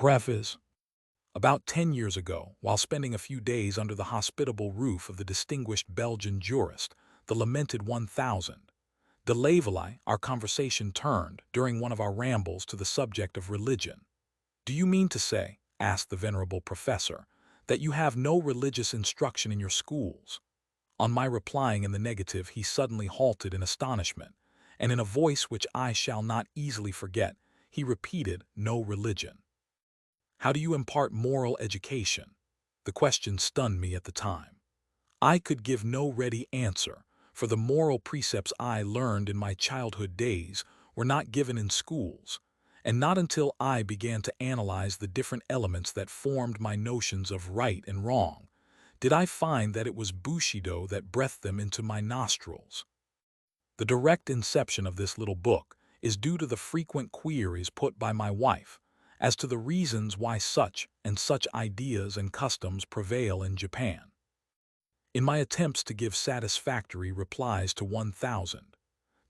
Preface. About 10 years ago, while spending a few days under the hospitable roof of the distinguished Belgian jurist, the lamented 1000, de Lavallee, our conversation turned, during one of our rambles, to the subject of religion. "Do you mean to say," asked the venerable professor, "that you have no religious instruction in your schools?" On my replying in the negative, he suddenly halted in astonishment, and in a voice which I shall not easily forget, he repeated, "No religion. How do you impart moral education?" The question stunned me at the time. I could give no ready answer, for the moral precepts I learned in my childhood days were not given in schools, and not until I began to analyze the different elements that formed my notions of right and wrong did I find that it was Bushido that breathed them into my nostrils. The direct inception of this little book is due to the frequent queries put by my wife as to the reasons why such and such ideas and customs prevail in Japan. In my attempts to give satisfactory replies to 1000,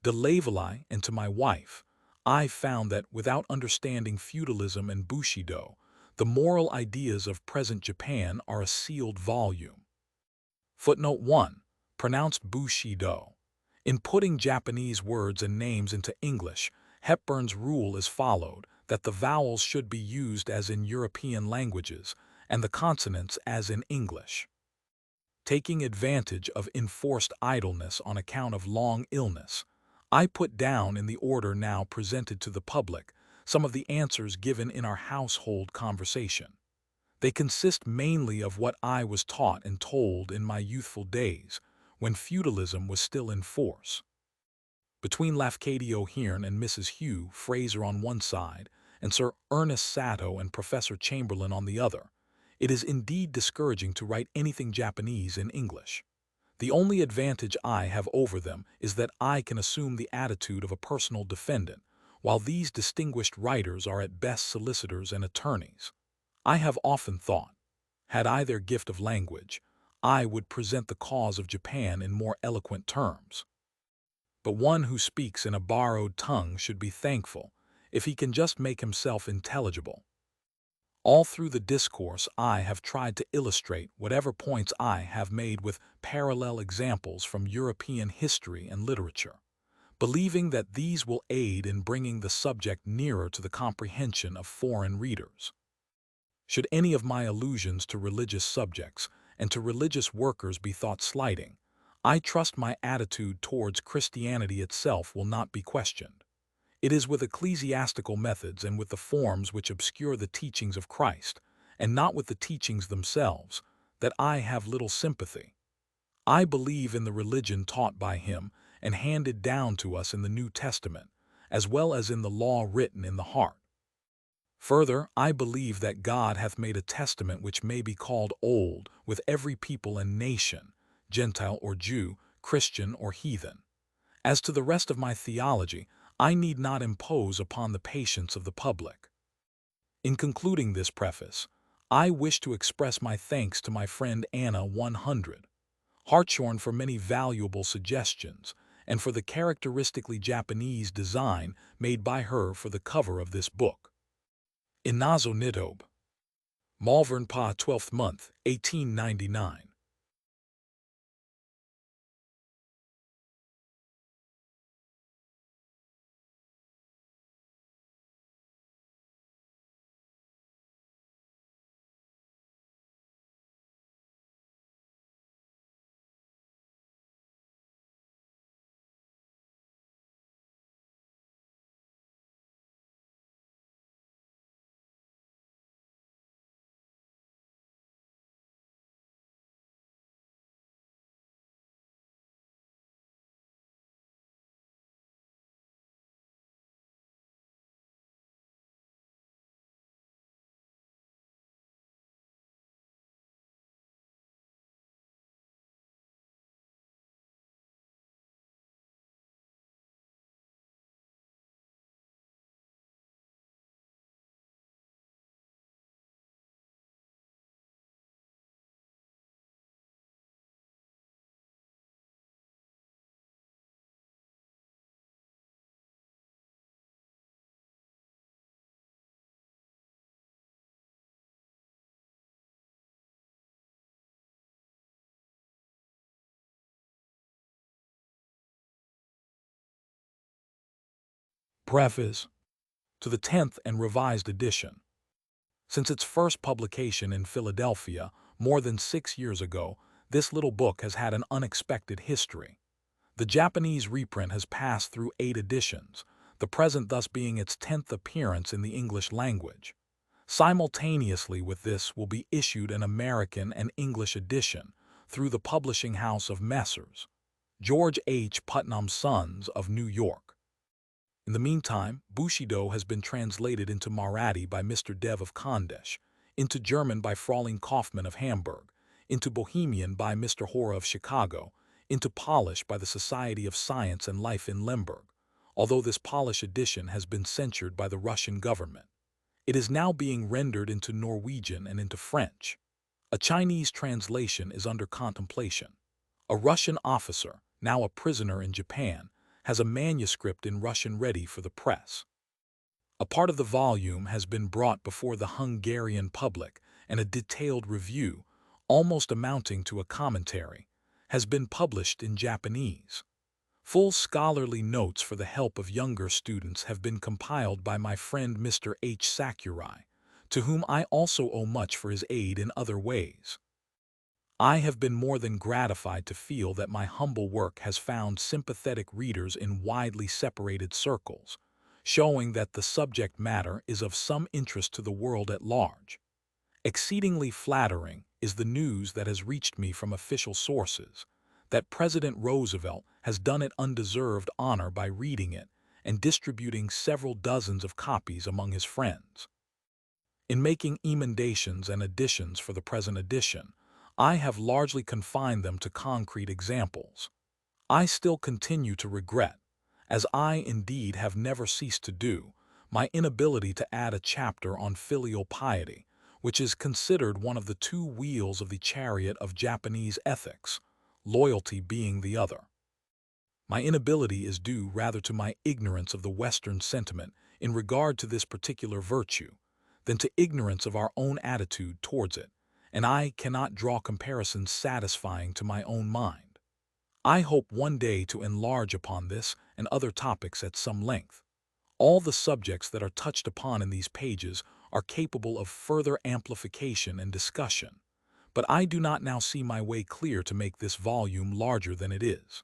de Lavallee, and to my wife, I found that without understanding feudalism and Bushido, the moral ideas of present Japan are a sealed volume. Footnote 1. Pronounced Bushido. In putting Japanese words and names into English, Hepburn's rule is followed that the vowels should be used as in European languages and the consonants as in English. Taking advantage of enforced idleness on account of long illness, I put down in the order now presented to the public some of the answers given in our household conversation. They consist mainly of what I was taught and told in my youthful days, when feudalism was still in force. Between Lafcadio Hearn and Mrs. Hugh Fraser on one side, and Sir Ernest Satow and Professor Chamberlain on the other, it is indeed discouraging to write anything Japanese in English. The only advantage I have over them is that I can assume the attitude of a personal defendant, while these distinguished writers are at best solicitors and attorneys. I have often thought, had I their gift of language, I would present the cause of Japan in more eloquent terms. But one who speaks in a borrowed tongue should be thankful if he can just make himself intelligible. All through the discourse I have tried to illustrate whatever points I have made with parallel examples from European history and literature, believing that these will aid in bringing the subject nearer to the comprehension of foreign readers. Should any of my allusions to religious subjects and to religious workers be thought slighting, I trust my attitude towards Christianity itself will not be questioned. It is with ecclesiastical methods and with the forms which obscure the teachings of Christ, and not with the teachings themselves, that I have little sympathy. I believe in the religion taught by him and handed down to us in the New Testament, as well as in the law written in the heart. Further, I believe that God hath made a testament which may be called old with every people and nation, Gentile or Jew, Christian or heathen. As to the rest of my theology, I need not impose upon the patience of the public. In concluding this preface, I wish to express my thanks to my friend Anna 100, Hartshorn, for many valuable suggestions and for the characteristically Japanese design made by her for the cover of this book. Inazo Nitobe. Malvern Pa 12th month, 1899. Preface to the 10th and revised edition. Since its first publication in Philadelphia more than 6 years ago, this little book has had an unexpected history. The Japanese reprint has passed through 8 editions, the present thus being its 10th appearance in the English language. Simultaneously with this will be issued an American and English edition through the publishing house of Messrs. George H. Putnam Sons of New York. In the meantime, Bushido has been translated into Marathi by Mr. Dev of Khandesh, into German by Fraulein Kaufmann of Hamburg, into Bohemian by Mr. Hora of Chicago, into Polish by the Society of Science and Life in Lemberg, although this Polish edition has been censured by the Russian government. It is now being rendered into Norwegian and into French. A Chinese translation is under contemplation. A Russian officer, now a prisoner in Japan, has a manuscript in Russian ready for the press. A part of the volume has been brought before the Hungarian public, and a detailed review, almost amounting to a commentary, has been published in Japanese. Full scholarly notes for the help of younger students have been compiled by my friend Mr. H. Sakurai, to whom I also owe much for his aid in other ways. I have been more than gratified to feel that my humble work has found sympathetic readers in widely separated circles, showing that the subject matter is of some interest to the world at large. Exceedingly flattering is the news that has reached me from official sources, that President Roosevelt has done it undeserved honor by reading it and distributing several dozens of copies among his friends. In making emendations and additions for the present edition, I have largely confined them to concrete examples. I still continue to regret, as I indeed have never ceased to do, my inability to add a chapter on filial piety, which is considered one of the 2 wheels of the chariot of Japanese ethics, loyalty being the other. My inability is due rather to my ignorance of the Western sentiment in regard to this particular virtue, than to ignorance of our own attitude towards it, and I cannot draw comparisons satisfying to my own mind. I hope one day to enlarge upon this and other topics at some length. All the subjects that are touched upon in these pages are capable of further amplification and discussion, but I do not now see my way clear to make this volume larger than it is.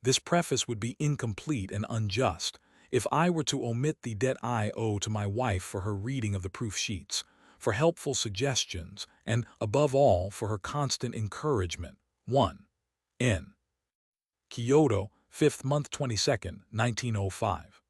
This preface would be incomplete and unjust if I were to omit the debt I owe to my wife for her reading of the proof sheets, for helpful suggestions, and, above all, for her constant encouragement. 1. N. Kyoto, 5th month 22nd, 1905.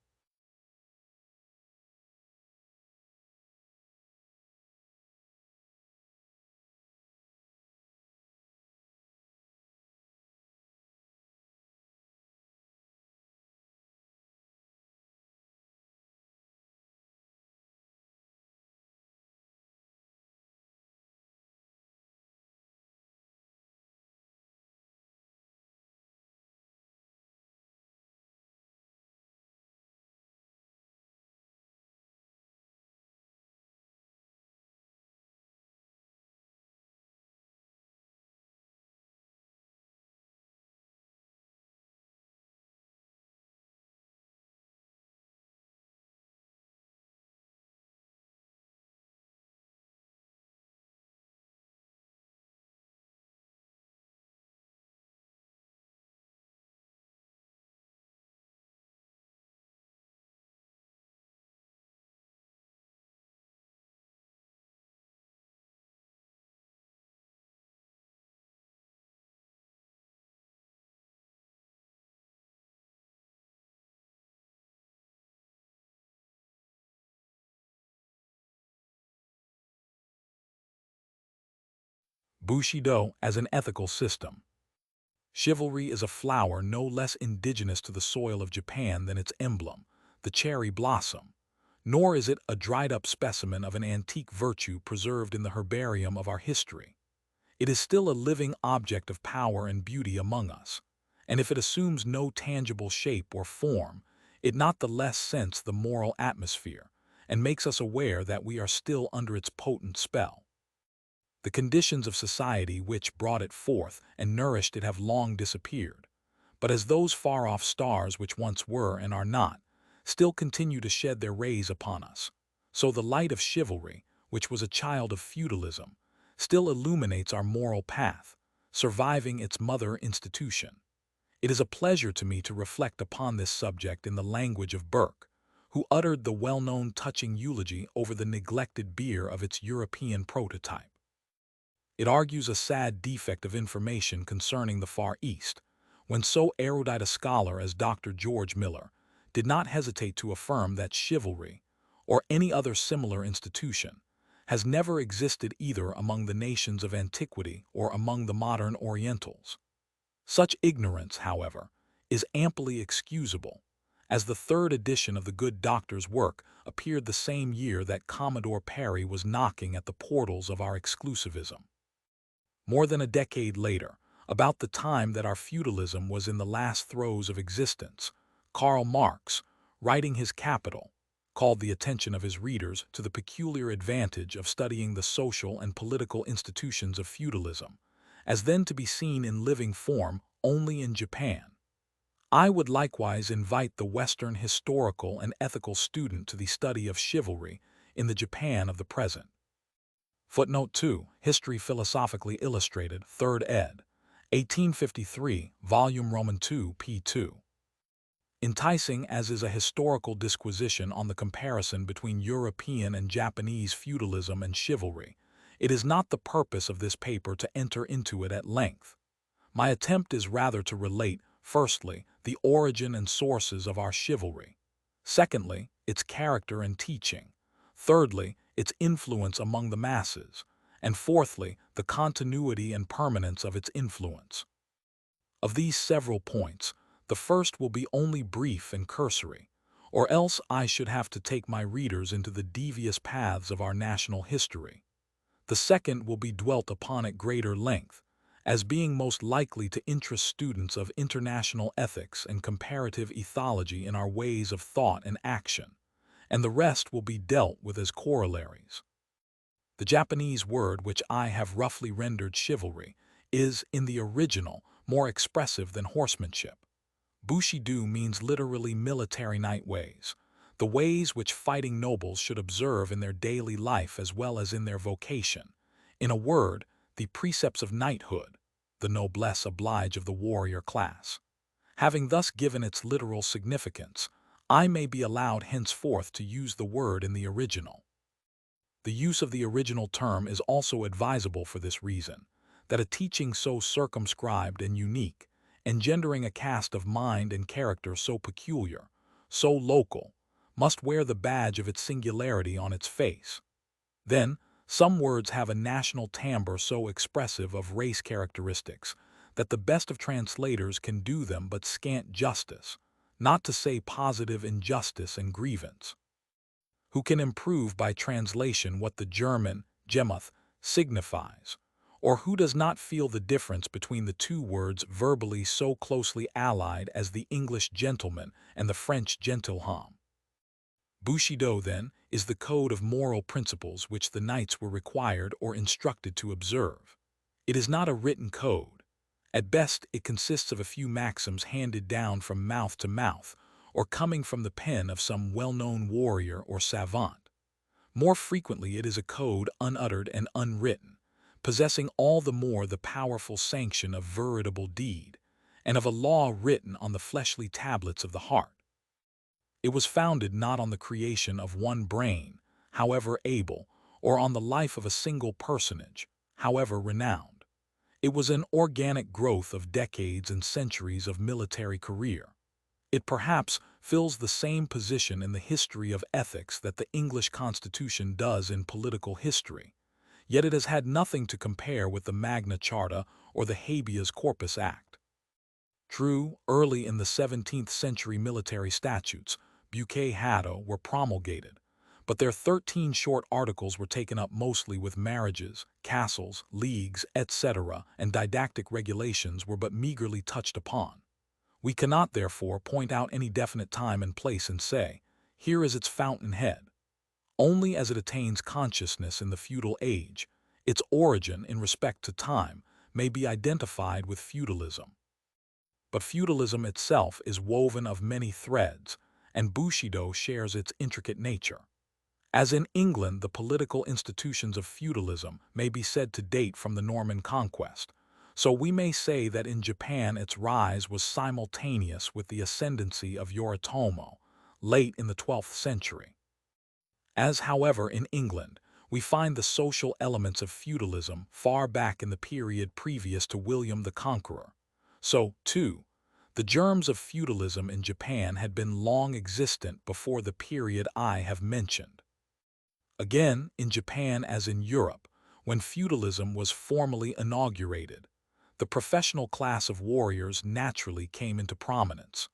Bushido as an ethical system. Chivalry is a flower no less indigenous to the soil of Japan than its emblem, the cherry blossom, nor is it a dried-up specimen of an antique virtue preserved in the herbarium of our history. It is still a living object of power and beauty among us, and if it assumes no tangible shape or form, it not the less scents the moral atmosphere, and makes us aware that we are still under its potent spell. The conditions of society which brought it forth and nourished it have long disappeared, but as those far-off stars which once were and are not, still continue to shed their rays upon us. So the light of chivalry, which was a child of feudalism, still illuminates our moral path, surviving its mother institution. It is a pleasure to me to reflect upon this subject in the language of Burke, who uttered the well-known touching eulogy over the neglected beer of its European prototype. It argues a sad defect of information concerning the Far East, when so erudite a scholar as Dr. George Miller did not hesitate to affirm that chivalry, or any other similar institution, has never existed either among the nations of antiquity or among the modern Orientals. Such ignorance, however, is amply excusable, as the third edition of the good doctor's work appeared the same year that Commodore Perry was knocking at the portals of our exclusivism. More than a decade later, about the time that our feudalism was in the last throes of existence, Karl Marx, writing his Capital, called the attention of his readers to the peculiar advantage of studying the social and political institutions of feudalism, as then to be seen in living form only in Japan. I would likewise invite the Western historical and ethical student to the study of chivalry in the Japan of the present. Footnote 2, History Philosophically Illustrated, 3rd ed., 1853, Volume Roman 2, p. 2. Enticing as is a historical disquisition on the comparison between European and Japanese feudalism and chivalry, it is not the purpose of this paper to enter into it at length. My attempt is rather to relate, firstly, the origin and sources of our chivalry; secondly, its character and teaching; thirdly, its influence among the masses; and fourthly, the continuity and permanence of its influence. Of these several points, the first will be only brief and cursory, or else I should have to take my readers into the devious paths of our national history. The second will be dwelt upon at greater length, as being most likely to interest students of international ethics and comparative ethology in our ways of thought and action, and the rest will be dealt with as corollaries. The Japanese word which I have roughly rendered chivalry is, in the original, more expressive than horsemanship. Bushido means literally military knight ways, the ways which fighting nobles should observe in their daily life as well as in their vocation. In a word, the precepts of knighthood, the noblesse oblige of the warrior class. Having thus given its literal significance, I may be allowed henceforth to use the word in the original. The use of the original term is also advisable for this reason, that a teaching so circumscribed and unique, engendering a cast of mind and character so peculiar, so local, must wear the badge of its singularity on its face. Then, some words have a national timbre so expressive of race characteristics that the best of translators can do them but scant justice, not to say positive injustice and grievance. Who can improve by translation what the German Gemuth signifies, or who does not feel the difference between the two words verbally so closely allied as the English gentleman and the French gentilhomme? Bushido, then, is the code of moral principles which the knights were required or instructed to observe. It is not a written code. At best, it consists of a few maxims handed down from mouth to mouth, or coming from the pen of some well-known warrior or savant. More frequently it is a code unuttered and unwritten, possessing all the more the powerful sanction of veritable deed, and of a law written on the fleshly tablets of the heart. It was founded not on the creation of one brain, however able, or on the life of a single personage, however renowned. It was an organic growth of decades and centuries of military career. It perhaps fills the same position in the history of ethics that the English Constitution does in political history, yet it has had nothing to compare with the Magna Charta or the Habeas Corpus Act. True, early in the 17th century military statutes, Buquet-Haddo, were promulgated, but their 13 short articles were taken up mostly with marriages, castles, leagues, etc., and didactic regulations were but meagerly touched upon. We cannot, therefore, point out any definite time and place and say, here is its fountainhead. Only as it attains consciousness in the feudal age, its origin in respect to time may be identified with feudalism. But feudalism itself is woven of many threads, and Bushido shares its intricate nature. As in England, the political institutions of feudalism may be said to date from the Norman conquest, so we may say that in Japan its rise was simultaneous with the ascendancy of Yoritomo, late in the 12th century. As, however, in England, we find the social elements of feudalism far back in the period previous to William the Conqueror. So, too, the germs of feudalism in Japan had been long existent before the period I have mentioned. Again, in Japan as in Europe, when feudalism was formally inaugurated, the professional class of warriors naturally came into prominence.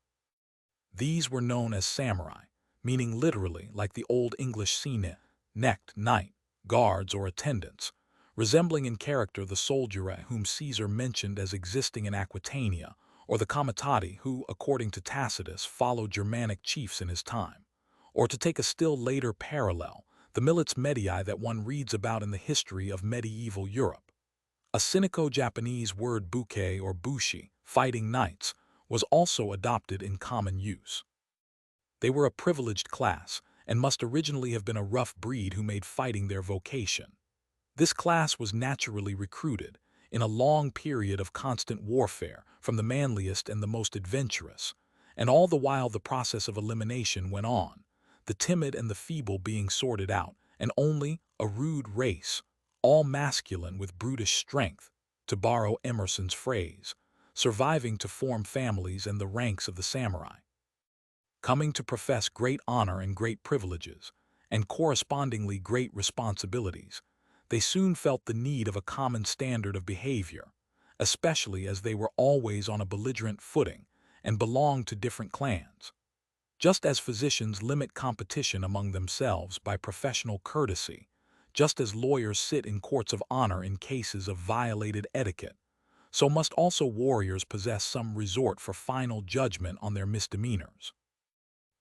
These were known as samurai, meaning literally like the Old English sine, necked knight, guards or attendants, resembling in character the soldiery whom Caesar mentioned as existing in Aquitania, or the comitati who, according to Tacitus, followed Germanic chiefs in his time. Or to take a still later parallel, the milits medii that one reads about in the history of medieval Europe. A Sinico-Japanese word buke or bushi, fighting knights, was also adopted in common use. They were a privileged class and must originally have been a rough breed who made fighting their vocation. This class was naturally recruited in a long period of constant warfare from the manliest and the most adventurous, and all the while the process of elimination went on, the timid and the feeble being sorted out, and only a rude race, all masculine with brutish strength, to borrow Emerson's phrase, surviving to form families and the ranks of the samurai. Coming to profess great honor and great privileges, and correspondingly great responsibilities, they soon felt the need of a common standard of behavior, especially as they were always on a belligerent footing and belonged to different clans. Just as physicians limit competition among themselves by professional courtesy, just as lawyers sit in courts of honor in cases of violated etiquette, so must also warriors possess some resort for final judgment on their misdemeanors.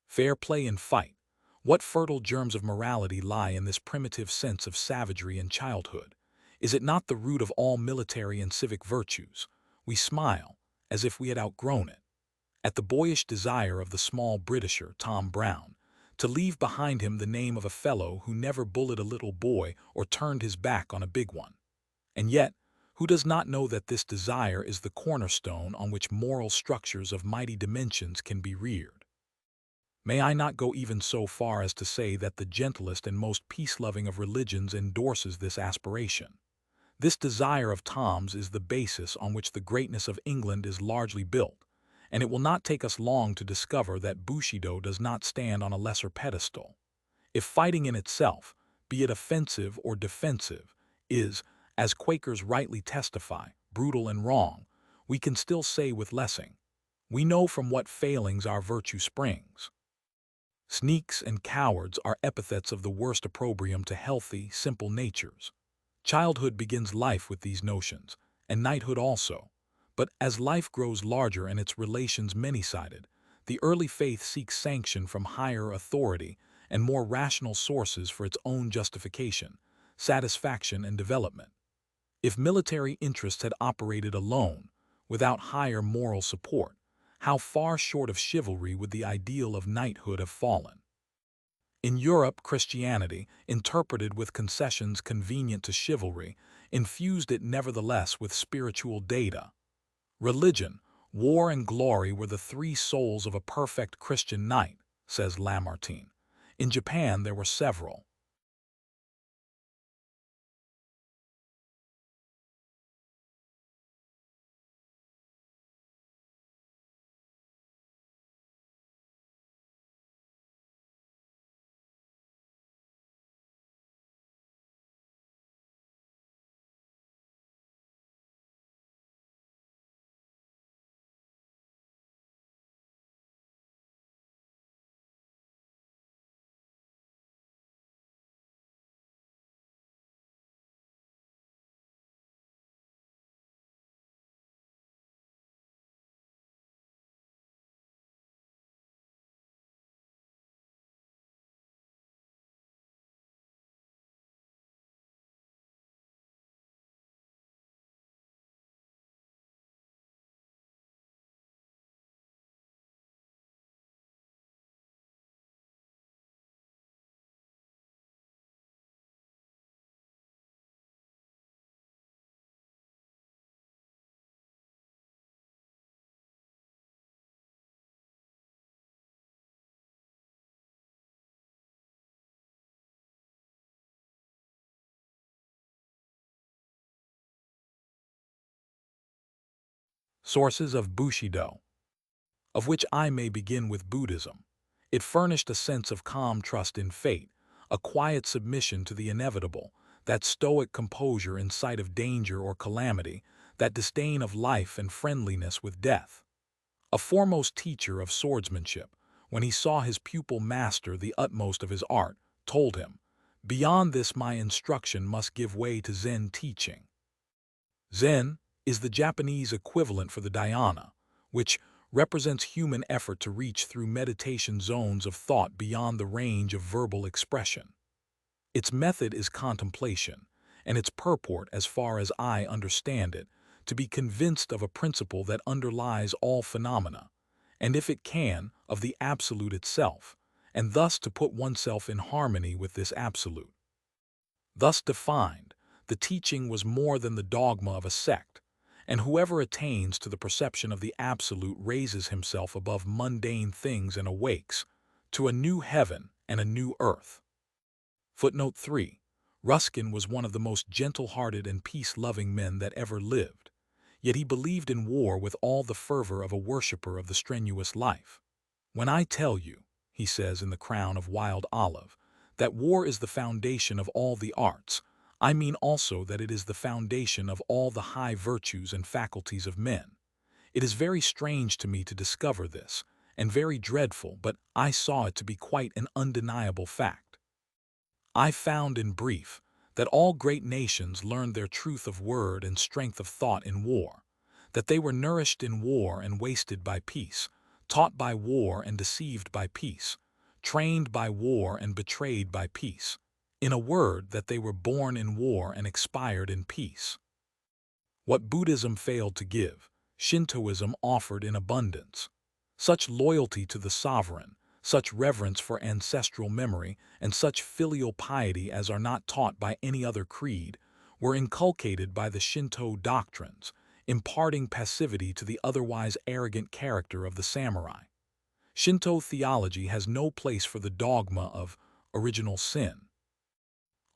Fair play in fight. What fertile germs of morality lie in this primitive sense of savagery in childhood? Is it not the root of all military and civic virtues? We smile, as if we had outgrown it, at the boyish desire of the small Britisher, Tom Brown, to leave behind him the name of a fellow who never bullied a little boy or turned his back on a big one. And yet, who does not know that this desire is the cornerstone on which moral structures of mighty dimensions can be reared? May I not go even so far as to say that the gentlest and most peace-loving of religions endorses this aspiration? This desire of Tom's is the basis on which the greatness of England is largely built, and it will not take us long to discover that Bushido does not stand on a lesser pedestal. If fighting in itself, be it offensive or defensive, is, as Quakers rightly testify, brutal and wrong, we can still say with Lessing, we know from what failings our virtue springs. Sneaks and cowards are epithets of the worst opprobrium to healthy, simple natures. Childhood begins life with these notions, and knighthood also. But as life grows larger and its relations many-sided, the early faith seeks sanction from higher authority and more rational sources for its own justification, satisfaction, and development. If military interests had operated alone, without higher moral support, how far short of chivalry would the ideal of knighthood have fallen? In Europe, Christianity, interpreted with concessions convenient to chivalry, infused it nevertheless with spiritual data. Religion, war, and glory were the three souls of a perfect Christian knight, says Lamartine. In Japan there were several. Sources of Bushido, of which I may begin with Buddhism. It furnished a sense of calm trust in fate, a quiet submission to the inevitable, that stoic composure in sight of danger or calamity, that disdain of life and friendliness with death. A foremost teacher of swordsmanship, when he saw his pupil master the utmost of his art, told him, "Beyond this my instruction must give way to Zen teaching." Zen is the Japanese equivalent for the dhyana, which represents human effort to reach through meditation zones of thought beyond the range of verbal expression. Its method is contemplation, and its purport, as far as I understand it, to be convinced of a principle that underlies all phenomena, and if it can, of the absolute itself, and thus to put oneself in harmony with this absolute. Thus defined, the teaching was more than the dogma of a sect, and whoever attains to the perception of the absolute raises himself above mundane things and awakes to a new heaven and a new earth. Footnote 3. Ruskin was one of the most gentle-hearted and peace-loving men that ever lived, yet he believed in war with all the fervor of a worshipper of the strenuous life. "When I tell you," he says in The Crown of Wild Olive, "that war is the foundation of all the arts, I mean also that it is the foundation of all the high virtues and faculties of men. It is very strange to me to discover this, and very dreadful, but I saw it to be quite an undeniable fact. I found, in brief, that all great nations learned their truth of word and strength of thought in war, that they were nourished in war and wasted by peace, taught by war and deceived by peace, trained by war and betrayed by peace. In a word, that they were born in war and expired in peace. What Buddhism failed to give, Shintoism offered in abundance. Such loyalty to the sovereign, such reverence for ancestral memory, and such filial piety as are not taught by any other creed, were inculcated by the Shinto doctrines, imparting passivity to the otherwise arrogant character of the samurai. Shinto theology has no place for the dogma of original sin.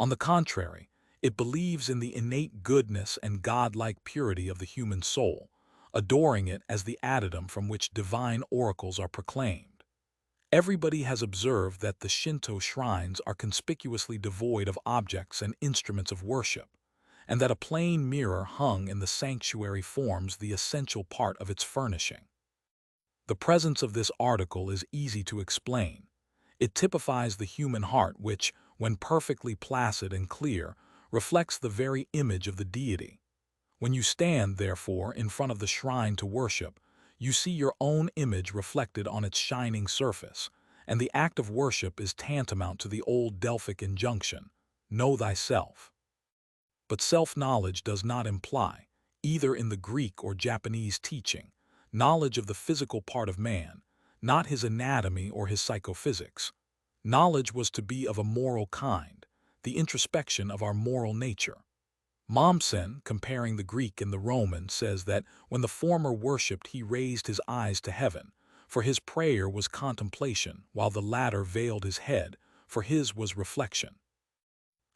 On the contrary, it believes in the innate goodness and godlike purity of the human soul, adoring it as the adytum from which divine oracles are proclaimed. Everybody has observed that the Shinto shrines are conspicuously devoid of objects and instruments of worship, and that a plain mirror hung in the sanctuary forms the essential part of its furnishing. The presence of this article is easy to explain. It typifies the human heart which, when perfectly placid and clear, reflects the very image of the deity. When you stand, therefore, in front of the shrine to worship, you see your own image reflected on its shining surface, and the act of worship is tantamount to the old Delphic injunction, "Know thyself." But self-knowledge does not imply, either in the Greek or Japanese teaching, knowledge of the physical part of man, not his anatomy or his psychophysics. Knowledge was to be of a moral kind, the introspection of our moral nature. Mommsen, comparing the Greek and the Roman, says that when the former worshipped he raised his eyes to heaven, for his prayer was contemplation, while the latter veiled his head, for his was reflection.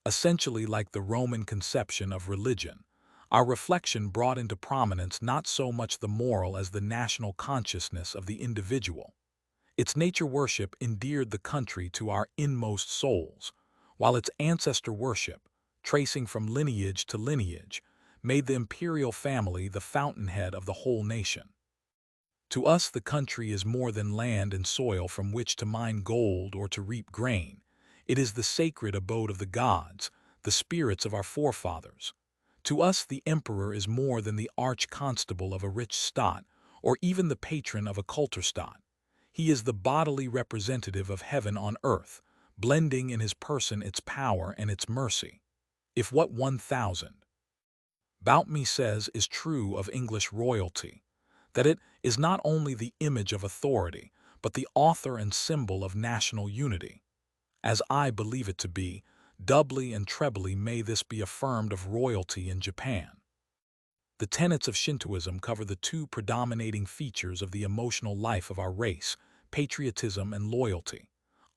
Essentially like the Roman conception of religion, our reflection brought into prominence not so much the moral as the national consciousness of the individual. Its nature worship endeared the country to our inmost souls, while its ancestor worship, tracing from lineage to lineage, made the imperial family the fountainhead of the whole nation. To us the country is more than land and soil from which to mine gold or to reap grain. It is the sacred abode of the gods, the spirits of our forefathers. To us the emperor is more than the arch-constable of a rich state, or even the patron of a culter state. He is the bodily representative of heaven on earth, blending in his person its power and its mercy. If what 1000 about me says is true of English royalty, that it is not only the image of authority, but the author and symbol of national unity, as I believe it to be, doubly and trebly may this be affirmed of royalty in Japan. The tenets of Shintoism cover the two predominating features of the emotional life of our race, patriotism and loyalty.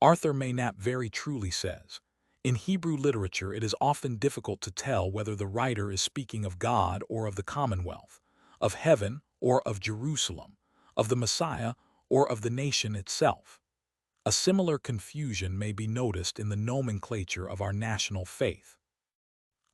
Arthur Maynap very truly says, "In Hebrew literature it is often difficult to tell whether the writer is speaking of God or of the Commonwealth, of heaven or of Jerusalem, of the Messiah, or of the nation itself. A similar confusion may be noticed in the nomenclature of our national faith.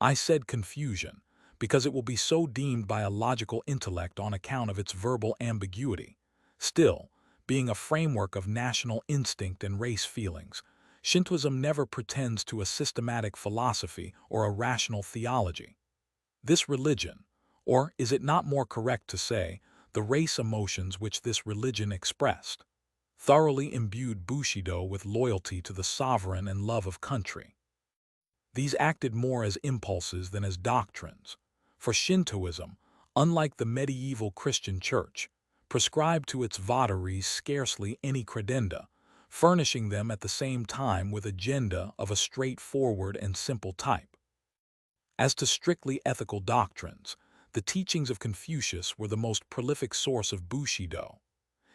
I said confusion because it will be so deemed by a logical intellect on account of its verbal ambiguity. Still, being a framework of national instinct and race feelings, Shintoism never pretends to a systematic philosophy or a rational theology. This religion, or is it not more correct to say, the race emotions which this religion expressed, thoroughly imbued Bushido with loyalty to the sovereign and love of country. These acted more as impulses than as doctrines, for Shintoism, unlike the medieval Christian Church, prescribed to its votaries scarcely any credenda, furnishing them at the same time with agenda of a straightforward and simple type. As to strictly ethical doctrines, the teachings of Confucius were the most prolific source of Bushido.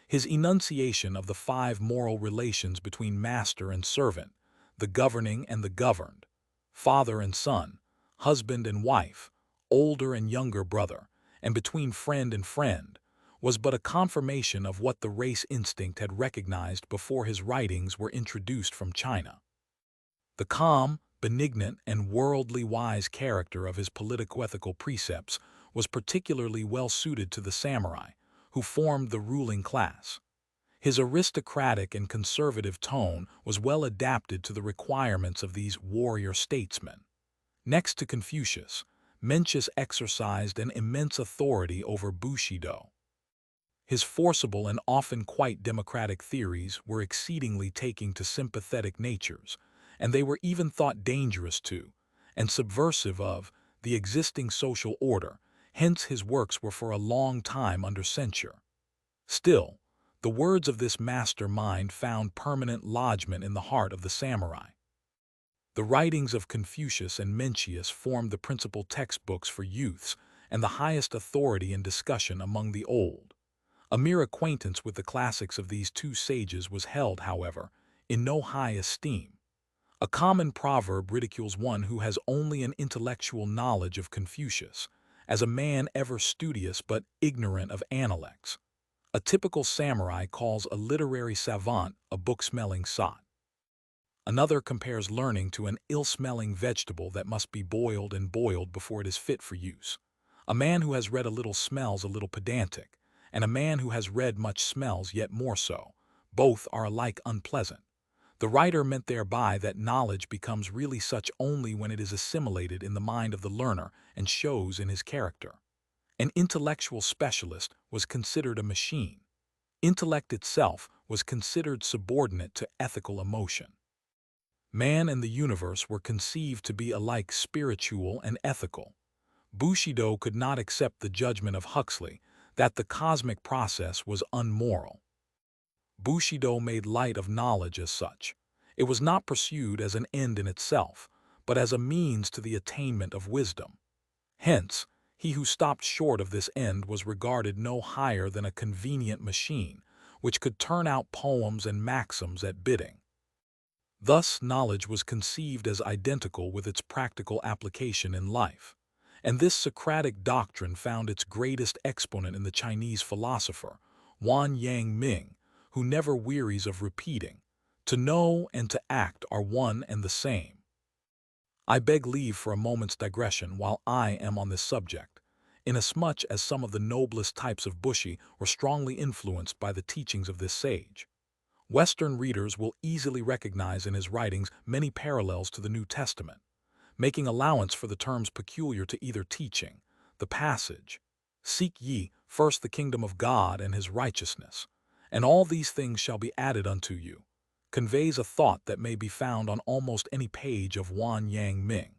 His enunciation of the 5 moral relations between master and servant, the governing and the governed, father and son, husband and wife, older and younger brother, and between friend and friend, was but a confirmation of what the race instinct had recognized before his writings were introduced from China. The calm, benignant, and worldly wise character of his politico-ethical precepts was particularly well suited to the samurai, who formed the ruling class. His aristocratic and conservative tone was well adapted to the requirements of these warrior statesmen. Next to Confucius, Mencius exercised an immense authority over Bushido. His forcible and often quite democratic theories were exceedingly taking to sympathetic natures, and they were even thought dangerous to, and subversive of, the existing social order, hence his works were for a long time under censure. Still, the words of this master mind found permanent lodgment in the heart of the samurai. The writings of Confucius and Mencius formed the principal textbooks for youths and the highest authority in discussion among the old. A mere acquaintance with the classics of these 2 sages was held, however, in no high esteem. A common proverb ridicules one who has only an intellectual knowledge of Confucius, as a man ever studious but ignorant of analogies. A typical samurai calls a literary savant a book-smelling sot. Another compares learning to an ill-smelling vegetable that must be boiled and boiled before it is fit for use. A man who has read a little smells a little pedantic, and a man who has read much smells yet more so. Both are alike unpleasant. The writer meant thereby that knowledge becomes really such only when it is assimilated in the mind of the learner and shows in his character. An intellectual specialist was considered a machine. Intellect itself was considered subordinate to ethical emotion. Man and the universe were conceived to be alike spiritual and ethical. Bushido could not accept the judgment of Huxley that the cosmic process was unmoral. Bushido made light of knowledge as such. It was not pursued as an end in itself, but as a means to the attainment of wisdom. Hence, he who stopped short of this end was regarded no higher than a convenient machine, which could turn out poems and maxims at bidding. Thus, knowledge was conceived as identical with its practical application in life, and this Socratic doctrine found its greatest exponent in the Chinese philosopher, Wan Yang Ming, who never wearies of repeating, "To know and to act are one and the same." I beg leave for a moment's digression while I am on this subject, inasmuch as some of the noblest types of Bushi were strongly influenced by the teachings of this sage. Western readers will easily recognize in his writings many parallels to the New Testament, making allowance for the terms peculiar to either teaching. The passage, "Seek ye first the kingdom of God and his righteousness, and all these things shall be added unto you," conveys a thought that may be found on almost any page of Wan Yang Ming.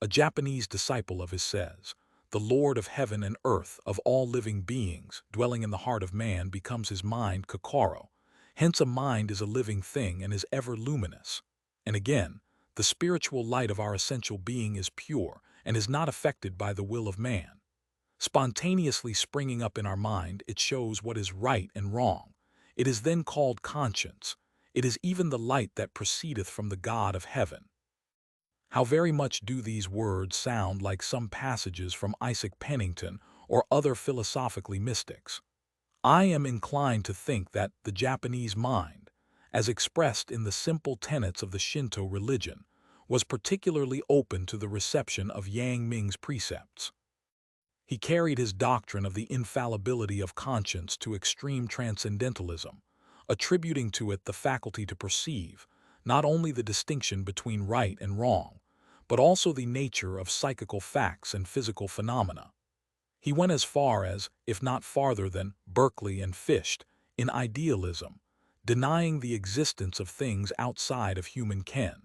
A Japanese disciple of his says, "The Lord of heaven and earth of all living beings dwelling in the heart of man becomes his mind Kokoro. Hence a mind is a living thing and is ever luminous." And again, "The spiritual light of our essential being is pure and is not affected by the will of man. Spontaneously springing up in our mind, it shows what is right and wrong. It is then called conscience. It is even the light that proceedeth from the God of heaven." How very much do these words sound like some passages from Isaac Pennington or other philosophically mystics. I am inclined to think that the Japanese mind, as expressed in the simple tenets of the Shinto religion, was particularly open to the reception of Yang Ming's precepts. He carried his doctrine of the infallibility of conscience to extreme transcendentalism, attributing to it the faculty to perceive not only the distinction between right and wrong, but also the nature of psychical facts and physical phenomena. He went as far as, if not farther than, Berkeley and Fichte, in idealism, denying the existence of things outside of human ken.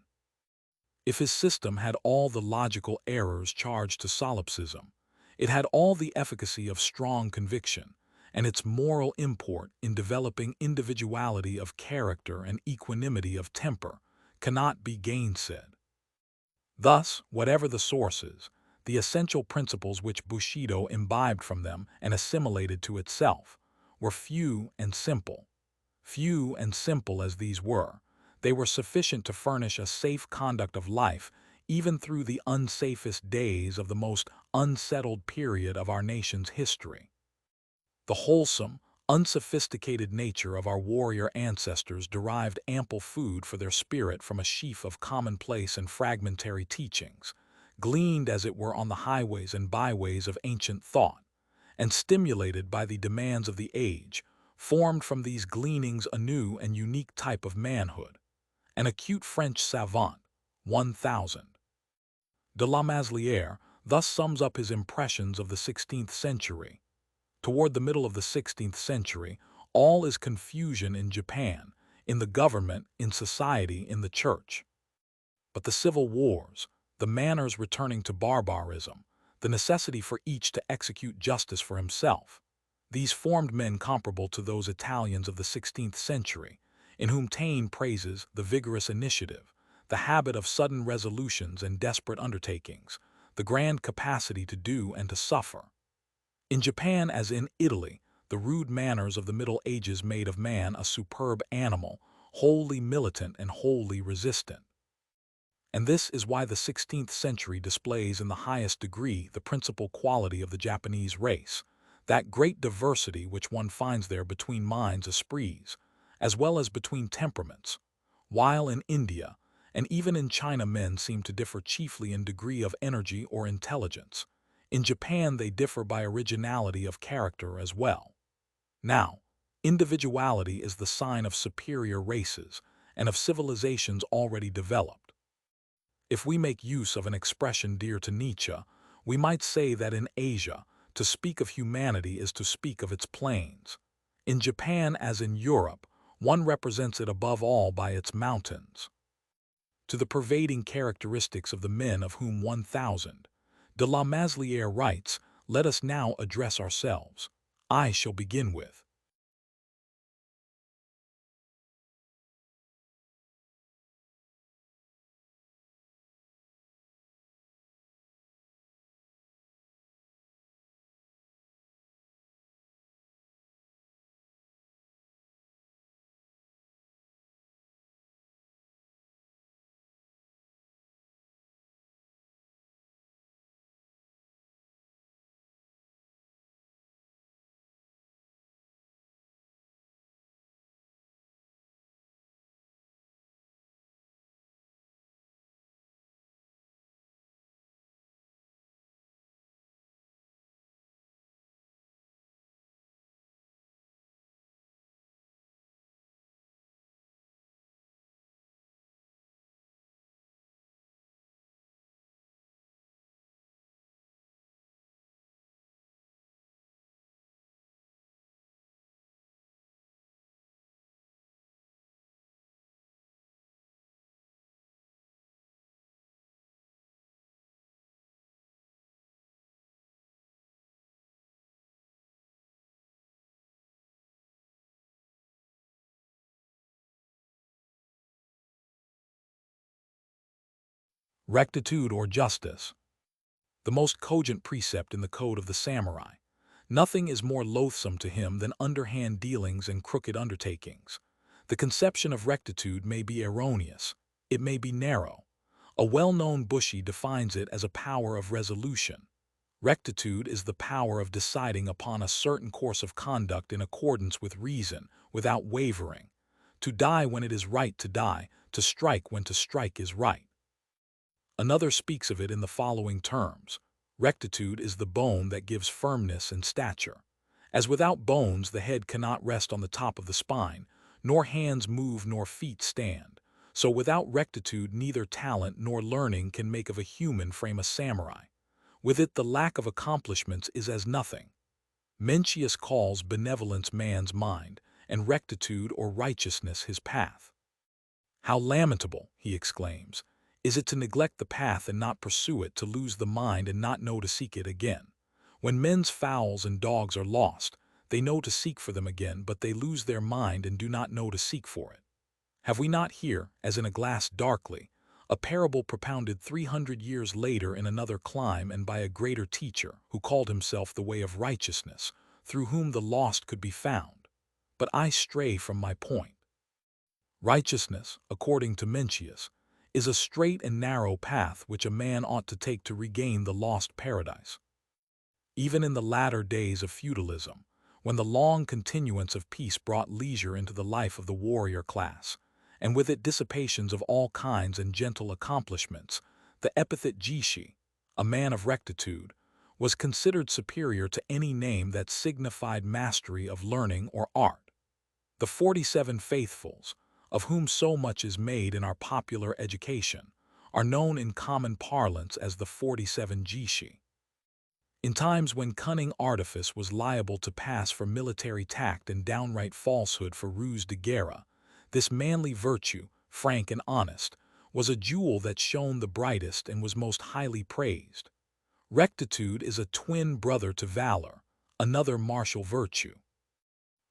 If his system had all the logical errors charged to solipsism, it had all the efficacy of strong conviction, and its moral import in developing individuality of character and equanimity of temper cannot be gainsaid. Thus, whatever the sources, the essential principles which Bushido imbibed from them and assimilated to itself were few and simple. Few and simple as these were, they were sufficient to furnish a safe conduct of life even through the unsafest days of the most unsettled period of our nation's history. The wholesome, unsophisticated nature of our warrior ancestors derived ample food for their spirit from a sheaf of commonplace and fragmentary teachings, gleaned as it were on the highways and byways of ancient thought, and stimulated by the demands of the age, formed from these gleanings a new and unique type of manhood. An acute French savant, 1000. De la Mazlière thus sums up his impressions of the 16th century. Toward the middle of the 16th century, all is confusion in Japan, in the government, in society, in the church. But the civil wars, the manners returning to barbarism, the necessity for each to execute justice for himself, these formed men comparable to those Italians of the 16th century, in whom Taine praises the vigorous initiative, the habit of sudden resolutions and desperate undertakings, the grand capacity to do and to suffer. In Japan, as in Italy, the rude manners of the Middle Ages made of man a superb animal, wholly militant and wholly resistant. And this is why the 16th century displays in the highest degree the principal quality of the Japanese race, that great diversity which one finds there between minds, esprits, as well as between temperaments, while in India, and even in China, men seem to differ chiefly in degree of energy or intelligence. In Japan they differ by originality of character as well. Now, individuality is the sign of superior races and of civilizations already developed. If we make use of an expression dear to Nietzsche, we might say that in Asia, to speak of humanity is to speak of its plains. In Japan, as in Europe, one represents it above all by its mountains. To the pervading characteristics of the men of whom 1000, de la Mazlière writes, let us now address ourselves. I shall begin with rectitude or justice, the most cogent precept in the code of the samurai. Nothing is more loathsome to him than underhand dealings and crooked undertakings. The conception of rectitude may be erroneous, it may be narrow. A well-known Bushi defines it as a power of resolution. Rectitude is the power of deciding upon a certain course of conduct in accordance with reason, without wavering. To die when it is right to die, to strike when to strike is right. Another speaks of it in the following terms: rectitude is the bone that gives firmness and stature. As without bones the head cannot rest on the top of the spine, nor hands move nor feet stand, so without rectitude neither talent nor learning can make of a human frame a samurai. With it the lack of accomplishments is as nothing. Mencius calls benevolence man's mind, and rectitude or righteousness his path. How lamentable, he exclaims, is it to neglect the path and not pursue it, to lose the mind and not know to seek it again. When men's fowls and dogs are lost, they know to seek for them again, but they lose their mind and do not know to seek for it. Have we not here, as in a glass darkly, a parable propounded 300 years later in another clime and by a greater teacher, who called himself the way of righteousness, through whom the lost could be found? But I stray from my point. Righteousness, according to Mencius, is a straight and narrow path which a man ought to take to regain the lost paradise. Even in the latter days of feudalism, when the long continuance of peace brought leisure into the life of the warrior class, and with it dissipations of all kinds and gentle accomplishments, the epithet Jishi, a man of rectitude, was considered superior to any name that signified mastery of learning or art. The 47 faithfuls, of whom so much is made in our popular education, are known in common parlance as the 47 Jishi. In times when cunning artifice was liable to pass for military tact and downright falsehood for ruse de guerre, this manly virtue, frank and honest, was a jewel that shone the brightest and was most highly praised. Rectitude is a twin brother to valor, another martial virtue.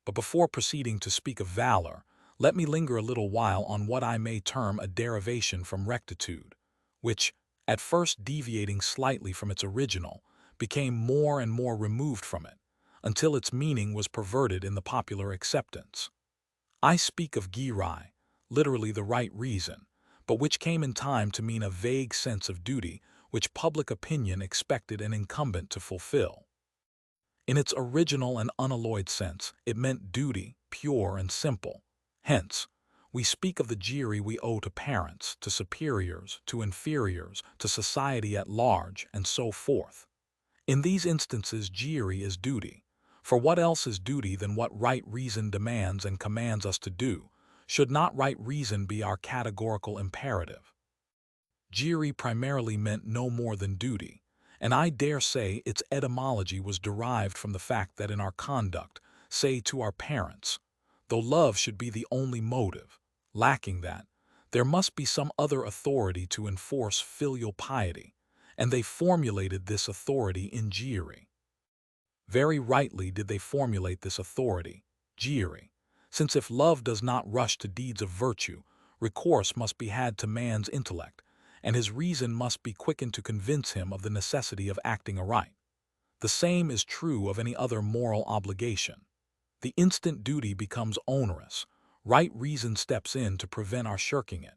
But before proceeding to speak of valor, let me linger a little while on what I may term a derivation from rectitude, which, at first deviating slightly from its original, became more and more removed from it, until its meaning was perverted in the popular acceptance. I speak of girai, literally the right reason, but which came in time to mean a vague sense of duty which public opinion expected an incumbent to fulfill. In its original and unalloyed sense, it meant duty, pure and simple. Hence, we speak of the jiri we owe to parents, to superiors, to inferiors, to society at large, and so forth. In these instances, jiri is duty. For what else is duty than what right reason demands and commands us to do? Should not right reason be our categorical imperative? Jiri primarily meant no more than duty, and I dare say its etymology was derived from the fact that in our conduct, say to our parents, though love should be the only motive, lacking that, there must be some other authority to enforce filial piety, and they formulated this authority in jiri. Very rightly did they formulate this authority, jiri, since if love does not rush to deeds of virtue, recourse must be had to man's intellect, and his reason must be quickened to convince him of the necessity of acting aright. The same is true of any other moral obligation. The instant duty becomes onerous, right reason steps in to prevent our shirking it.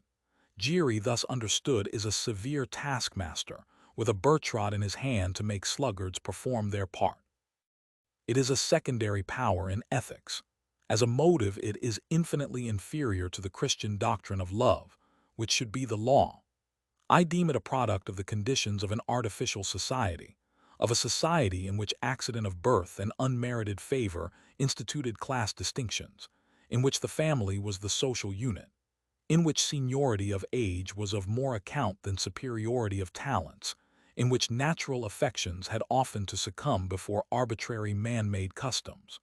Jiri, thus understood, is a severe taskmaster with a birch-rod in his hand to make sluggards perform their part. It is a secondary power in ethics. As a motive, it is infinitely inferior to the Christian doctrine of love, which should be the law. I deem it a product of the conditions of an artificial society, of a society in which accident of birth and unmerited favor instituted class distinctions, in which the family was the social unit, in which seniority of age was of more account than superiority of talents, in which natural affections had often to succumb before arbitrary man-made customs.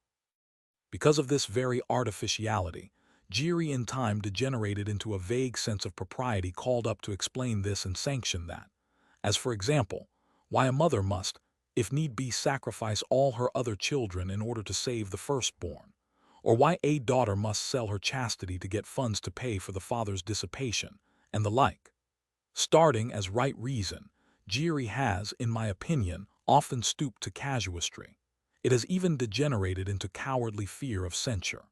Because of this very artificiality, jiri in time degenerated into a vague sense of propriety called up to explain this and sanction that, as for example, why a mother must, if need be, sacrifice all her other children in order to save the firstborn, or why a daughter must sell her chastity to get funds to pay for the father's dissipation, and the like. Starting as right reason, jiri has, in my opinion, often stooped to casuistry. It has even degenerated into cowardly fear of censure.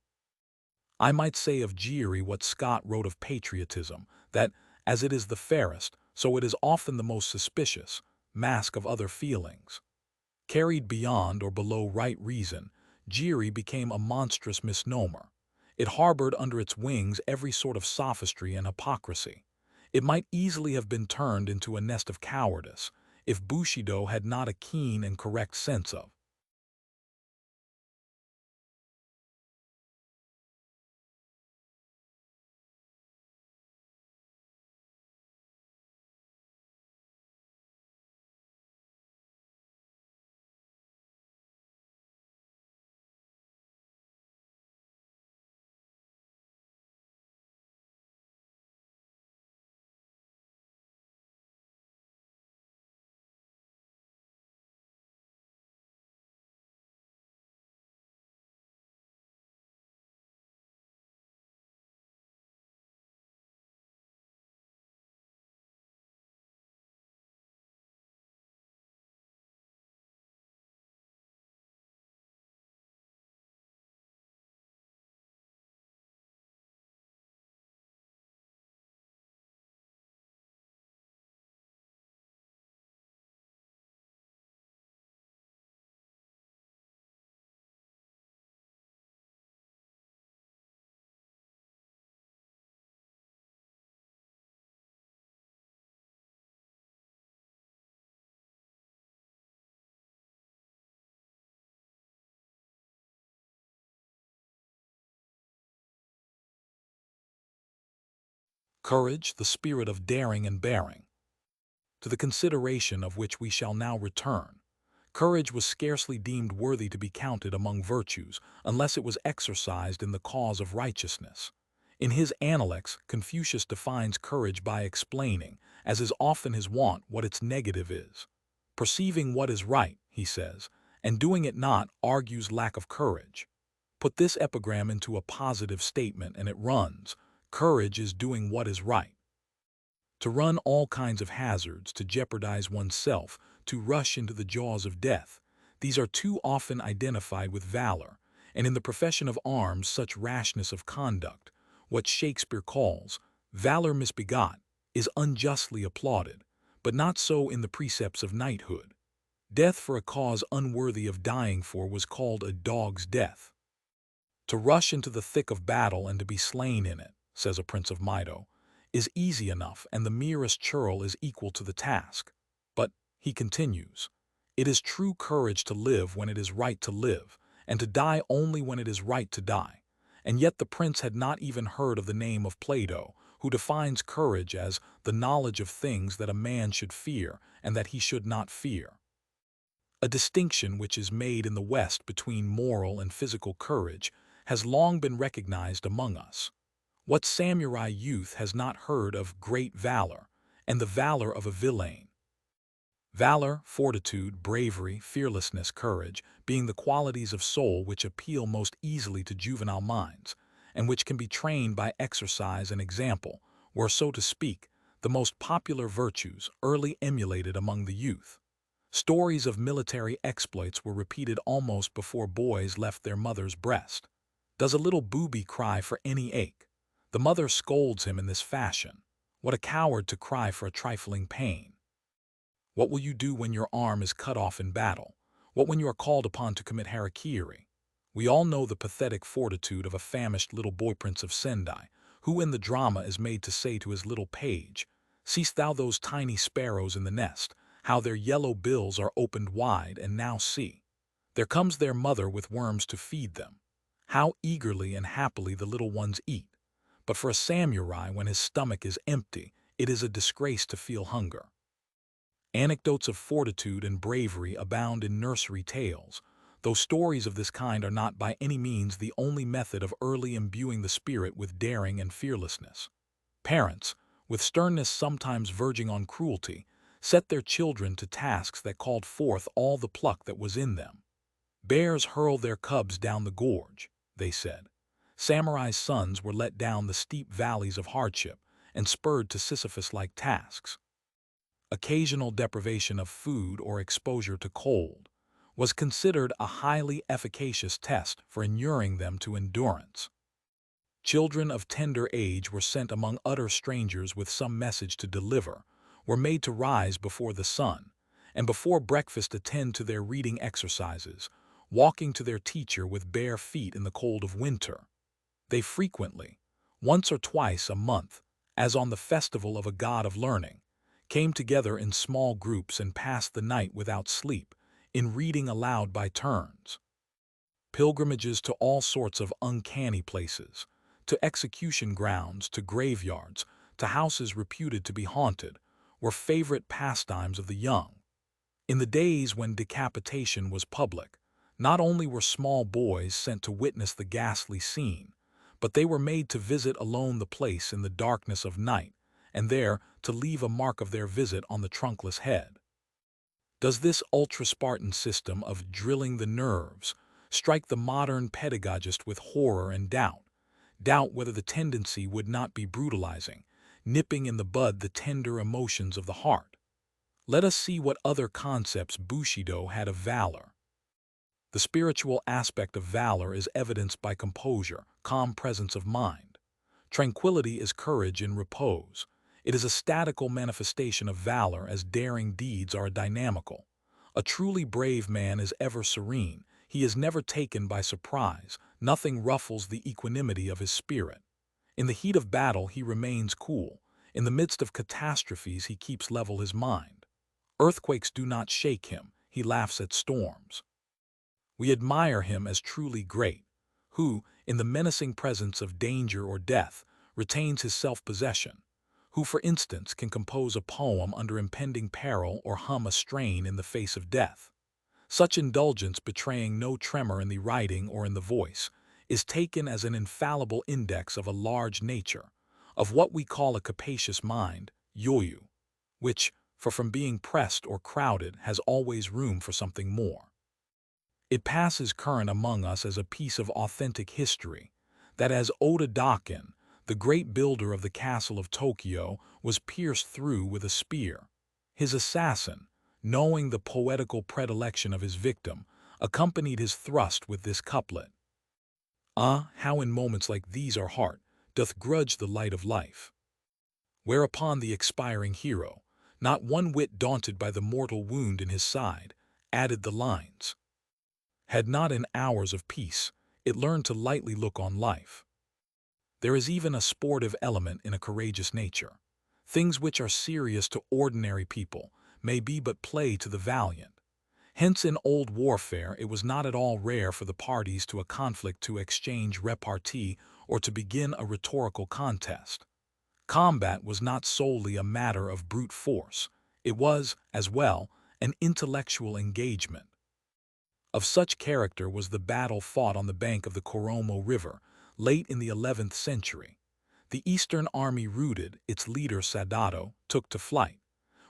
I might say of jiri what Scott wrote of patriotism, that, as it is the fairest, so it is often the most suspicious, mask of other feelings. Carried beyond or below right reason, Jiri became a monstrous misnomer. It harbored under its wings every sort of sophistry and hypocrisy. It might easily have been turned into a nest of cowardice if Bushido had not a keen and correct sense of courage, the spirit of daring and bearing, to the consideration of which we shall now return. Courage was scarcely deemed worthy to be counted among virtues unless it was exercised in the cause of righteousness. In his Analects, Confucius defines courage by explaining, as is often his wont, what its negative is. Perceiving what is right, he says, and doing it not argues lack of courage. Put this epigram into a positive statement and it runs, courage is doing what is right. To run all kinds of hazards, to jeopardize oneself, to rush into the jaws of death, these are too often identified with valor, and in the profession of arms such rashness of conduct, what Shakespeare calls valor misbegot, is unjustly applauded, but not so in the precepts of knighthood. Death for a cause unworthy of dying for was called a dog's death. To rush into the thick of battle and to be slain in it, says a prince of Mido, is easy enough, and the merest churl is equal to the task. But, he continues, it is true courage to live when it is right to live, and to die only when it is right to die. And yet the prince had not even heard of the name of Plato, who defines courage as the knowledge of things that a man should fear and that he should not fear. A distinction which is made in the West between moral and physical courage has long been recognized among us. What samurai youth has not heard of great valor, and the valor of a villain? Valor, fortitude, bravery, fearlessness, courage, being the qualities of soul which appeal most easily to juvenile minds, and which can be trained by exercise and example, were, so to speak, the most popular virtues early emulated among the youth. Stories of military exploits were repeated almost before boys left their mother's breast. Does a little booby cry for any ache? The mother scolds him in this fashion. What a coward to cry for a trifling pain! What will you do when your arm is cut off in battle? What when you are called upon to commit harakiri? We all know the pathetic fortitude of a famished little boy prince of Sendai, who in the drama is made to say to his little page, "Seest thou those tiny sparrows in the nest, how their yellow bills are opened wide, and now see, there comes their mother with worms to feed them. How eagerly and happily the little ones eat. But for a samurai, when his stomach is empty, it is a disgrace to feel hunger." Anecdotes of fortitude and bravery abound in nursery tales, though stories of this kind are not by any means the only method of early imbuing the spirit with daring and fearlessness. Parents, with sternness sometimes verging on cruelty, set their children to tasks that called forth all the pluck that was in them. Bears hurl their cubs down the gorge, they said. Samurai's sons were let down the steep valleys of hardship and spurred to Sisyphus-like tasks. Occasional deprivation of food or exposure to cold was considered a highly efficacious test for inuring them to endurance. Children of tender age were sent among utter strangers with some message to deliver, were made to rise before the sun, and before breakfast attend to their reading exercises, walking to their teacher with bare feet in the cold of winter. They frequently, once or twice a month, as on the festival of a god of learning, came together in small groups and passed the night without sleep, in reading aloud by turns. Pilgrimages to all sorts of uncanny places, to execution grounds, to graveyards, to houses reputed to be haunted, were favorite pastimes of the young. In the days when decapitation was public, not only were small boys sent to witness the ghastly scene, but they were made to visit alone the place in the darkness of night, and there to leave a mark of their visit on the trunkless head. Does this ultra-Spartan system of drilling the nerves strike the modern pedagogist with horror and doubt? Doubt whether the tendency would not be brutalizing, nipping in the bud the tender emotions of the heart. Let us see what other concepts Bushido had of valor. The spiritual aspect of valor is evidenced by composure, calm presence of mind. Tranquility is courage in repose. It is a statical manifestation of valor as daring deeds are dynamical. A truly brave man is ever serene. He is never taken by surprise. Nothing ruffles the equanimity of his spirit. In the heat of battle he remains cool. In the midst of catastrophes he keeps level his mind. Earthquakes do not shake him. He laughs at storms. We admire him as truly great, who, in the menacing presence of danger or death, retains his self-possession, who, for instance, can compose a poem under impending peril or hum a strain in the face of death. Such indulgence, betraying no tremor in the writing or in the voice, is taken as an infallible index of a large nature, of what we call a capacious mind, yoyu, which, from being pressed or crowded, has always room for something more. It passes current among us as a piece of authentic history, that as Oda Dakin, the great builder of the castle of Tokyo, was pierced through with a spear. His assassin, knowing the poetical predilection of his victim, accompanied his thrust with this couplet. Ah, how in moments like these our heart doth grudge the light of life. Whereupon the expiring hero, not one whit daunted by the mortal wound in his side, added the lines. Had not in hours of peace it learned to lightly look on life. There is even a sportive element in a courageous nature. Things which are serious to ordinary people may be but play to the valiant. Hence in old warfare it was not at all rare for the parties to a conflict to exchange repartee or to begin a rhetorical contest. Combat was not solely a matter of brute force. It was, as well, an intellectual engagement. Of such character was the battle fought on the bank of the Koromo River, late in the 11th century. The Eastern army routed, its leader Sadato took to flight.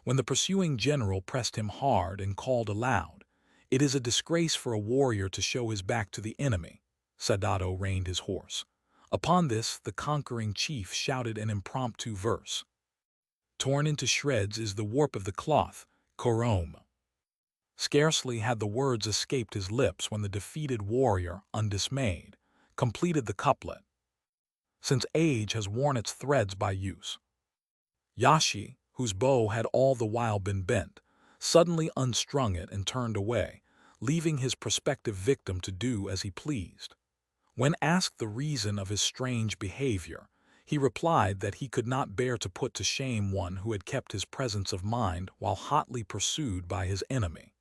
When the pursuing general pressed him hard and called aloud, "It is a disgrace for a warrior to show his back to the enemy," Sadato reined his horse. Upon this, the conquering chief shouted an impromptu verse. Torn into shreds is the warp of the cloth, Korome. Scarcely had the words escaped his lips when the defeated warrior, undismayed, completed the couplet. Since age has worn its threads by use. Yashi, whose bow had all the while been bent, suddenly unstrung it and turned away, leaving his prospective victim to do as he pleased. When asked the reason of his strange behavior, he replied that he could not bear to put to shame one who had kept his presence of mind while hotly pursued by his enemy.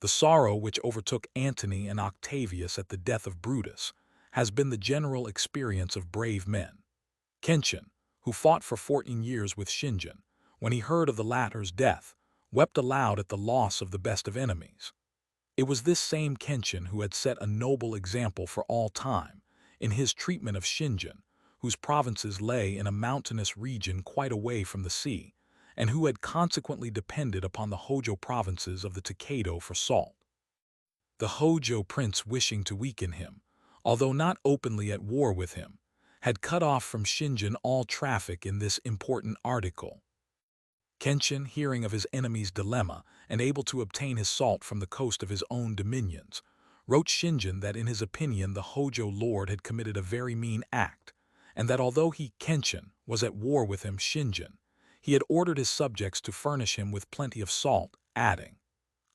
The sorrow which overtook Antony and Octavius at the death of Brutus has been the general experience of brave men. Kenshin, who fought for 14 years with Shinjin, when he heard of the latter's death, wept aloud at the loss of the best of enemies. It was this same Kenshin who had set a noble example for all time in his treatment of Shinjin, whose provinces lay in a mountainous region quite away from the sea, and who had consequently depended upon the Hojo provinces of the Takedo for salt. The Hojo prince, wishing to weaken him, although not openly at war with him, had cut off from Shinjin all traffic in this important article. Kenshin, hearing of his enemy's dilemma and able to obtain his salt from the coast of his own dominions, wrote Shinjin that in his opinion the Hojo lord had committed a very mean act, and that although he, Kenshin, was at war with him, Shinjin, he had ordered his subjects to furnish him with plenty of salt adding,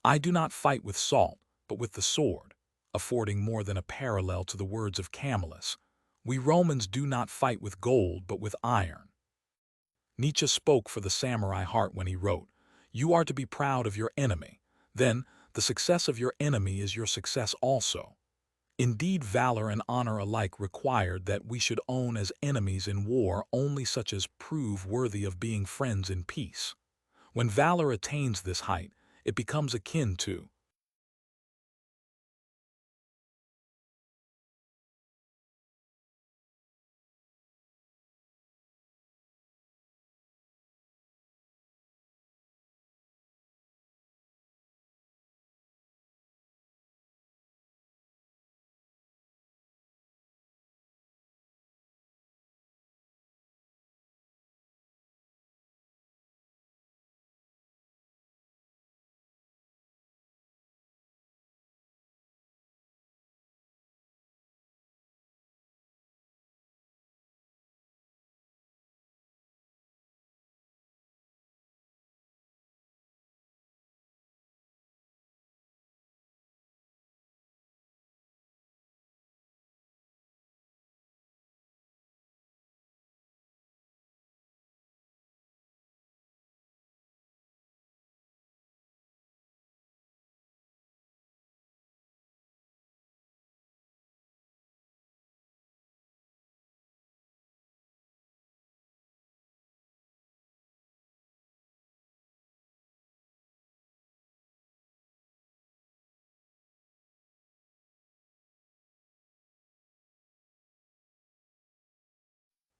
"I do not fight with salt, but with the sword," affording more than a parallel to the words of Camillus, "We Romans do not fight with gold, but with iron." Nietzsche spoke for the samurai heart when he wrote, "You are to be proud of your enemy. Then, the success of your enemy is your success also." Indeed, valor and honor alike required that we should own as enemies in war only such as prove worthy of being friends in peace. When valor attains this height, it becomes akin to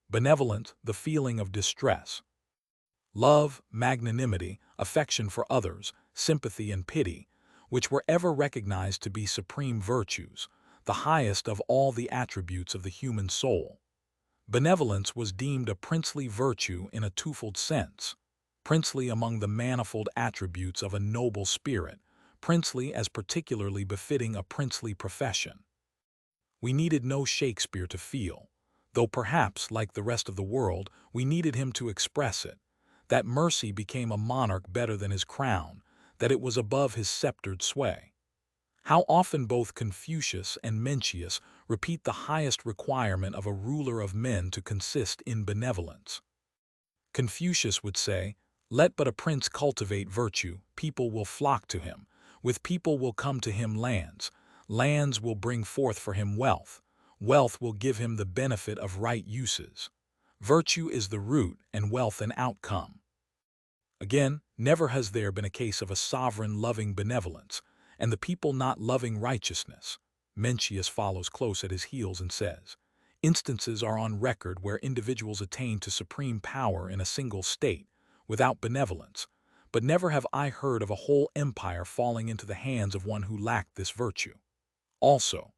benevolent, the feeling of distress. Love, magnanimity, affection for others, sympathy and pity, which were ever recognized to be supreme virtues, the highest of all the attributes of the human soul. Benevolence was deemed a princely virtue in a twofold sense, princely among the manifold attributes of a noble spirit, princely as particularly befitting a princely profession. We needed no Shakespeare to feel, though perhaps, like the rest of the world, we needed him to express it, that mercy became a monarch better than his crown, that it was above his sceptered sway. How often both Confucius and Mencius repeat the highest requirement of a ruler of men to consist in benevolence. Confucius would say, "Let but a prince cultivate virtue, people will flock to him. With people will come to him lands. Lands will bring forth for him wealth. Wealth will give him the benefit of right uses. Virtue is the root and wealth an outcome." Again, never has there been a case of a sovereign loving benevolence, and the people not loving righteousness. Mencius follows close at his heels and says, "Instances are on record where individuals attain to supreme power in a single state, without benevolence, but never have I heard of a whole empire falling into the hands of one who lacked this virtue." Also,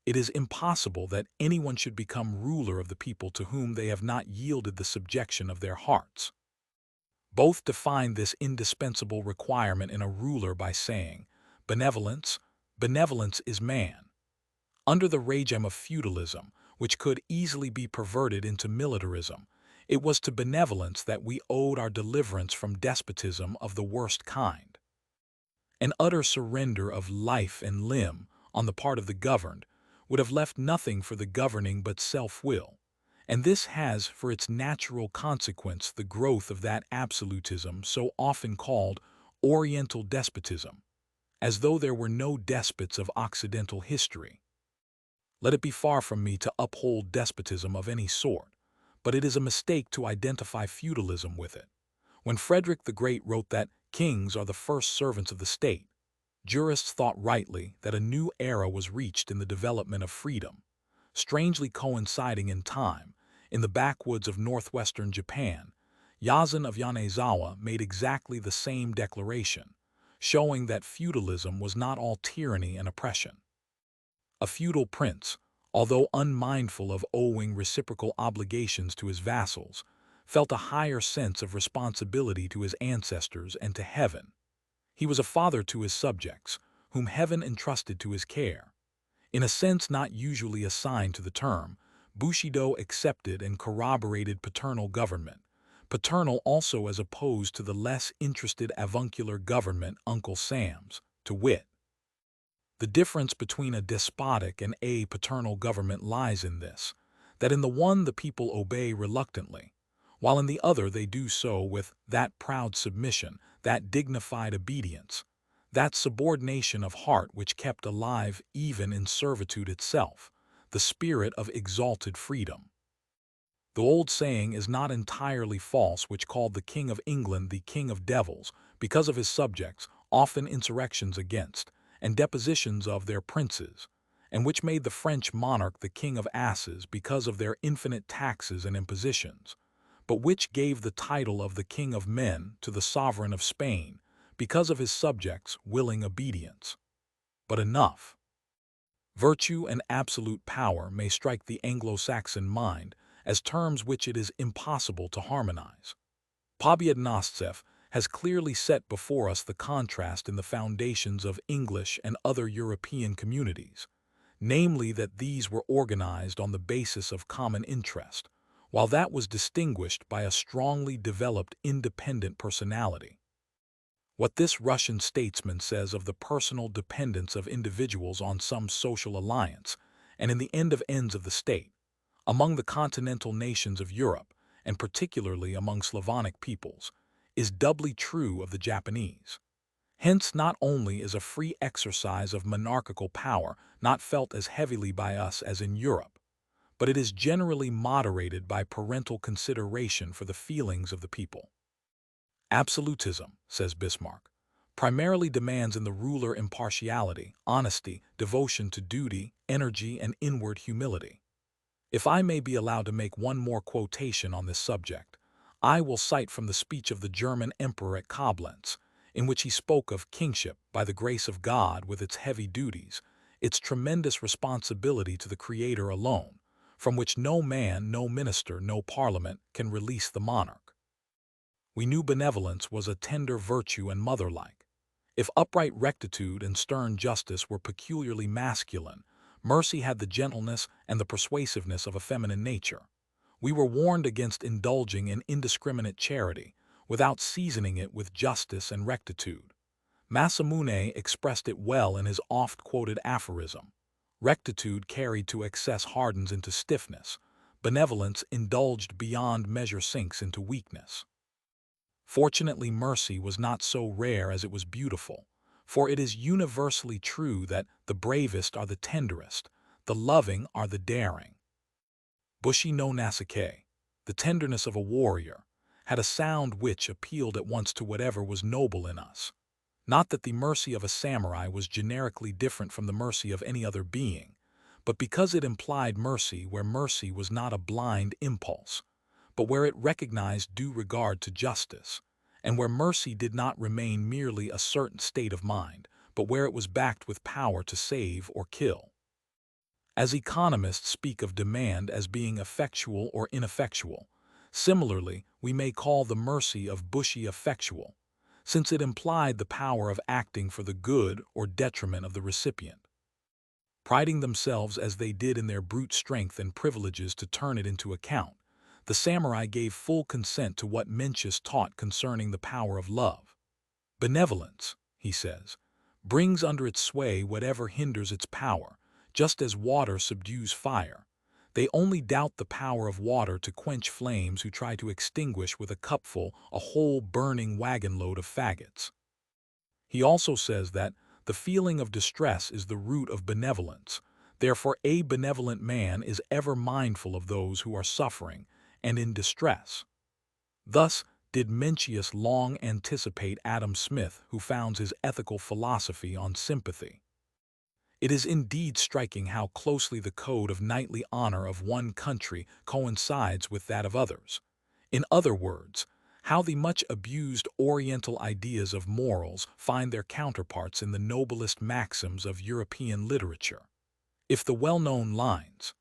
it is impossible that anyone should become ruler of the people to whom they have not yielded the subjection of their hearts. Both define this indispensable requirement in a ruler by saying, "Benevolence, benevolence is man." Under the regime of feudalism, which could easily be perverted into militarism, it was to benevolence that we owed our deliverance from despotism of the worst kind. An utter surrender of life and limb on the part of the governed would have left nothing for the governing but self-will, and this has for its natural consequence the growth of that absolutism so often called Oriental despotism, as though there were no despots of Occidental history. Let it be far from me to uphold despotism of any sort, but it is a mistake to identify feudalism with it. When Frederick the Great wrote that kings are the first servants of the state, jurists thought rightly that a new era was reached in the development of freedom. Strangely coinciding in time, in the backwoods of northwestern Japan, Yazen of Yanezawa made exactly the same declaration, showing that feudalism was not all tyranny and oppression. A feudal prince, although unmindful of owing reciprocal obligations to his vassals, felt a higher sense of responsibility to his ancestors and to heaven. He was a father to his subjects, whom heaven entrusted to his care. In a sense not usually assigned to the term, Bushido accepted and corroborated paternal government, paternal also as opposed to the less interested avuncular government Uncle Sam's, to wit. The difference between a despotic and a paternal government lies in this, that in the one the people obey reluctantly, while in the other they do so with that proud submission, that dignified obedience, that subordination of heart which kept alive even in servitude itself, the spirit of exalted freedom. The old saying is not entirely false which called the King of England the King of Devils, because of his subjects, often insurrections against, and depositions of their princes, and which made the French monarch the King of Asses because of their infinite taxes and impositions, but which gave the title of the King of Men to the sovereign of Spain because of his subjects' willing obedience. But enough. Virtue and absolute power may strike the Anglo-Saxon mind as terms which it is impossible to harmonize. Pobyednostsev has clearly set before us the contrast in the foundations of English and other European communities, namely that these were organized on the basis of common interest, while that was distinguished by a strongly developed independent personality. What this Russian statesman says of the personal dependence of individuals on some social alliance, and in the end of ends of the state, among the continental nations of Europe, and particularly among Slavonic peoples, is doubly true of the Japanese. Hence, not only is a free exercise of monarchical power not felt as heavily by us as in Europe, but it is generally moderated by parental consideration for the feelings of the people. Absolutism, says Bismarck, primarily demands in the ruler impartiality, honesty, devotion to duty, energy, and inward humility. If I may be allowed to make one more quotation on this subject, I will cite from the speech of the German emperor at Koblenz, in which he spoke of kingship by the grace of God with its heavy duties, its tremendous responsibility to the Creator alone, from which no man, no minister, no parliament can release the monarch. We knew benevolence was a tender virtue and motherlike. If upright rectitude and stern justice were peculiarly masculine, mercy had the gentleness and the persuasiveness of a feminine nature. We were warned against indulging in indiscriminate charity, without seasoning it with justice and rectitude. Masamune expressed it well in his oft-quoted aphorism: rectitude carried to excess hardens into stiffness, benevolence indulged beyond measure sinks into weakness. Fortunately, mercy was not so rare as it was beautiful, for it is universally true that the bravest are the tenderest, the loving are the daring. Bushi no Nasake, the tenderness of a warrior, had a sound which appealed at once to whatever was noble in us. Not that the mercy of a samurai was generically different from the mercy of any other being, but because it implied mercy where mercy was not a blind impulse, but where it recognized due regard to justice, and where mercy did not remain merely a certain state of mind, but where it was backed with power to save or kill. As economists speak of demand as being effectual or ineffectual, similarly we may call the mercy of Bushi effectual, since it implied the power of acting for the good or detriment of the recipient. Priding themselves as they did in their brute strength and privileges to turn it into account, the samurai gave full consent to what Mencius taught concerning the power of love. Benevolence, he says, brings under its sway whatever hinders its power, just as water subdues fire. They only doubt the power of water to quench flames who try to extinguish with a cupful a whole burning wagon-load of faggots. He also says that the feeling of distress is the root of benevolence. Therefore, a benevolent man is ever mindful of those who are suffering and in distress. Thus did Mencius long anticipate Adam Smith, who founds his ethical philosophy on sympathy. It is indeed striking how closely the code of knightly honor of one country coincides with that of others. In other words, how the much abused Oriental ideas of morals find their counterparts in the noblest maxims of European literature. If the well-known lines,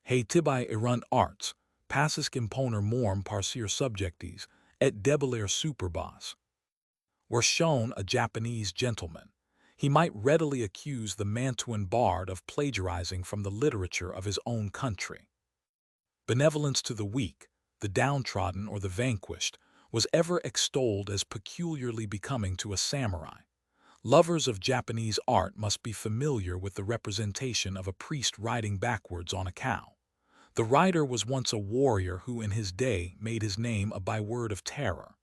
"He tibi erunt arts, passus imponer morm parcere subjectis, et debellare superbos," were shown a Japanese gentleman, he might readily accuse the Mantuan bard of plagiarizing from the literature of his own country. Benevolence to the weak, the downtrodden or the vanquished, was ever extolled as peculiarly becoming to a samurai. Lovers of Japanese art must be familiar with the representation of a priest riding backwards on a cow. The rider was once a warrior who in his day made his name a byword of terror.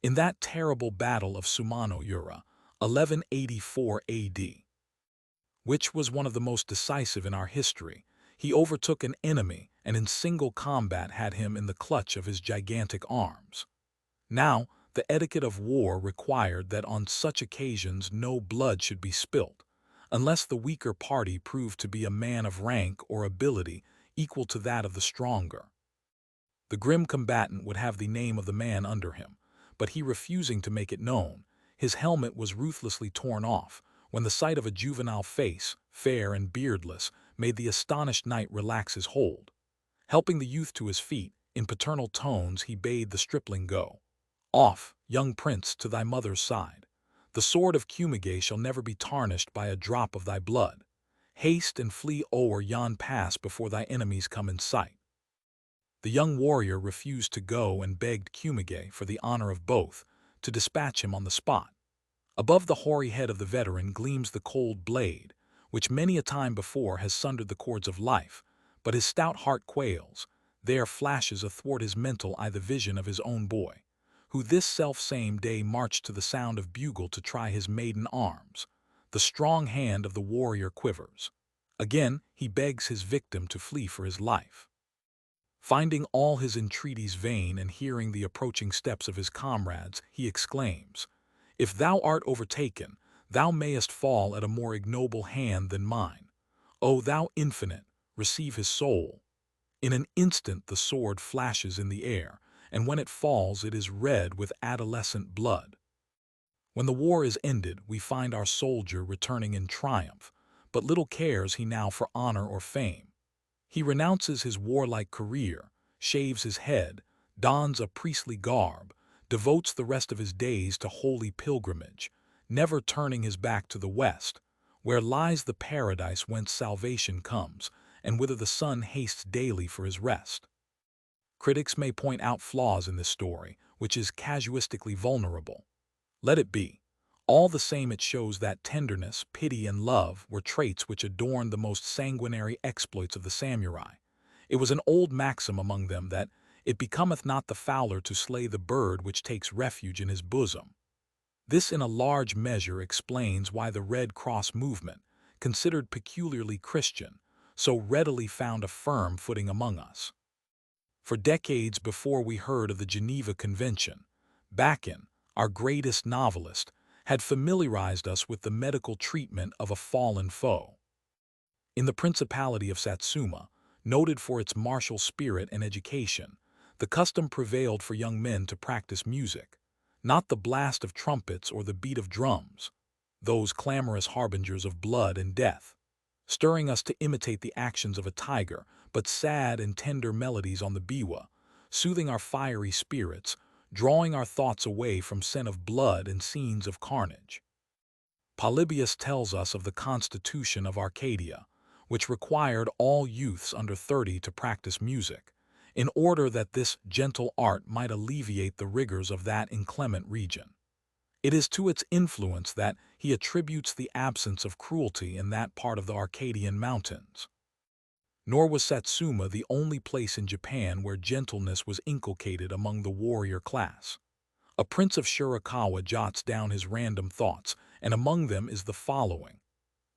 In that terrible battle of Sumano-Ura, 1184 AD, which was one of the most decisive in our history, he overtook an enemy and in single combat had him in the clutch of his gigantic arms. Now, the etiquette of war required that on such occasions no blood should be spilt, unless the weaker party proved to be a man of rank or ability equal to that of the stronger. The grim combatant would have the name of the man under him, but he refusing to make it known, his helmet was ruthlessly torn off, when the sight of a juvenile face, fair and beardless, made the astonished knight relax his hold. Helping the youth to his feet, in paternal tones he bade the stripling go. Off, young prince, to thy mother's side. The sword of Kumage shall never be tarnished by a drop of thy blood. Haste and flee o'er yon pass before thy enemies come in sight. The young warrior refused to go and begged Kumage, for the honor of both, to dispatch him on the spot. Above the hoary head of the veteran gleams the cold blade, which many a time before has sundered the cords of life, but his stout heart quails. There flashes athwart his mental eye the vision of his own boy, who this self-same day marched to the sound of bugle to try his maiden arms. The strong hand of the warrior quivers. Again he begs his victim to flee for his life. Finding all his entreaties vain and hearing the approaching steps of his comrades, he exclaims, "If thou art overtaken, thou mayest fall at a more ignoble hand than mine. O thou infinite, receive his soul." In an instant the sword flashes in the air, and when it falls it is red with adolescent blood. When the war is ended, we find our soldier returning in triumph, but little cares he now for honor or fame. He renounces his warlike career, shaves his head, dons a priestly garb, devotes the rest of his days to holy pilgrimage, never turning his back to the west, where lies the paradise whence salvation comes, and whither the sun hastes daily for his rest. Critics may point out flaws in this story, which is casuistically vulnerable. Let it be. All the same it shows that tenderness, pity, and love were traits which adorned the most sanguinary exploits of the samurai. It was an old maxim among them that it becometh not the fowler to slay the bird which takes refuge in his bosom. This in a large measure explains why the Red Cross movement, considered peculiarly Christian, so readily found a firm footing among us. For decades before we heard of the Geneva Convention, Bacon, our greatest novelist, had familiarized us with the medical treatment of a fallen foe. In the Principality of Satsuma, noted for its martial spirit and education, the custom prevailed for young men to practice music, not the blast of trumpets or the beat of drums, those clamorous harbingers of blood and death, stirring us to imitate the actions of a tiger, but sad and tender melodies on the biwa, soothing our fiery spirits, drawing our thoughts away from scent of blood and scenes of carnage. Polybius tells us of the constitution of Arcadia, which required all youths under 30 to practice music, in order that this gentle art might alleviate the rigors of that inclement region. It is to its influence that he attributes the absence of cruelty in that part of the Arcadian mountains. Nor was Satsuma the only place in Japan where gentleness was inculcated among the warrior class. A prince of Shirakawa jots down his random thoughts, and among them is the following: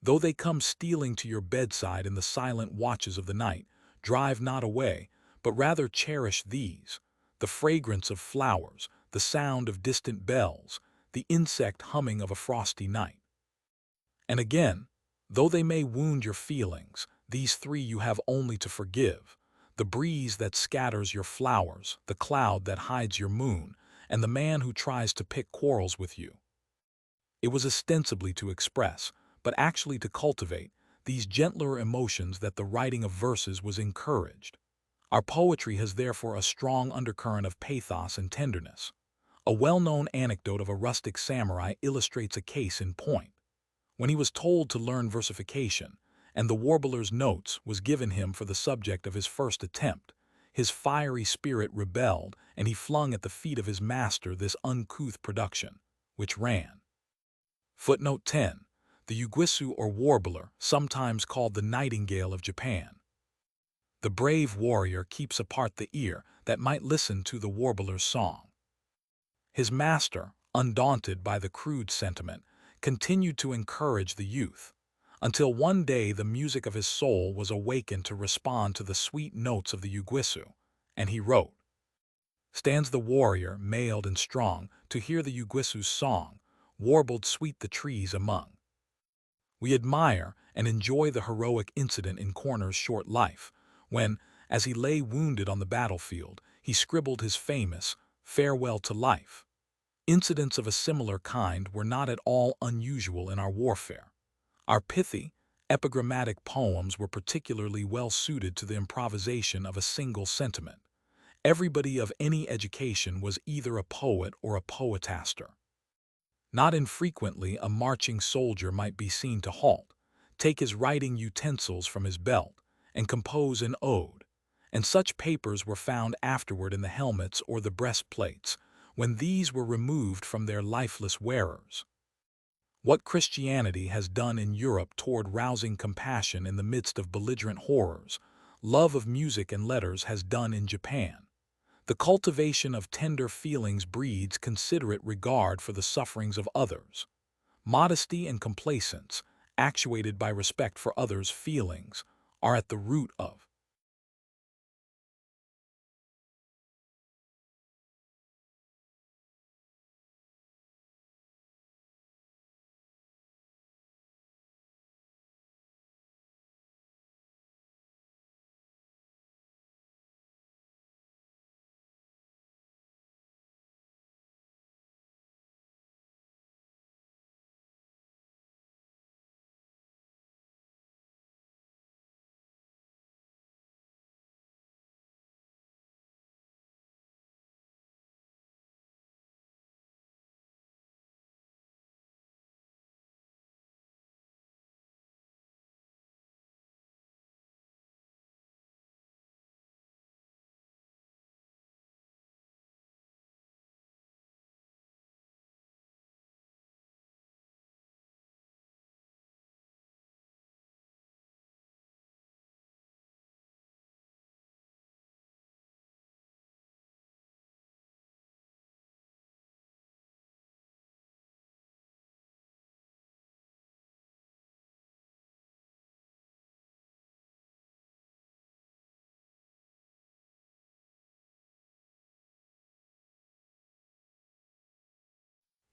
"Though they come stealing to your bedside in the silent watches of the night, drive not away, but rather cherish these: the fragrance of flowers, the sound of distant bells, the insect humming of a frosty night." And again, "Though they may wound your feelings, these three you have only to forgive: the breeze that scatters your flowers, the cloud that hides your moon, and the man who tries to pick quarrels with you." It was ostensibly to express, but actually to cultivate, these gentler emotions that the writing of verses was encouraged. Our poetry has therefore a strong undercurrent of pathos and tenderness. A well-known anecdote of a rustic samurai illustrates a case in point. When he was told to learn versification, and the warbler's notes was given him for the subject of his first attempt, his fiery spirit rebelled, and he flung at the feet of his master this uncouth production, which ran. Footnote 10. The Uguisu or warbler, sometimes called the nightingale of Japan. The brave warrior keeps apart the ear that might listen to the warbler's song. His master, undaunted by the crude sentiment, continued to encourage the youth, until one day the music of his soul was awakened to respond to the sweet notes of the Uguisu, and he wrote, "Stands the warrior, mailed and strong, to hear the Uguisu's song, warbled sweet the trees among." We admire and enjoy the heroic incident in Corner's short life, when, as he lay wounded on the battlefield, he scribbled his famous "Farewell to Life." Incidents of a similar kind were not at all unusual in our warfare. Our pithy, epigrammatic poems were particularly well suited to the improvisation of a single sentiment. Everybody of any education was either a poet or a poetaster. Not infrequently a marching soldier might be seen to halt, take his writing utensils from his belt, and compose an ode, and such papers were found afterward in the helmets or the breastplates, when these were removed from their lifeless wearers. What Christianity has done in Europe toward rousing compassion in the midst of belligerent horrors, love of music and letters has done in Japan. The cultivation of tender feelings breeds considerate regard for the sufferings of others. Modesty and complacence, actuated by respect for others' feelings, are at the root of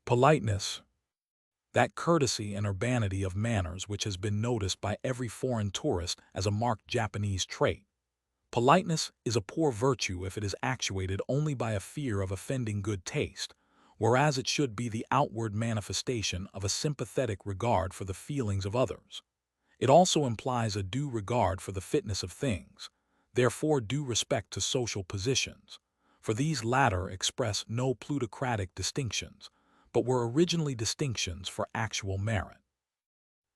politeness, that courtesy and urbanity of manners which has been noticed by every foreign tourist as a marked Japanese trait. Politeness is a poor virtue if it is actuated only by a fear of offending good taste, whereas it should be the outward manifestation of a sympathetic regard for the feelings of others. It also implies a due regard for the fitness of things, therefore due respect to social positions, for these latter express no plutocratic distinctions, but were originally distinctions for actual merit.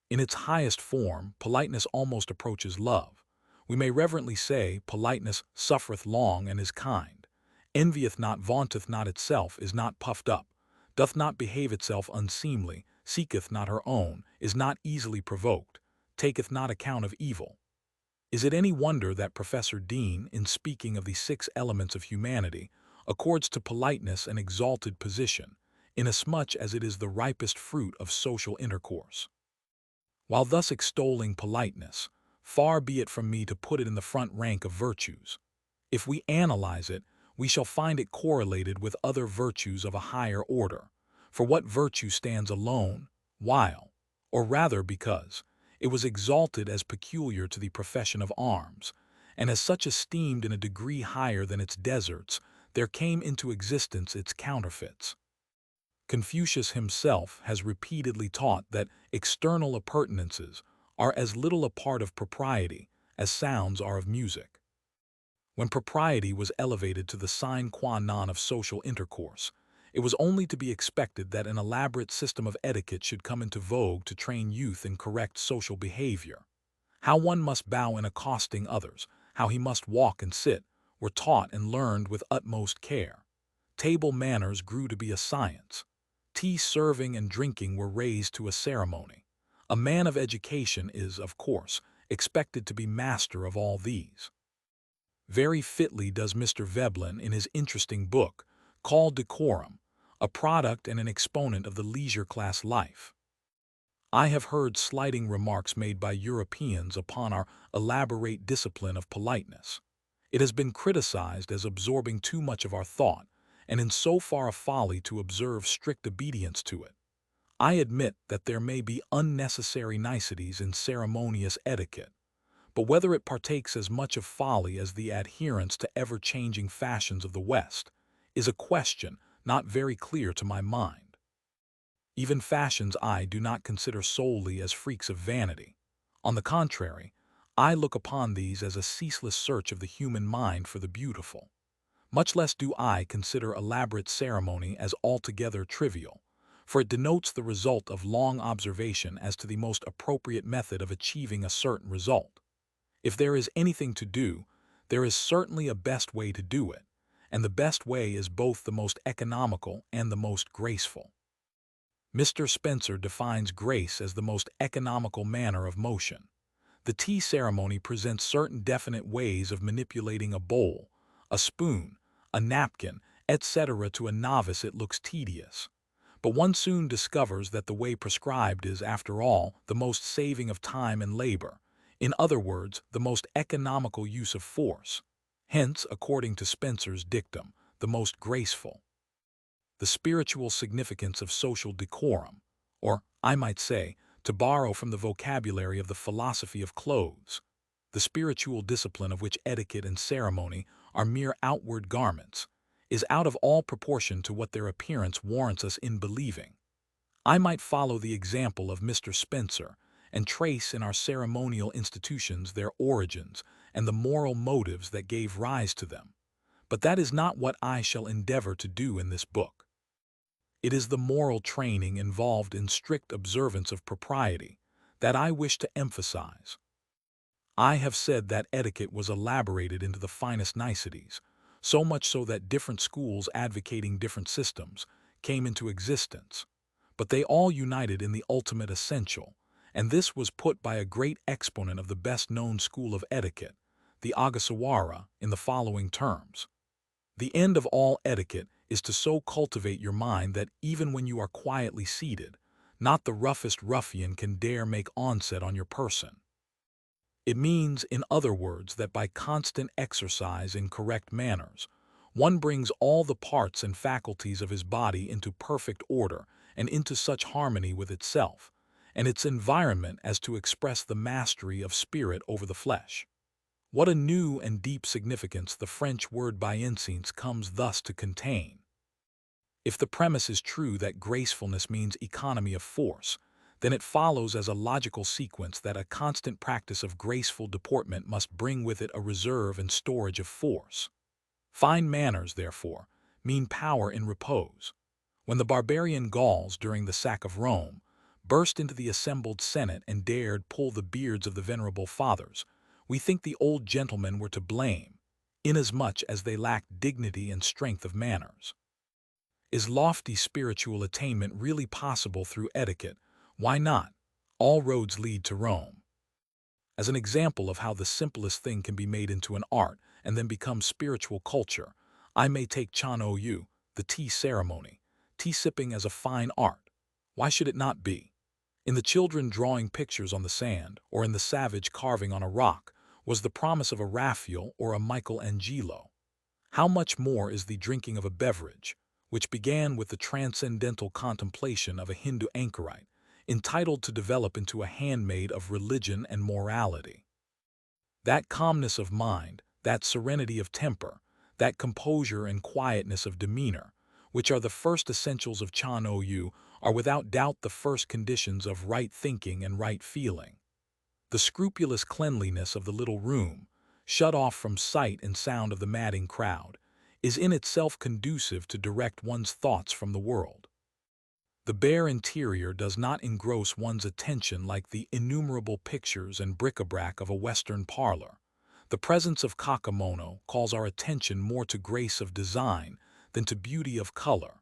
In its highest form, politeness almost approaches love. We may reverently say, politeness suffereth long and is kind, envieth not, vaunteth not itself, is not puffed up, doth not behave itself unseemly, seeketh not her own, is not easily provoked, taketh not account of evil. Is it any wonder that Professor Dean, in speaking of the 6 elements of humanity, accords to politeness an exalted position, inasmuch as it is the ripest fruit of social intercourse? While thus extolling politeness, far be it from me to put it in the front rank of virtues. If we analyze it, we shall find it correlated with other virtues of a higher order. For what virtue stands alone, while, or rather because, it was exalted as peculiar to the profession of arms, and as such esteemed in a degree higher than its deserts, there came into existence its counterfeits. Confucius himself has repeatedly taught that external appurtenances are as little a part of propriety as sounds are of music. When propriety was elevated to the sine qua non of social intercourse, it was only to be expected that an elaborate system of etiquette should come into vogue to train youth in correct social behavior. How one must bow in accosting others, how he must walk and sit, were taught and learned with utmost care. Table manners grew to be a science. Tea serving and drinking were raised to a ceremony. A man of education is, of course, expected to be master of all these. Very fitly does Mr. Veblen in his interesting book call decorum a product and an exponent of the leisure class life. I have heard slighting remarks made by Europeans upon our elaborate discipline of politeness. It has been criticized as absorbing too much of our thought, and in so far a folly to observe strict obedience to it. I admit that there may be unnecessary niceties in ceremonious etiquette, but whether it partakes as much of folly as the adherence to ever-changing fashions of the West is a question not very clear to my mind. Even fashions I do not consider solely as freaks of vanity. On the contrary, I look upon these as a ceaseless search of the human mind for the beautiful. Much less do I consider elaborate ceremony as altogether trivial, for it denotes the result of long observation as to the most appropriate method of achieving a certain result. If there is anything to do, there is certainly a best way to do it, and the best way is both the most economical and the most graceful. Mr. Spencer defines grace as the most economical manner of motion. The tea ceremony presents certain definite ways of manipulating a bowl, a spoon, a napkin, etc. To a novice it looks tedious. But one soon discovers that the way prescribed is, after all, the most saving of time and labor. In other words, the most economical use of force. Hence, according to Spencer's dictum, the most graceful. The spiritual significance of social decorum, or, I might say, to borrow from the vocabulary of the philosophy of clothes, the spiritual discipline of which etiquette and ceremony are mere outward garments, is out of all proportion to what their appearance warrants us in believing. I might follow the example of Mr. Spencer and trace in our ceremonial institutions their origins and the moral motives that gave rise to them, but that is not what I shall endeavor to do in this book. It is the moral training involved in strict observance of propriety that I wish to emphasize. I have said that etiquette was elaborated into the finest niceties, so much so that different schools advocating different systems came into existence, but they all united in the ultimate essential, and this was put by a great exponent of the best-known school of etiquette, the Ogasawara, in the following terms. The end of all etiquette is to so cultivate your mind that even when you are quietly seated, not the roughest ruffian can dare make onset on your person. It means, in other words, that by constant exercise in correct manners, one brings all the parts and faculties of his body into perfect order and into such harmony with itself and its environment as to express the mastery of spirit over the flesh. What a new and deep significance the French word bienséance comes thus to contain. If the premise is true that gracefulness means economy of force, then it follows as a logical sequence that a constant practice of graceful deportment must bring with it a reserve and storage of force. Fine manners, therefore, mean power in repose. When the barbarian Gauls, during the sack of Rome, burst into the assembled Senate and dared pull the beards of the venerable fathers, we think the old gentlemen were to blame, inasmuch as they lacked dignity and strength of manners. Is lofty spiritual attainment really possible through etiquette? Why not? All roads lead to Rome. As an example of how the simplest thing can be made into an art and then become spiritual culture, I may take Chan-O-Yu, the tea ceremony, tea sipping as a fine art. Why should it not be? In the children drawing pictures on the sand, or in the savage carving on a rock, was the promise of a Raphael or a Michelangelo. How much more is the drinking of a beverage, which began with the transcendental contemplation of a Hindu anchorite, entitled to develop into a handmaid of religion and morality. That calmness of mind, that serenity of temper, that composure and quietness of demeanor, which are the first essentials of Chan-O-Yu, are without doubt the first conditions of right thinking and right feeling. The scrupulous cleanliness of the little room, shut off from sight and sound of the madding crowd, is in itself conducive to direct one's thoughts from the world. The bare interior does not engross one's attention like the innumerable pictures and bric-a-brac of a Western parlor. The presence of kakamono calls our attention more to grace of design than to beauty of color.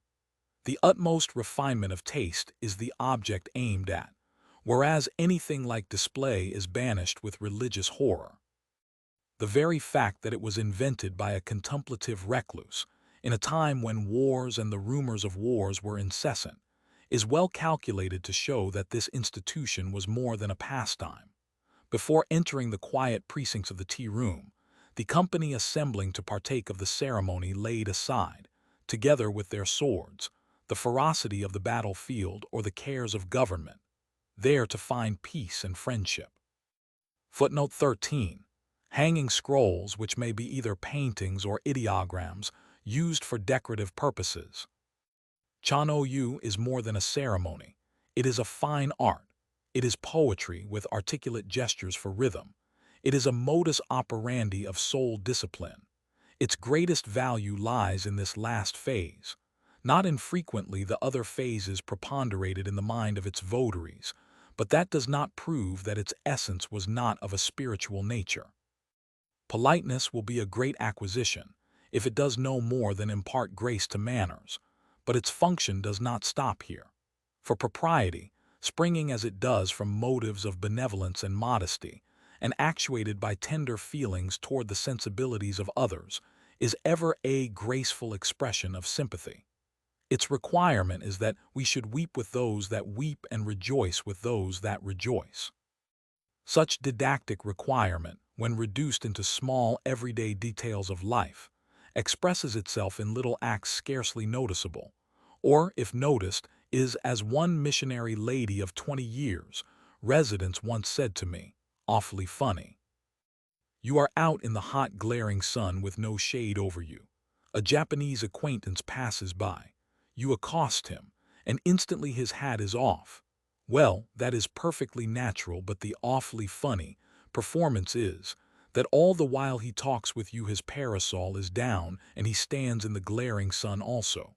The utmost refinement of taste is the object aimed at, whereas anything like display is banished with religious horror. The very fact that it was invented by a contemplative recluse, in a time when wars and the rumors of wars were incessant, is well calculated to show that this institution was more than a pastime. Before entering the quiet precincts of the tea-room, the company assembling to partake of the ceremony laid aside, together with their swords, the ferocity of the battlefield or the cares of government, there to find peace and friendship. Footnote 13. Hanging scrolls, which may be either paintings or ideograms, used for decorative purposes. Chano-yu is more than a ceremony. It is a fine art. It is poetry with articulate gestures for rhythm. It is a modus operandi of soul discipline. Its greatest value lies in this last phase. Not infrequently the other phases preponderated in the mind of its votaries, but that does not prove that its essence was not of a spiritual nature. Politeness will be a great acquisition if it does no more than impart grace to manners, but its function does not stop here. For propriety, springing as it does from motives of benevolence and modesty, and actuated by tender feelings toward the sensibilities of others, is ever a graceful expression of sympathy. Its requirement is that we should weep with those that weep and rejoice with those that rejoice. Such didactic requirement, when reduced into small everyday details of life, expresses itself in little acts scarcely noticeable, or, if noticed, is as one missionary lady of 20 years, residence once said to me, awfully funny. You are out in the hot glaring sun with no shade over you. A Japanese acquaintance passes by. You accost him, and instantly his hat is off. Well, that is perfectly natural, but the awfully funny performance is that all the while he talks with you his parasol is down and he stands in the glaring sun also.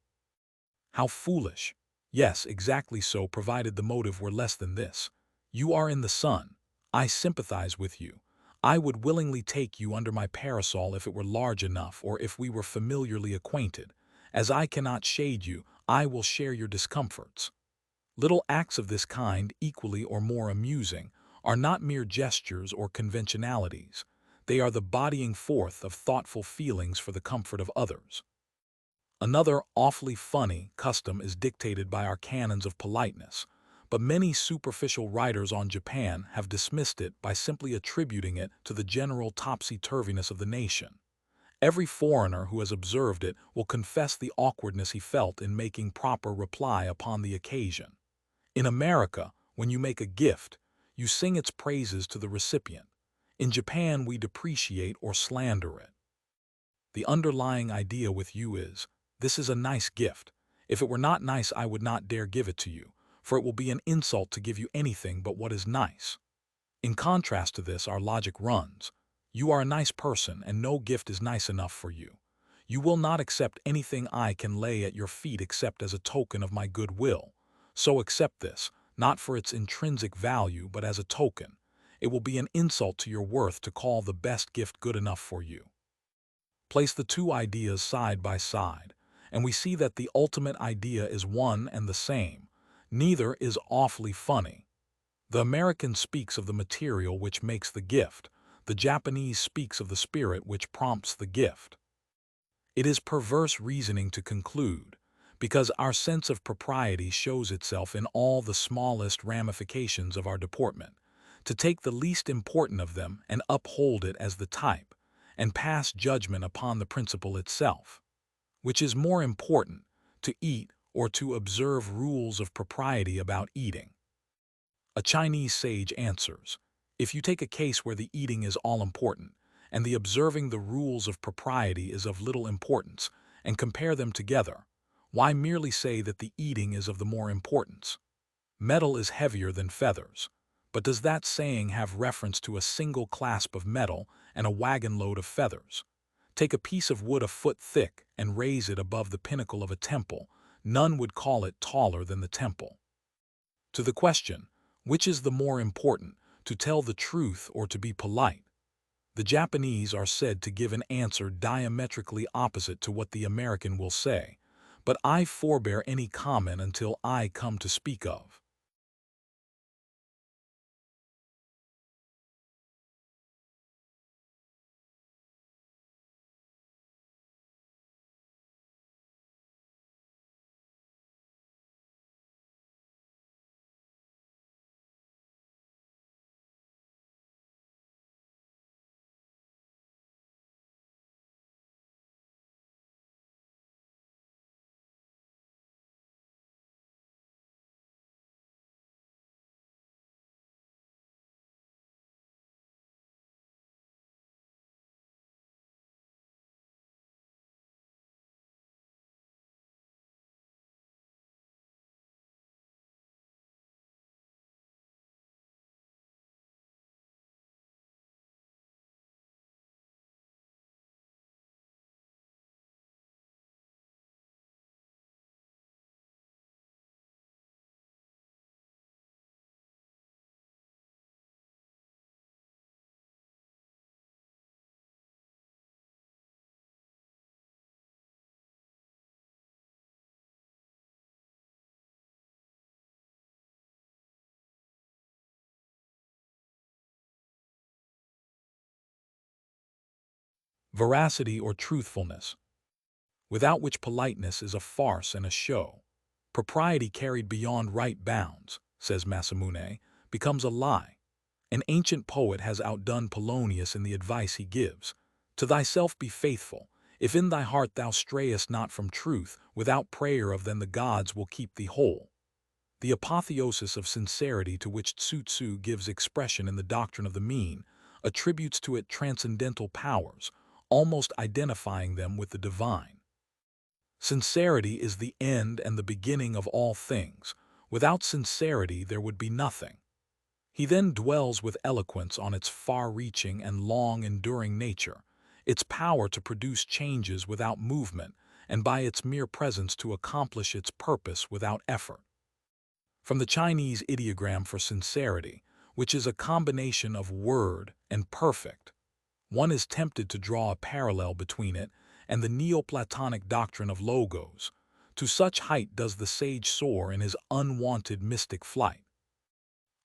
How foolish! Yes, exactly so, provided the motive were less than this. You are in the sun. I sympathize with you. I would willingly take you under my parasol if it were large enough or if we were familiarly acquainted. As I cannot shade you, I will share your discomforts. Little acts of this kind, equally or more amusing, are not mere gestures or conventionalities. They are the bodying forth of thoughtful feelings for the comfort of others. Another awfully funny custom is dictated by our canons of politeness, but many superficial writers on Japan have dismissed it by simply attributing it to the general topsy-turviness of the nation. Every foreigner who has observed it will confess the awkwardness he felt in making proper reply upon the occasion. In America, when you make a gift, you sing its praises to the recipient. In Japan, we depreciate or slander it. The underlying idea with you is, this is a nice gift. If it were not nice, I would not dare give it to you, for it will be an insult to give you anything but what is nice. In contrast to this, our logic runs. You are a nice person, and no gift is nice enough for you. You will not accept anything I can lay at your feet except as a token of my goodwill. So accept this, not for its intrinsic value, but as a token. It will be an insult to your worth to call the best gift good enough for you. Place the two ideas side by side, and we see that the ultimate idea is one and the same. Neither is awfully funny. The American speaks of the material which makes the gift. The Japanese speaks of the spirit which prompts the gift. It is perverse reasoning to conclude, because our sense of propriety shows itself in all the smallest ramifications of our deportment, to take the least important of them and uphold it as the type, and pass judgment upon the principle itself. Which is more important, to eat or to observe rules of propriety about eating? A Chinese sage answers, if you take a case where the eating is all important, and the observing the rules of propriety is of little importance, and compare them together, why merely say that the eating is of the more importance? Metal is heavier than feathers, but does that saying have reference to a single clasp of metal and a wagon load of feathers? Take a piece of wood a foot thick and raise it above the pinnacle of a temple, none would call it taller than the temple. To the question, which is the more important, to tell the truth or to be polite? The Japanese are said to give an answer diametrically opposite to what the American will say, but I forbear any comment until I come to speak of. Veracity or truthfulness, without which politeness is a farce and a show. Propriety carried beyond right bounds, says Masamune, becomes a lie. An ancient poet has outdone Polonius in the advice he gives. To thyself be faithful. If in thy heart thou strayest not from truth, without prayer of then the gods will keep thee whole. The apotheosis of sincerity to which Tsutsu gives expression in the doctrine of the mean attributes to it transcendental powers, almost identifying them with the divine. Sincerity is the end and the beginning of all things. Without sincerity there would be nothing. He then dwells with eloquence on its far-reaching and long-enduring nature, its power to produce changes without movement, and by its mere presence to accomplish its purpose without effort. From the Chinese ideogram for sincerity, which is a combination of word and perfect, one is tempted to draw a parallel between it and the Neoplatonic doctrine of logos. To such height does the sage soar in his unwanted mystic flight.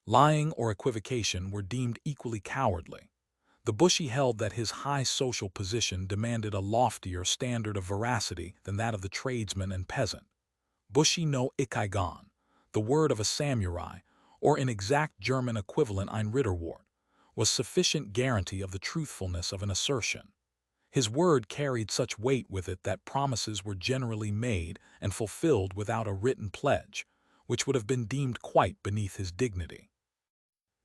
Lying or equivocation were deemed equally cowardly. The Bushi held that his high social position demanded a loftier standard of veracity than that of the tradesman and peasant. Bushi no Ikaigan, the word of a samurai, or in exact German equivalent ein Ritterwort, was sufficient guarantee of the truthfulness of an assertion. His word carried such weight with it that promises were generally made and fulfilled without a written pledge, which would have been deemed quite beneath his dignity.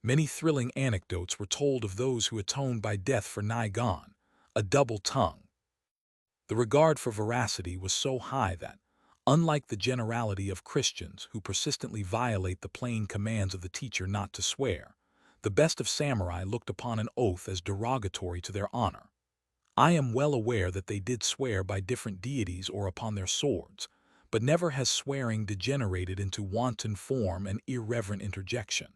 Many thrilling anecdotes were told of those who atoned by death for Naigan, a double tongue. The regard for veracity was so high that, unlike the generality of Christians who persistently violate the plain commands of the teacher not to swear, the best of samurai looked upon an oath as derogatory to their honor. I am well aware that they did swear by different deities or upon their swords, but never has swearing degenerated into wanton form and irreverent interjection.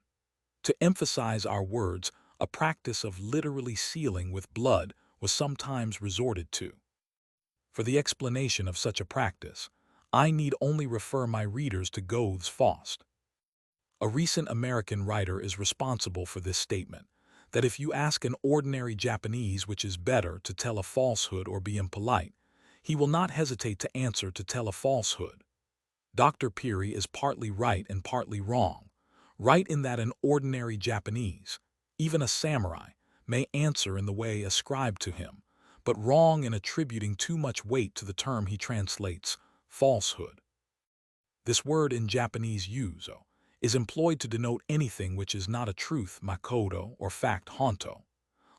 To emphasize our words, a practice of literally sealing with blood was sometimes resorted to. For the explanation of such a practice, I need only refer my readers to Goethe's Faust. A recent American writer is responsible for this statement, that if you ask an ordinary Japanese which is better, to tell a falsehood or be impolite, he will not hesitate to answer to tell a falsehood. Dr. Peary is partly right and partly wrong. Right in that an ordinary Japanese, even a samurai, may answer in the way ascribed to him, but wrong in attributing too much weight to the term he translates, falsehood. This word in Japanese yuzo is employed to denote anything which is not a truth, makoto, or fact, honto.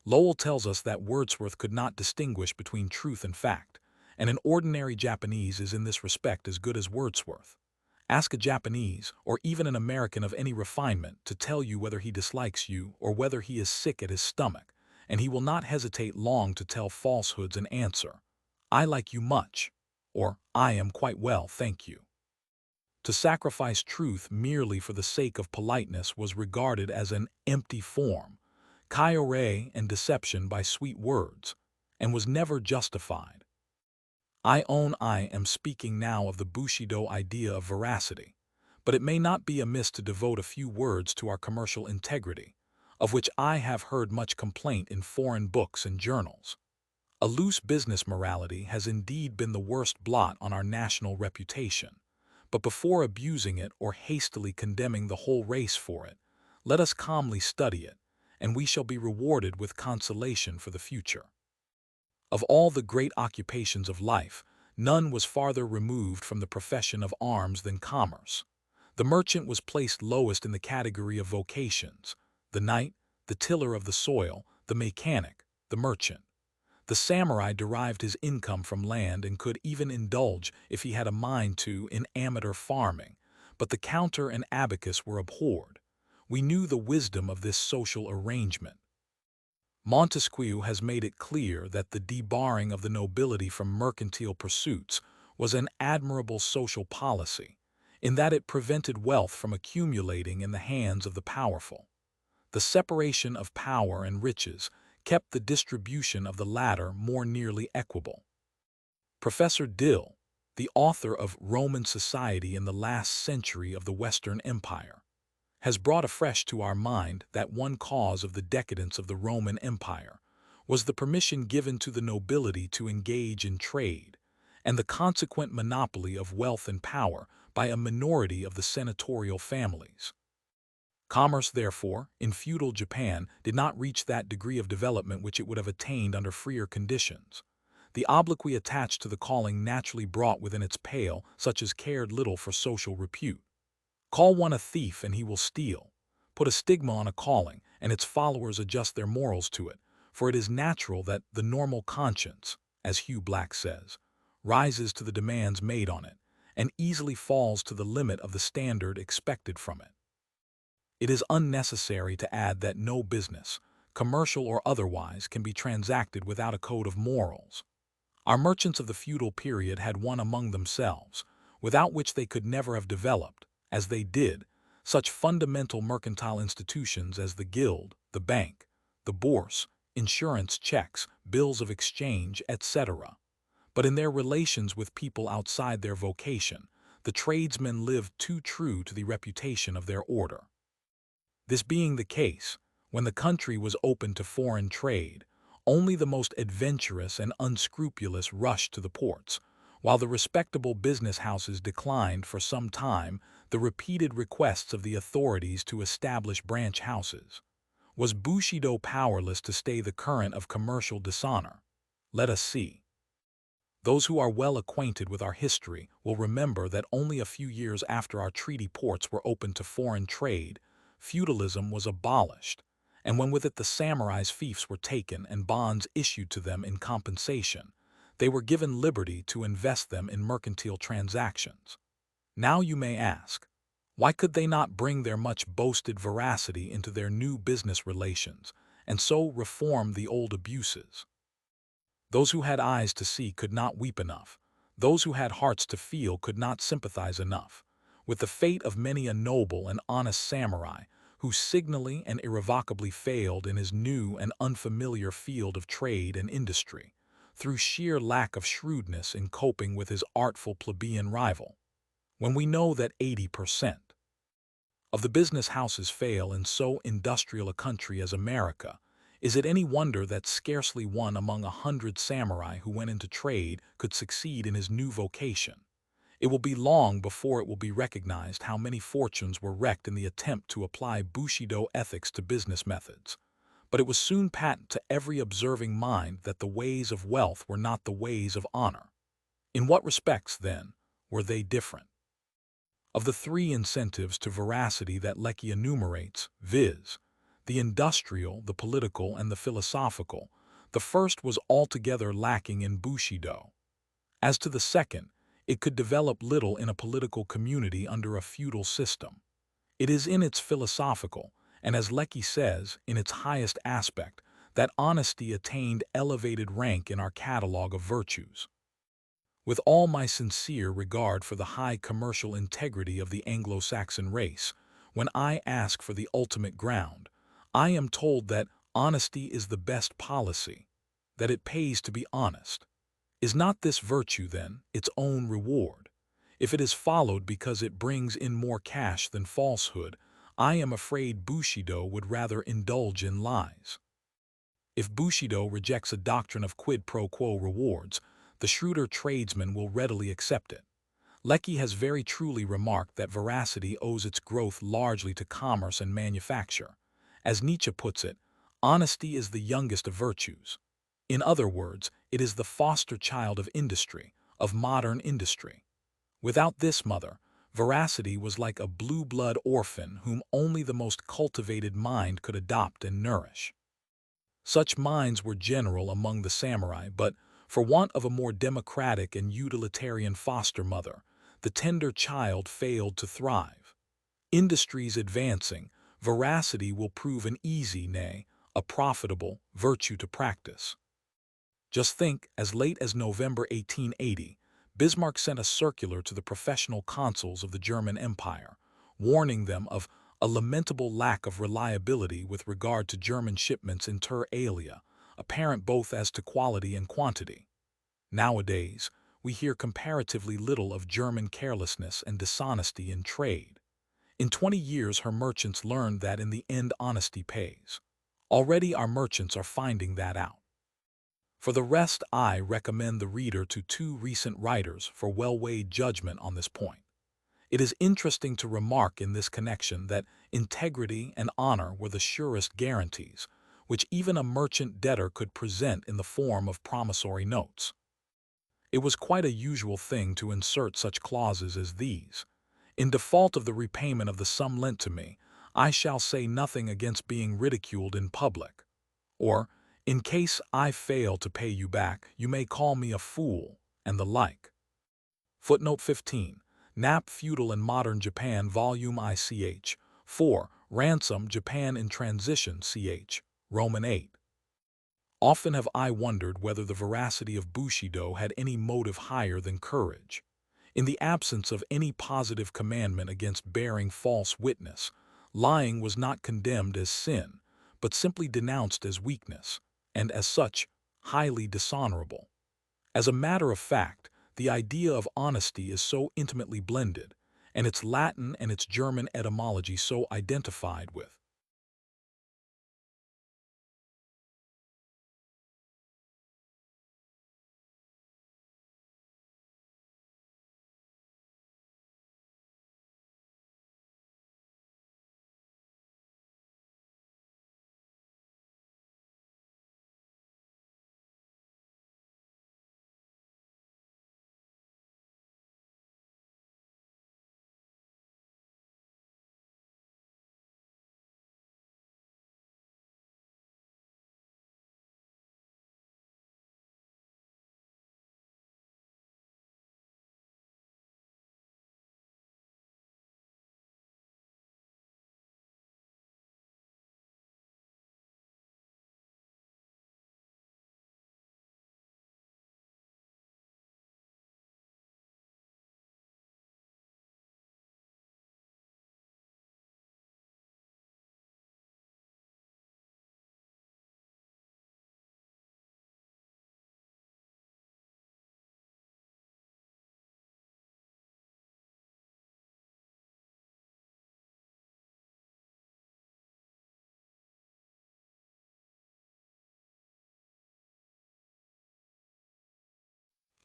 Lowell tells us that Wordsworth could not distinguish between truth and fact, and an ordinary Japanese is in this respect as good as Wordsworth. Ask a Japanese, or even an American of any refinement, to tell you whether he dislikes you or whether he is sick at his stomach, and he will not hesitate long to tell falsehoods and answer, "I like you much," or "I am quite well, thank you." To sacrifice truth merely for the sake of politeness was regarded as an empty form, Kyore and deception by sweet words, and was never justified. I own I am speaking now of the Bushido idea of veracity, but it may not be amiss to devote a few words to our commercial integrity, of which I have heard much complaint in foreign books and journals. A loose business morality has indeed been the worst blot on our national reputation, but before abusing it or hastily condemning the whole race for it, let us calmly study it, and we shall be rewarded with consolation for the future. Of all the great occupations of life, none was farther removed from the profession of arms than commerce. The merchant was placed lowest in the category of vocations: the knight, the tiller of the soil, the mechanic, the merchant. The samurai derived his income from land and could even indulge, if he had a mind to, in amateur farming, but the counter and abacus were abhorred. We knew the wisdom of this social arrangement. Montesquieu has made it clear that the debarring of the nobility from mercantile pursuits was an admirable social policy, in that it prevented wealth from accumulating in the hands of the powerful. The separation of power and riches kept the distribution of the latter more nearly equable. Professor Dill, the author of Roman Society in the Last Century of the Western Empire, has brought afresh to our mind that one cause of the decadence of the Roman Empire was the permission given to the nobility to engage in trade, and the consequent monopoly of wealth and power by a minority of the senatorial families. Commerce, therefore, in feudal Japan did not reach that degree of development which it would have attained under freer conditions. The obloquy attached to the calling naturally brought within its pale such as cared little for social repute. Call one a thief and he will steal. Put a stigma on a calling, and its followers adjust their morals to it, for it is natural that the normal conscience, as Hugh Black says, rises to the demands made on it, and easily falls to the limit of the standard expected from it. It is unnecessary to add that no business, commercial or otherwise, can be transacted without a code of morals. Our merchants of the feudal period had one among themselves, without which they could never have developed, as they did, such fundamental mercantile institutions as the guild, the bank, the bourse, insurance checks, bills of exchange, etc. But in their relations with people outside their vocation, the tradesmen lived too true to the reputation of their order. This being the case, when the country was open to foreign trade, only the most adventurous and unscrupulous rushed to the ports, while the respectable business houses declined for some time the repeated requests of the authorities to establish branch houses. Was Bushido powerless to stay the current of commercial dishonor? Let us see. Those who are well acquainted with our history will remember that only a few years after our treaty ports were opened to foreign trade, feudalism was abolished, and when with it the samurai's fiefs were taken and bonds issued to them in compensation, they were given liberty to invest them in mercantile transactions. Now you may ask, why could they not bring their much boasted veracity into their new business relations, and so reform the old abuses? Those who had eyes to see could not weep enough. Those who had hearts to feel could not sympathize enough with the fate of many a noble and honest samurai who signally and irrevocably failed in his new and unfamiliar field of trade and industry, through sheer lack of shrewdness in coping with his artful plebeian rival. When we know that 80% of the business houses fail in so industrial a country as America, is it any wonder that scarcely one among 100 samurai who went into trade could succeed in his new vocation? It will be long before it will be recognized how many fortunes were wrecked in the attempt to apply Bushido ethics to business methods. But it was soon patent to every observing mind that the ways of wealth were not the ways of honor. In what respects, then, were they different? Of the three incentives to veracity that Lecky enumerates, viz., the industrial, the political, and the philosophical, the first was altogether lacking in Bushido. As to the second, it could develop little in a political community under a feudal system. It is in its philosophical, and as Lecky says, in its highest aspect, that honesty attained elevated rank in our catalogue of virtues. With all my sincere regard for the high commercial integrity of the Anglo-Saxon race, when I ask for the ultimate ground, I am told that honesty is the best policy, that it pays to be honest. Is not this virtue, then, its own reward? If it is followed because it brings in more cash than falsehood, I am afraid Bushido would rather indulge in lies. If Bushido rejects a doctrine of quid pro quo rewards, the shrewder tradesman will readily accept it. Lecky has very truly remarked that veracity owes its growth largely to commerce and manufacture. As Nietzsche puts it, honesty is the youngest of virtues. In other words, it is the foster child of industry, of modern industry. Without this mother, veracity was like a blue-blood orphan whom only the most cultivated mind could adopt and nourish. Such minds were general among the samurai, but, for want of a more democratic and utilitarian foster mother, the tender child failed to thrive. Industries advancing, veracity will prove an easy, nay, a profitable, virtue to practice. Just think, as late as November 1880, Bismarck sent a circular to the professional consuls of the German Empire, warning them of a lamentable lack of reliability with regard to German shipments inter alia, apparent both as to quality and quantity. Nowadays, we hear comparatively little of German carelessness and dishonesty in trade. In 20 years, her merchants learned that in the end honesty pays. Already our merchants are finding that out. For the rest, I recommend the reader to two recent writers for well-weighed judgment on this point. It is interesting to remark in this connection that integrity and honor were the surest guarantees, which even a merchant debtor could present in the form of promissory notes. It was quite a usual thing to insert such clauses as these. In default of the repayment of the sum lent to me, I shall say nothing against being ridiculed in public. Or, in case I fail to pay you back, you may call me a fool, and the like. Footnote 15. Knapp, Feudal and Modern Japan, Volume ICH. 4. Ransom, Japan in Transition, ch. Roman 8. Often have I wondered whether the veracity of Bushido had any motive higher than courage. In the absence of any positive commandment against bearing false witness, lying was not condemned as sin, but simply denounced as weakness, and as such, highly dishonorable. As a matter of fact, the idea of honesty is so intimately blended, and its Latin and its German etymology so identified with.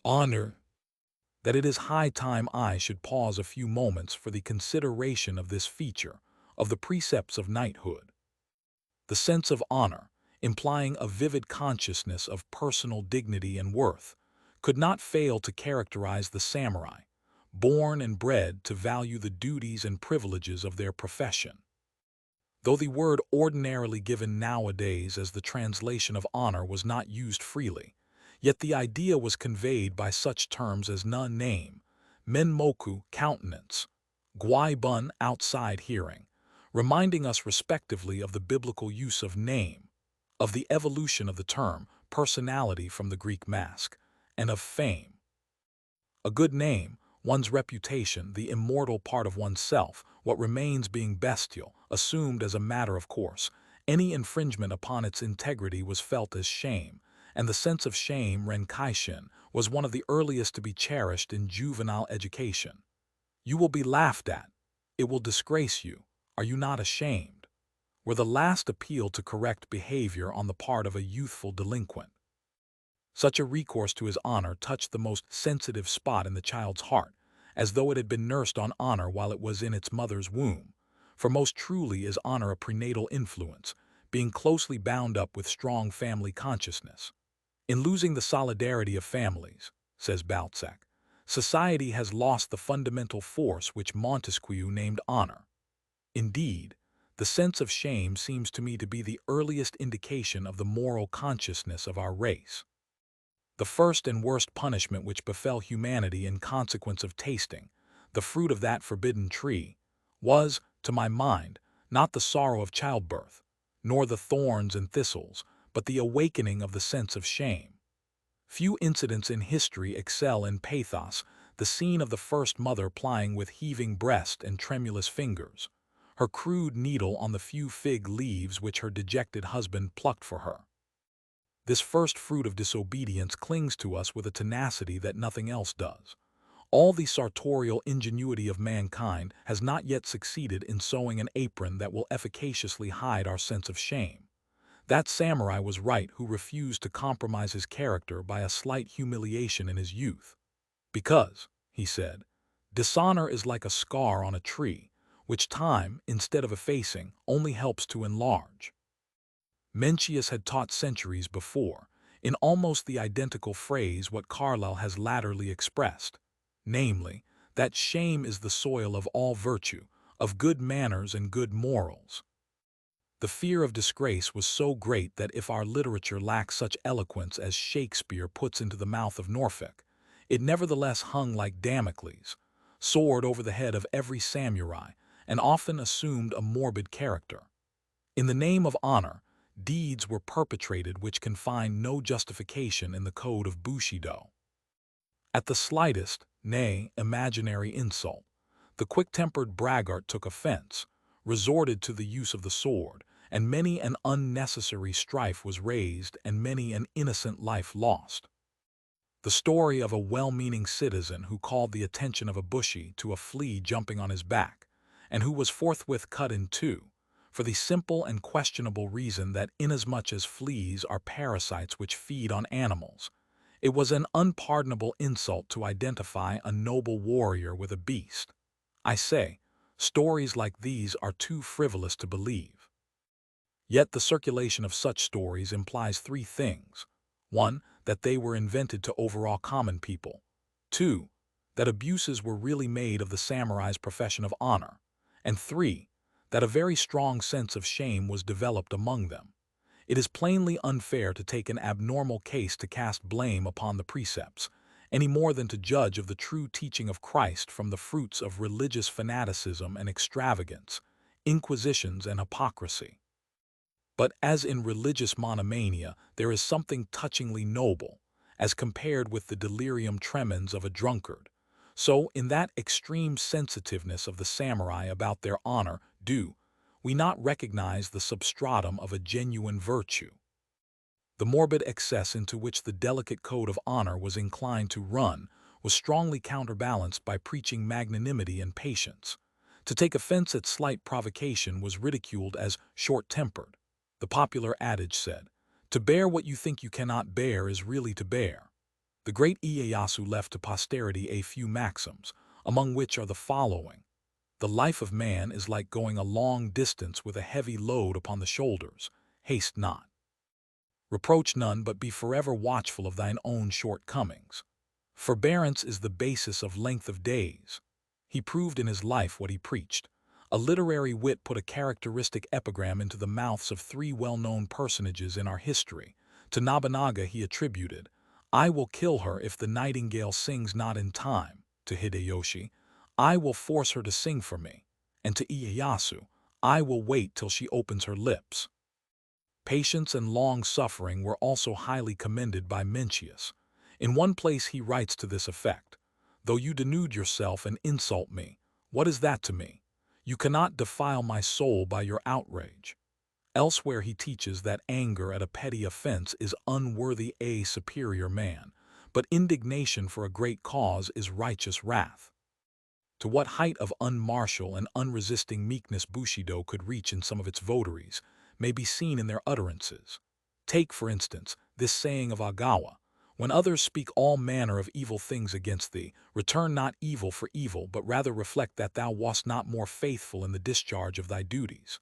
Honor. That it is high time I should pause a few moments for the consideration of this feature of the precepts of knighthood. The sense of honor, implying a vivid consciousness of personal dignity and worth, could not fail to characterize the samurai, born and bred to value the duties and privileges of their profession. Though the word ordinarily given nowadays as the translation of honor was not used freely, yet the idea was conveyed by such terms as name, menmoku, countenance, bun, outside hearing, reminding us respectively of the biblical use of name, of the evolution of the term personality from the Greek mask, and of fame. A good name, one's reputation, the immortal part of oneself, what remains being bestial, assumed as a matter of course, Any infringement upon its integrity was felt as shame, and the sense of shame, renkaishin, was one of the earliest to be cherished in juvenile education. You will be laughed at. It will disgrace you. Are you not ashamed? Were the last appeal to correct behavior on the part of a youthful delinquent. Such a recourse to his honor touched the most sensitive spot in the child's heart, as though it had been nursed on honor while it was in its mother's womb. For most truly is honor a prenatal influence, being closely bound up with strong family consciousness. In losing the solidarity of families, says Balzac, society has lost the fundamental force which Montesquieu named honor. Indeed, the sense of shame seems to me to be the earliest indication of the moral consciousness of our race. The first and worst punishment which befell humanity in consequence of tasting the fruit of that forbidden tree was, to my mind, not the sorrow of childbirth, nor the thorns and thistles, but the awakening of the sense of shame. Few incidents in history excel in pathos the scene of the first mother plying with heaving breast and tremulous fingers her crude needle on the few fig leaves which her dejected husband plucked for her. This first fruit of disobedience clings to us with a tenacity that nothing else does. All the sartorial ingenuity of mankind has not yet succeeded in sewing an apron that will efficaciously hide our sense of shame. That samurai was right who refused to compromise his character by a slight humiliation in his youth. Because, he said, dishonor is like a scar on a tree, which time, instead of effacing, only helps to enlarge. Mencius had taught centuries before, in almost the identical phrase what Carlyle has latterly expressed, namely, that shame is the soil of all virtue, of good manners and good morals. The fear of disgrace was so great that if our literature lacks such eloquence as Shakespeare puts into the mouth of Norfolk, it nevertheless hung like Damocles' sword over the head of every samurai, and often assumed a morbid character. In the name of honor, deeds were perpetrated which can find no justification in the code of Bushido. At the slightest, nay, imaginary insult, the quick-tempered braggart took offense, resorted to the use of the sword, and many an unnecessary strife was raised and many an innocent life lost. The story of a well-meaning citizen who called the attention of a bushi to a flea jumping on his back, and who was forthwith cut in two, for the simple and questionable reason that inasmuch as fleas are parasites which feed on animals, it was an unpardonable insult to identify a noble warrior with a beast. I say, stories like these are too frivolous to believe. Yet the circulation of such stories implies three things. 1. That they were invented to overawe common people. 2. That abuses were really made of the samurai's profession of honor. And 3. That a very strong sense of shame was developed among them. It is plainly unfair to take an abnormal case to cast blame upon the precepts, any more than to judge of the true teaching of Christ from the fruits of religious fanaticism and extravagance, inquisitions and hypocrisy. But as in religious monomania there is something touchingly noble, as compared with the delirium tremens of a drunkard, so in that extreme sensitiveness of the samurai about their honor do we not recognize the substratum of a genuine virtue. The morbid excess into which the delicate code of honor was inclined to run was strongly counterbalanced by preaching magnanimity and patience. To take offense at slight provocation was ridiculed as short-tempered. The popular adage said, "To bear what you think you cannot bear is really to bear." The great Ieyasu left to posterity a few maxims, among which are the following. The life of man is like going a long distance with a heavy load upon the shoulders. Haste not. Reproach none, but be forever watchful of thine own shortcomings. Forbearance is the basis of length of days. He proved in his life what he preached. A literary wit put a characteristic epigram into the mouths of three well-known personages in our history. To Nobunaga he attributed, "I will kill her if the nightingale sings not in time." To Hideyoshi, "I will force her to sing for me." And to Ieyasu, "I will wait till she opens her lips." Patience and long-suffering were also highly commended by Mencius. In one place he writes to this effect, "Though you denude yourself and insult me, what is that to me? You cannot defile my soul by your outrage." Elsewhere he teaches that anger at a petty offense is unworthy a superior man, but indignation for a great cause is righteous wrath. To what height of unmartial and unresisting meekness Bushido could reach in some of its votaries may be seen in their utterances. Take, for instance, this saying of Agawa: "When others speak all manner of evil things against thee, return not evil for evil, but rather reflect that thou wast not more faithful in the discharge of thy duties."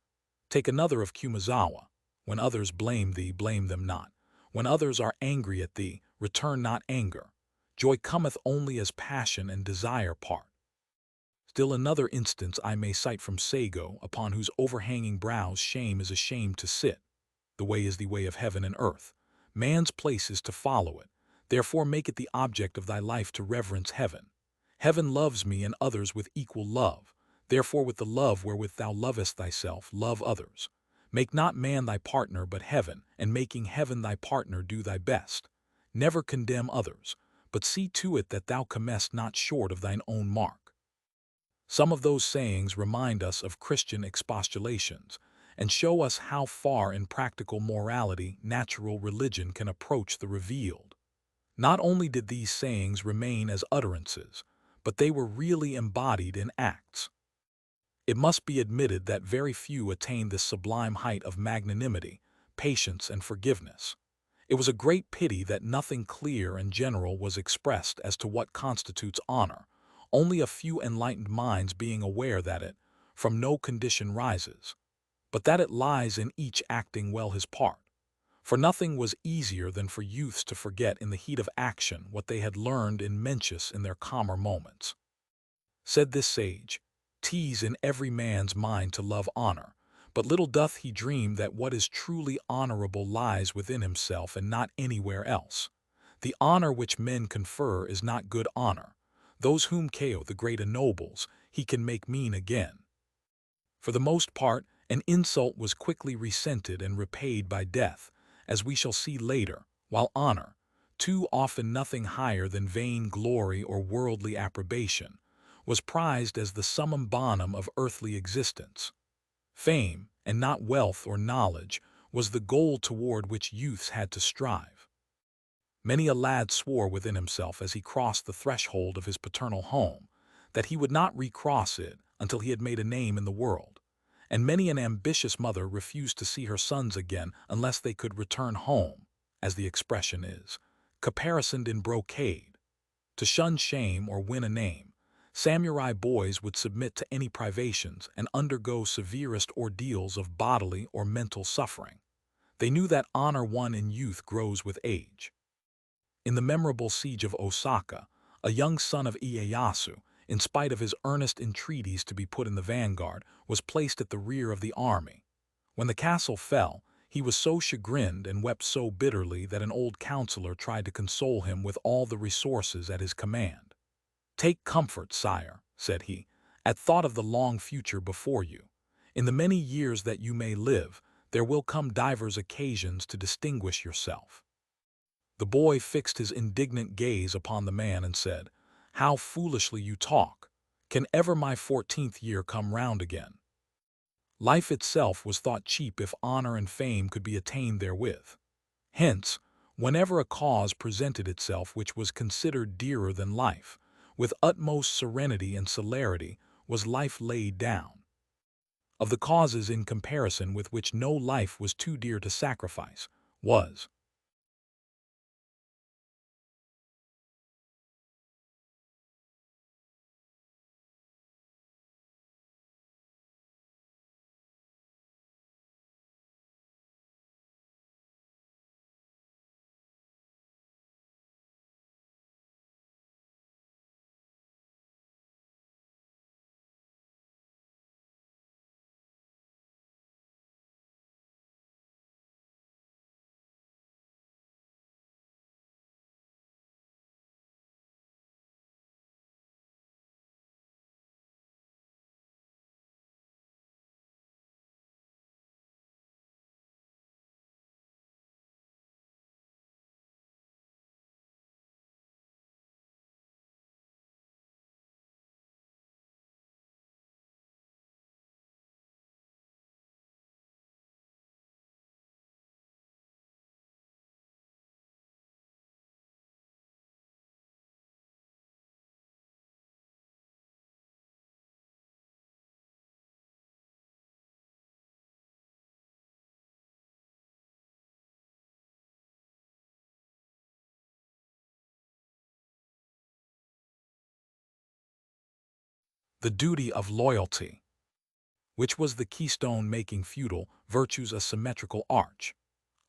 Take another of Kumazawa: "When others blame thee, blame them not. When others are angry at thee, return not anger. Joy cometh only as passion and desire part." Still another instance I may cite from Seigo, upon whose overhanging brows shame is ashamed to sit. "The way is the way of heaven and earth. Man's place is to follow it. Therefore make it the object of thy life to reverence heaven. Heaven loves me and others with equal love. Therefore with the love wherewith thou lovest thyself, love others. Make not man thy partner but heaven, and making heaven thy partner do thy best. Never condemn others, but see to it that thou comest not short of thine own mark." Some of those sayings remind us of Christian expostulations and show us how far in practical morality natural religion can approach the revealed. Not only did these sayings remain as utterances, but they were really embodied in acts. It must be admitted that very few attained this sublime height of magnanimity, patience, and forgiveness. It was a great pity that nothing clear and general was expressed as to what constitutes honor, only a few enlightened minds being aware that it, from no condition rises, but that it lies in each acting well his part. For nothing was easier than for youths to forget in the heat of action what they had learned in Mencius in their calmer moments. Said this sage: "'Tis in every man's mind to love honor, but little doth he dream that what is truly honorable lies within himself and not anywhere else. The honor which men confer is not good honor. Those whom Ko the great ennobles, he can make mean again." For the most part, an insult was quickly resented and repaid by death, as we shall see later, while honor, too often nothing higher than vain glory or worldly approbation, was prized as the summum bonum of earthly existence. Fame, and not wealth or knowledge, was the goal toward which youths had to strive. Many a lad swore within himself as he crossed the threshold of his paternal home that he would not recross it until he had made a name in the world, and many an ambitious mother refused to see her sons again unless they could return home, as the expression is, caparisoned in brocade. To shun shame or win a name, samurai boys would submit to any privations and undergo severest ordeals of bodily or mental suffering. They knew that honor won in youth grows with age. In the memorable siege of Osaka, a young son of Ieyasu, in spite of his earnest entreaties to be put in the vanguard, was placed at the rear of the army. When the castle fell, he was so chagrined and wept so bitterly that an old counselor tried to console him with all the resources at his command. "Take comfort, sire," said he, "at thought of the long future before you. In the many years that you may live, there will come divers occasions to distinguish yourself." The boy fixed his indignant gaze upon the man and said, "How foolishly you talk! Can ever my 14th year come round again?" Life itself was thought cheap if honor and fame could be attained therewith. Hence, whenever a cause presented itself which was considered dearer than life, with utmost serenity and celerity was life laid down. Of the causes in comparison with which no life was too dear to sacrifice, was The duty of loyalty, which was the keystone making feudal virtues a symmetrical arch.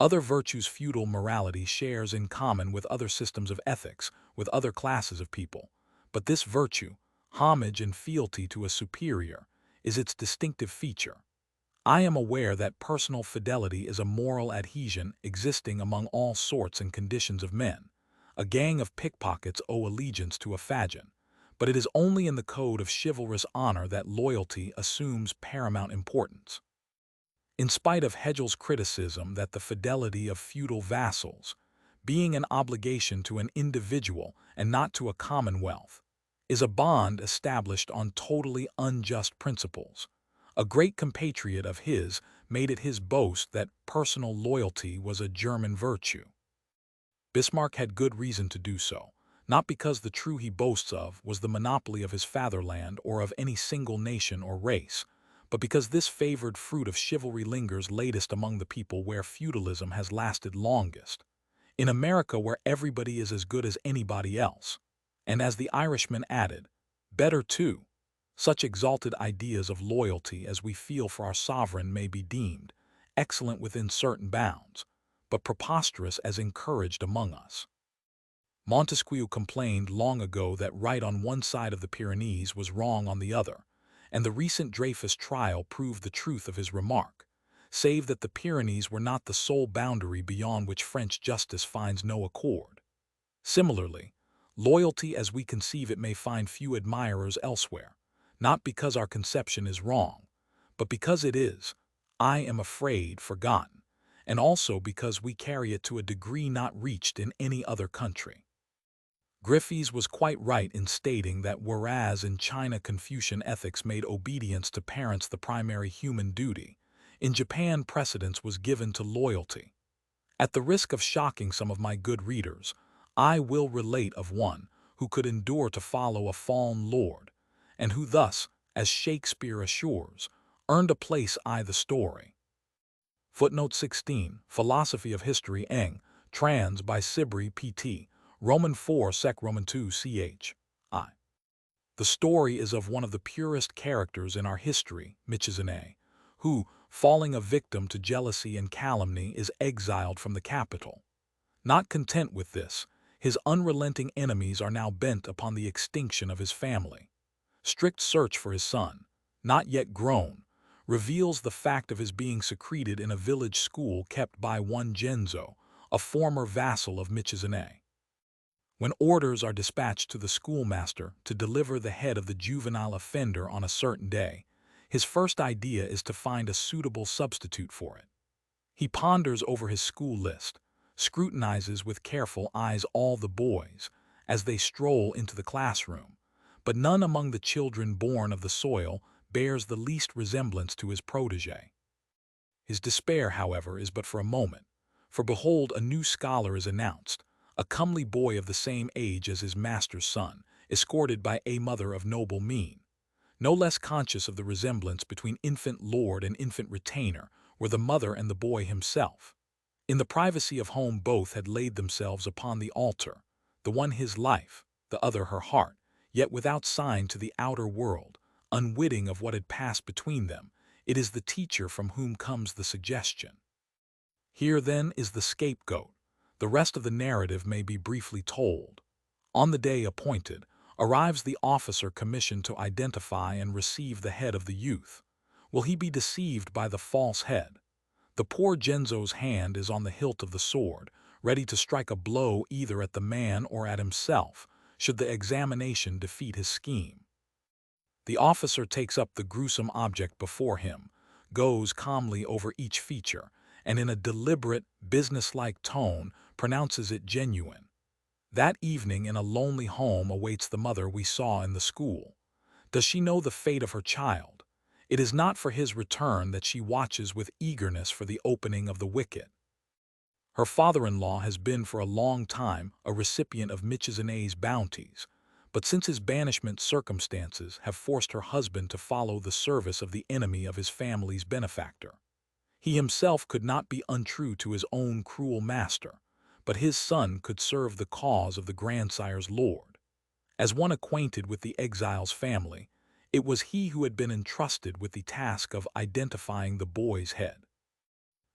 Other virtues feudal morality shares in common with other systems of ethics, with other classes of people. But this virtue, homage and fealty to a superior, is its distinctive feature. I am aware that personal fidelity is a moral adhesion existing among all sorts and conditions of men. A gang of pickpockets owe allegiance to a fagon, but it is only in the code of chivalrous honor that loyalty assumes paramount importance. In spite of Hegel's criticism that the fidelity of feudal vassals, being an obligation to an individual and not to a commonwealth, is a bond established on totally unjust principles, a great compatriot of his made it his boast that personal loyalty was a German virtue. Bismarck had good reason to do so, not because the true he boasts of was the monopoly of his fatherland or of any single nation or race, but because this favored fruit of chivalry lingers latest among the people where feudalism has lasted longest, in America where everybody is as good as anybody else. And as the Irishman added, better too. Such exalted ideas of loyalty as we feel for our sovereign may be deemed excellent within certain bounds, but preposterous as encouraged among us. Montesquieu complained long ago that right on one side of the Pyrenees was wrong on the other, and the recent Dreyfus trial proved the truth of his remark, save that the Pyrenees were not the sole boundary beyond which French justice finds no accord. Similarly, loyalty as we conceive it may find few admirers elsewhere, not because our conception is wrong, but because it is, I am afraid, forgotten, and also because we carry it to a degree not reached in any other country. Griffiths was quite right in stating that whereas in China Confucian ethics made obedience to parents the primary human duty, in Japan precedence was given to loyalty. At the risk of shocking some of my good readers, I will relate of one who could endure to follow a fallen lord, and who thus, as Shakespeare assures, earned a place I the story. Footnote 16, Philosophy of History Eng, trans by Sibri Pt. Roman 4 Sec Roman 2 ch. I. The story is of one of the purest characters in our history, Michizane, who, falling a victim to jealousy and calumny, is exiled from the capital. Not content with this, his unrelenting enemies are now bent upon the extinction of his family. Strict search for his son, not yet grown, reveals the fact of his being secreted in a village school kept by one Genzo, a former vassal of Michizane. When orders are dispatched to the schoolmaster to deliver the head of the juvenile offender on a certain day, his first idea is to find a suitable substitute for it. He ponders over his school list, scrutinizes with careful eyes all the boys as they stroll into the classroom, but none among the children born of the soil bears the least resemblance to his protege. His despair, however, is but for a moment, for behold, a new scholar is announced, a comely boy of the same age as his master's son, escorted by a mother of noble mien. No less conscious of the resemblance between infant lord and infant retainer were the mother and the boy himself. In the privacy of home both had laid themselves upon the altar, the one his life, the other her heart, yet without sign to the outer world, unwitting of what had passed between them. It is the teacher from whom comes the suggestion. Here, then, is the scapegoat. The rest of the narrative may be briefly told. On the day appointed, arrives the officer commissioned to identify and receive the head of the youth. Will he be deceived by the false head? The poor Genzo's hand is on the hilt of the sword, ready to strike a blow either at the man or at himself, should the examination defeat his scheme. The officer takes up the gruesome object before him, goes calmly over each feature, and in a deliberate, businesslike tone pronounces it genuine. That evening in a lonely home awaits the mother we saw in the school. Does she know the fate of her child? It is not for his return that she watches with eagerness for the opening of the wicket. Her father-in-law has been for a long time a recipient of Michizane's bounties, but since his banishment circumstances have forced her husband to follow the service of the enemy of his family's benefactor. He himself could not be untrue to his own cruel master, but his son could serve the cause of the grandsire's lord. As one acquainted with the exile's family, It was he who had been entrusted with the task of identifying the boy's head.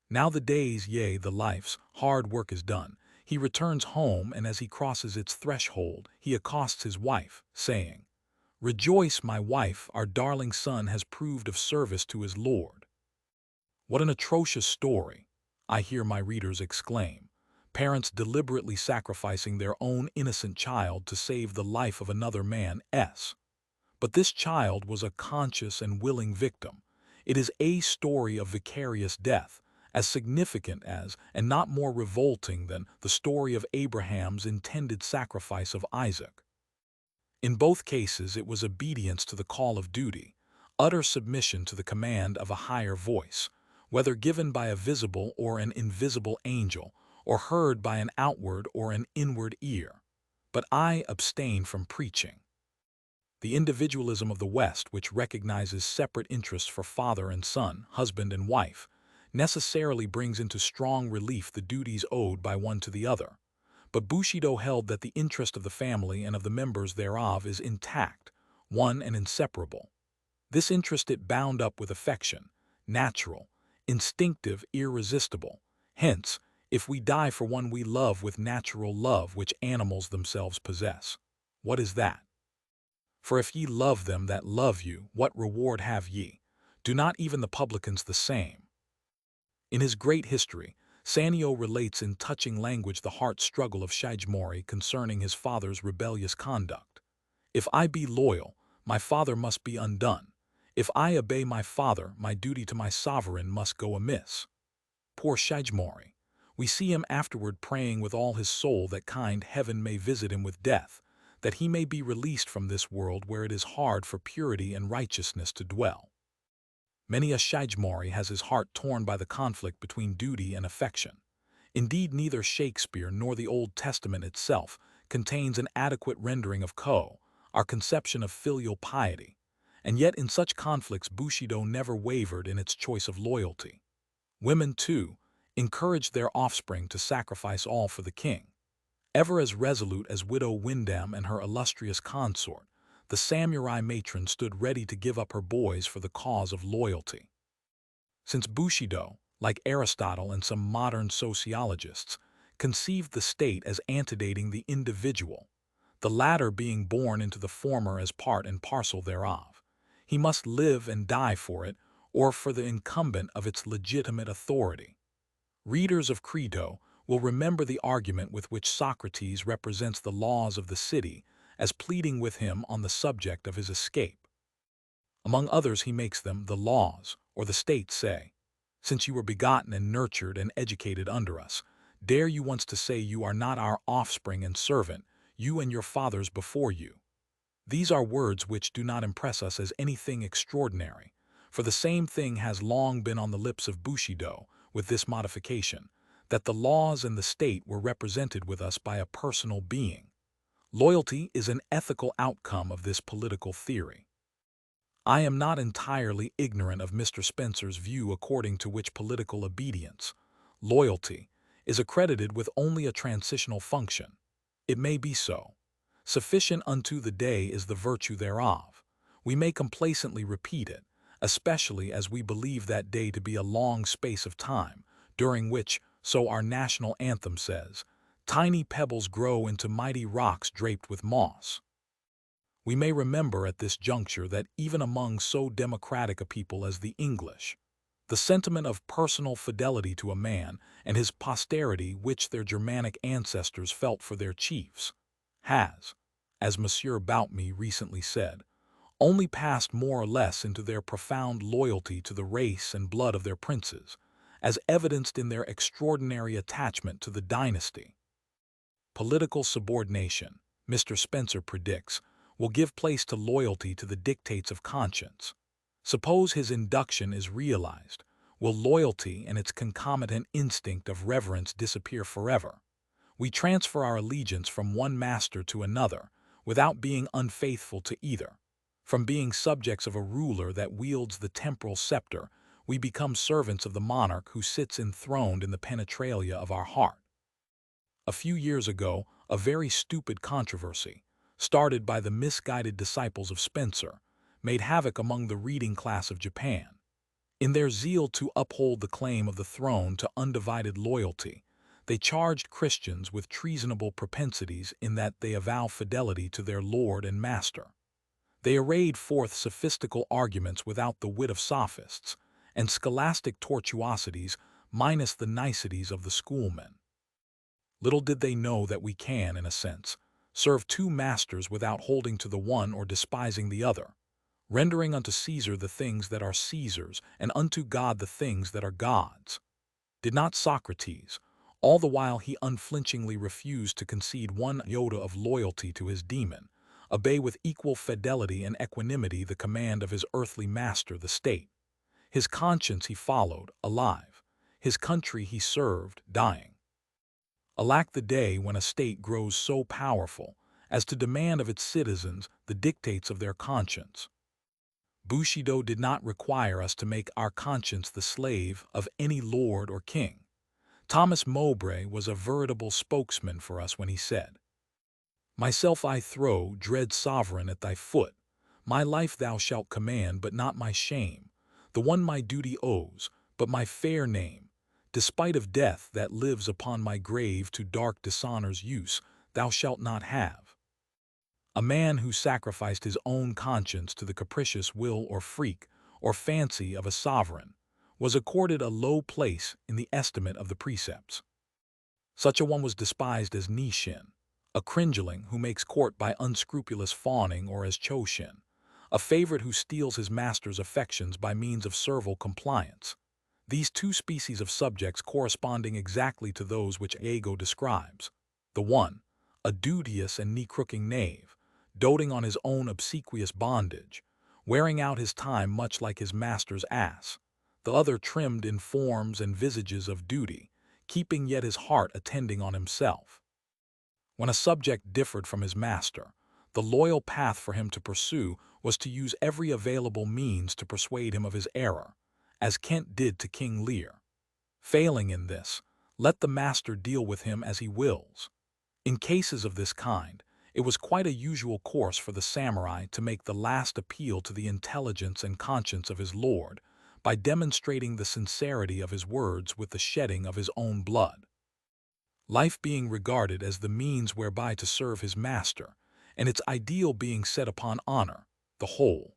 Now the day's, yea, the life's, hard work is done. He returns home, and as he crosses its threshold, he accosts his wife, saying, "Rejoice, my wife, our darling son has proved of service to his lord." What an atrocious story, I hear my readers exclaim. Parents deliberately sacrificing their own innocent child to save the life of another man's. But this child was a conscious and willing victim. It is a story of vicarious death, as significant as, and not more revolting than, the story of Abraham's intended sacrifice of Isaac. In both cases it was obedience to the call of duty, utter submission to the command of a higher voice, whether given by a visible or an invisible angel, or heard by an outward or an inward ear. But I abstain from preaching. The individualism of the West, which recognizes separate interests for father and son, husband and wife, necessarily brings into strong relief the duties owed by one to the other. But Bushido held that the interest of the family and of the members thereof is intact, one and inseparable. This interest it bound up with affection, natural, instinctive, irresistible. Hence, if we die for one we love with natural love which animals themselves possess, what is that? For if ye love them that love you, what reward have ye? Do not even the publicans the same? In his great history, Sanyo relates in touching language the heart struggle of Shijimori concerning his father's rebellious conduct. If I be loyal, my father must be undone. If I obey my father, my duty to my sovereign must go amiss. Poor Shijimori. We see him afterward praying with all his soul that kind heaven may visit him with death, that he may be released from this world where it is hard for purity and righteousness to dwell. Many a Shijimori has his heart torn by the conflict between duty and affection. Indeed, neither Shakespeare nor the Old Testament itself contains an adequate rendering of our conception of filial piety, and yet in such conflicts Bushido never wavered in its choice of loyalty. Women, too, encouraged their offspring to sacrifice all for the king. Ever as resolute as Widow Windham and her illustrious consort, the samurai matron stood ready to give up her boys for the cause of loyalty. Since Bushido, like Aristotle and some modern sociologists, conceived the state as antedating the individual, the latter being born into the former as part and parcel thereof, he must live and die for it, or for the incumbent of its legitimate authority. Readers of Crito will remember the argument with which Socrates represents the laws of the city as pleading with him on the subject of his escape. Among others he makes them, the laws, or the state, say, "Since you were begotten and nurtured and educated under us, dare you once to say you are not our offspring and servant, you and your fathers before you?" These are words which do not impress us as anything extraordinary, for the same thing has long been on the lips of Bushido, with this modification, that the laws and the state were represented with us by a personal being. Loyalty is an ethical outcome of this political theory. I am not entirely ignorant of Mr. Spencer's view according to which political obedience, loyalty, is accredited with only a transitional function. It may be so. Sufficient unto the day is the virtue thereof. We may complacently repeat it, especially as we believe that day to be a long space of time, during which, so our national anthem says, tiny pebbles grow into mighty rocks draped with moss. We may remember at this juncture that even among so democratic a people as the English, the sentiment of personal fidelity to a man and his posterity which their Germanic ancestors felt for their chiefs, has, as Monsieur Boutmy recently said, only passed more or less into their profound loyalty to the race and blood of their princes, as evidenced in their extraordinary attachment to the dynasty. Political subordination, Mr. Spencer predicts, will give place to loyalty to the dictates of conscience. Suppose his induction is realized, will loyalty and its concomitant instinct of reverence disappear forever? We transfer our allegiance from one master to another, without being unfaithful to either. From being subjects of a ruler that wields the temporal scepter, we become servants of the monarch who sits enthroned in the penetralia of our heart. A few years ago, a very stupid controversy, started by the misguided disciples of Spencer, made havoc among the reading class of Japan. In their zeal to uphold the claim of the throne to undivided loyalty, they charged Christians with treasonable propensities in that they avow fidelity to their Lord and Master. They arrayed forth sophistical arguments without the wit of sophists, and scholastic tortuosities minus the niceties of the schoolmen. Little did they know that we can, in a sense, serve two masters without holding to the one or despising the other, rendering unto Caesar the things that are Caesar's, and unto God the things that are God's. Did not Socrates, all the while he unflinchingly refused to concede one iota of loyalty to his demon, obey with equal fidelity and equanimity the command of his earthly master, the state? His conscience he followed, alive. His country he served, dying. Alack the day when a state grows so powerful as to demand of its citizens the dictates of their conscience. Bushido did not require us to make our conscience the slave of any lord or king. Thomas Mowbray was a veritable spokesman for us when he said, "Myself I throw, dread sovereign, at thy foot. My life thou shalt command, but not my shame. The one my duty owes, but my fair name. Despite of death that lives upon my grave to dark dishonor's use, thou shalt not have." A man who sacrificed his own conscience to the capricious will or freak or fancy of a sovereign was accorded a low place in the estimate of the precepts. Such a one was despised as Nishin, a cringeling who makes court by unscrupulous fawning, or as Choshin, a favorite who steals his master's affections by means of servile compliance. These two species of subjects corresponding exactly to those which Ego describes. The one, a duteous and knee-crooking knave, doting on his own obsequious bondage, wearing out his time much like his master's ass. The other trimmed in forms and visages of duty, keeping yet his heart attending on himself. When a subject differed from his master, the loyal path for him to pursue was to use every available means to persuade him of his error, as Kent did to King Lear. Failing in this, let the master deal with him as he wills. In cases of this kind, it was quite a usual course for the samurai to make the last appeal to the intelligence and conscience of his lord by demonstrating the sincerity of his words with the shedding of his own blood. Life being regarded as the means whereby to serve his master, and its ideal being set upon honor, the whole.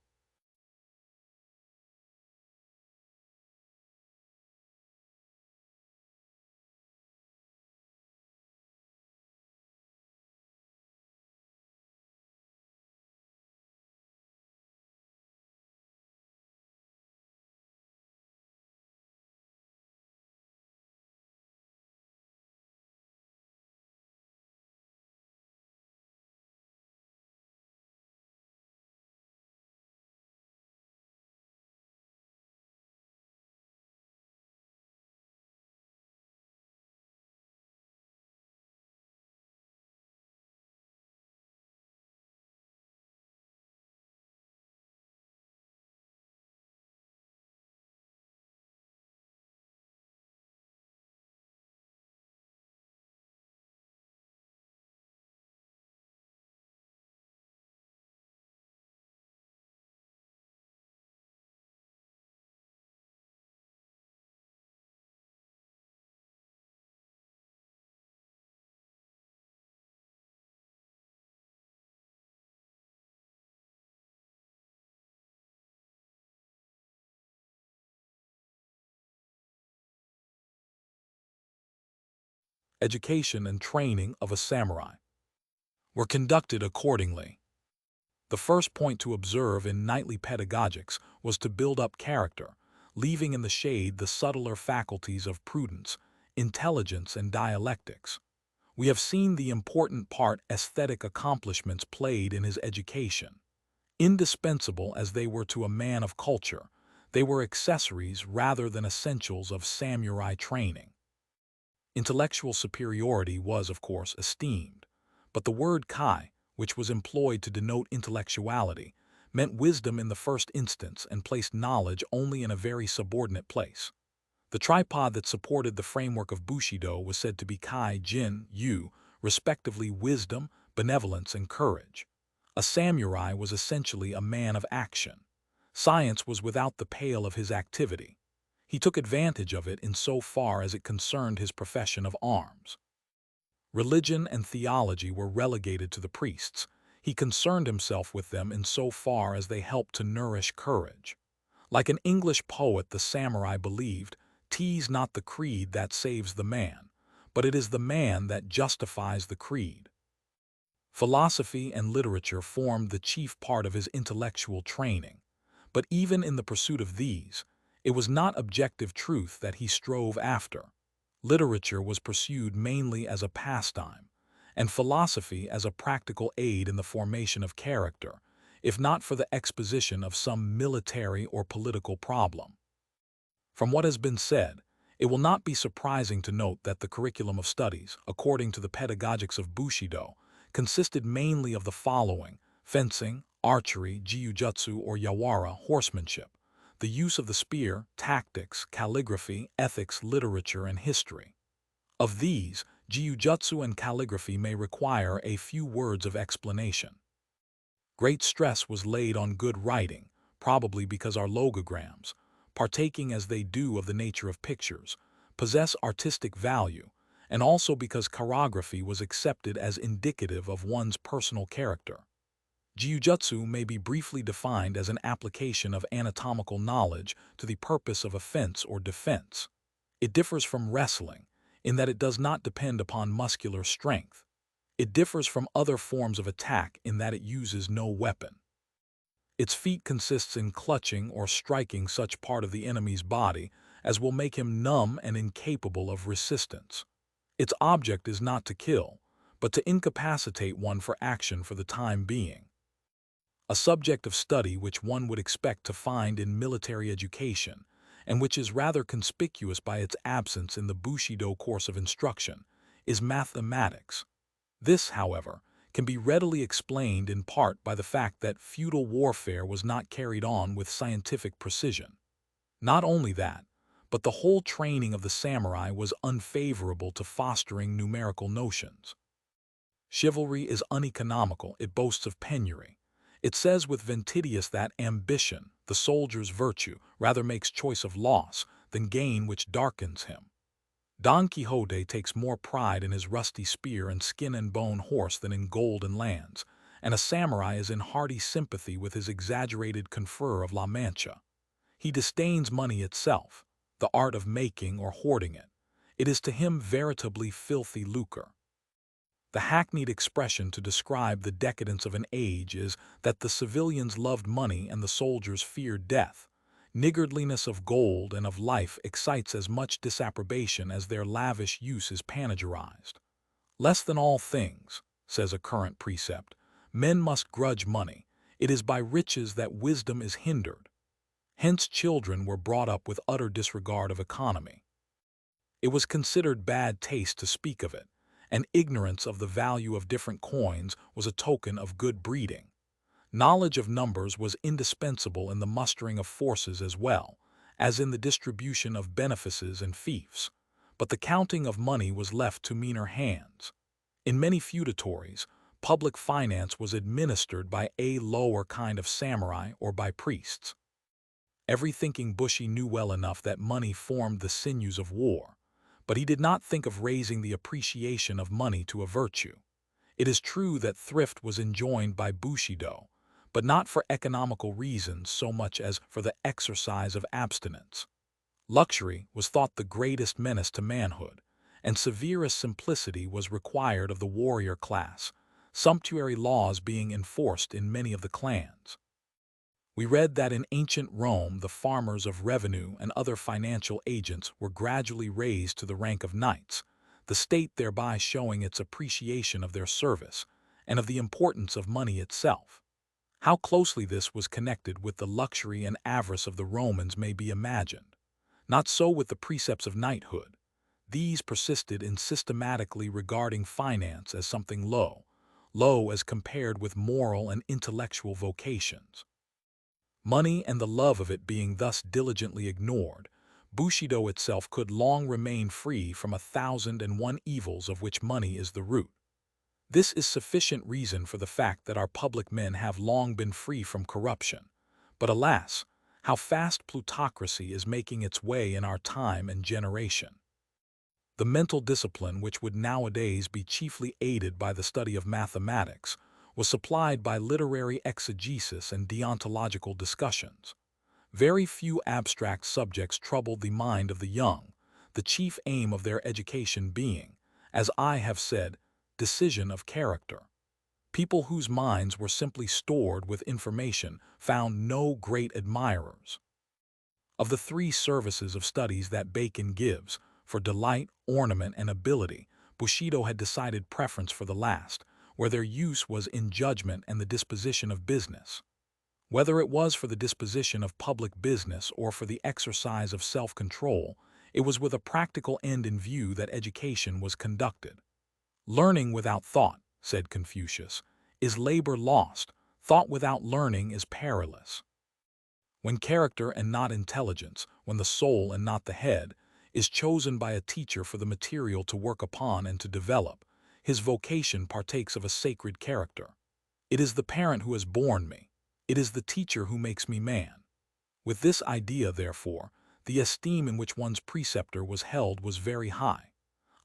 Education and training of a samurai were conducted accordingly. The first point to observe in knightly pedagogics was to build up character, leaving in the shade the subtler faculties of prudence, intelligence, and dialectics. We have seen the important part aesthetic accomplishments played in his education. Indispensable as they were to a man of culture, they were accessories rather than essentials of samurai training. Intellectual superiority was, of course, esteemed, but the word kai, which was employed to denote intellectuality, meant wisdom in the first instance and placed knowledge only in a very subordinate place. The tripod that supported the framework of Bushido was said to be kai, jin, yu, respectively wisdom, benevolence, and courage. A samurai was essentially a man of action. Science was without the pale of his activity. He took advantage of it in so far as it concerned his profession of arms. Religion and theology were relegated to the priests. He concerned himself with them in so far as they helped to nourish courage. Like an English poet, the samurai believed, "'Tis not the creed that saves the man, but it is the man that justifies the creed." Philosophy and literature formed the chief part of his intellectual training. But even in the pursuit of these, it was not objective truth that he strove after. Literature was pursued mainly as a pastime, and philosophy as a practical aid in the formation of character, if not for the exposition of some military or political problem. From what has been said, it will not be surprising to note that the curriculum of studies, according to the pedagogics of Bushido, consisted mainly of the following: fencing, archery, jiu-jitsu or yawara, horsemanship, the use of the spear, tactics, calligraphy, ethics, literature, and history. Of these, jiu-jitsu and calligraphy may require a few words of explanation. Great stress was laid on good writing, probably because our logograms, partaking as they do of the nature of pictures, possess artistic value, and also because chirography was accepted as indicative of one's personal character. Jiu-jitsu may be briefly defined as an application of anatomical knowledge to the purpose of offense or defense. It differs from wrestling in that it does not depend upon muscular strength. It differs from other forms of attack in that it uses no weapon. Its feat consists in clutching or striking such part of the enemy's body as will make him numb and incapable of resistance. Its object is not to kill, but to incapacitate one for action for the time being. A subject of study which one would expect to find in military education, and which is rather conspicuous by its absence in the Bushido course of instruction, is mathematics. This, however, can be readily explained in part by the fact that feudal warfare was not carried on with scientific precision. Not only that, but the whole training of the samurai was unfavorable to fostering numerical notions. Chivalry is uneconomical, it boasts of penury. It says with Ventidius that ambition, the soldier's virtue, rather makes choice of loss than gain which darkens him. Don Quixote takes more pride in his rusty spear and skin and bone horse than in gold and lands, and a samurai is in hearty sympathy with his exaggerated conferrer of La Mancha. He disdains money itself, the art of making or hoarding it. It is to him veritably filthy lucre. The hackneyed expression to describe the decadence of an age is that the civilians loved money and the soldiers feared death. Niggardliness of gold and of life excites as much disapprobation as their lavish use is panegyrized. Less than all things, says a current precept, men must grudge money. It is by riches that wisdom is hindered. Hence children were brought up with utter disregard of economy. It was considered bad taste to speak of it, and ignorance of the value of different coins was a token of good breeding. Knowledge of numbers was indispensable in the mustering of forces as well as in the distribution of benefices and fiefs, but the counting of money was left to meaner hands. In many feudatories, public finance was administered by a lower kind of samurai or by priests. Every thinking Bushi knew well enough that money formed the sinews of war, but he did not think of raising the appreciation of money to a virtue. It is true that thrift was enjoined by Bushido, but not for economical reasons so much as for the exercise of abstinence. Luxury was thought the greatest menace to manhood, and severest simplicity was required of the warrior class, sumptuary laws being enforced in many of the clans. We read that in ancient Rome the farmers of revenue and other financial agents were gradually raised to the rank of knights, the state thereby showing its appreciation of their service and of the importance of money itself. How closely this was connected with the luxury and avarice of the Romans may be imagined. Not so with the precepts of knighthood. These persisted in systematically regarding finance as something low as compared with moral and intellectual vocations. Money and the love of it being thus diligently ignored, Bushido itself could long remain free from 1,001 evils of which money is the root. This is sufficient reason for the fact that our public men have long been free from corruption. But alas, how fast plutocracy is making its way in our time and generation. The mental discipline which would nowadays be chiefly aided by the study of mathematics was supplied by literary exegesis and deontological discussions. Very few abstract subjects troubled the mind of the young, the chief aim of their education being, as I have said, decision of character. People whose minds were simply stored with information found no great admirers. Of the three services of studies that Bacon gives, for delight, ornament, and ability, Bushido had decided preference for the last, where their use was in judgment and the disposition of business. Whether it was for the disposition of public business or for the exercise of self-control, it was with a practical end in view that education was conducted. Learning without thought, said Confucius, is labor lost. Thought without learning is perilous. When character and not intelligence, when the soul and not the head, is chosen by a teacher for the material to work upon and to develop, his vocation partakes of a sacred character. It is the parent who has borne me. It is the teacher who makes me man. With this idea, therefore, the esteem in which one's preceptor was held was very high.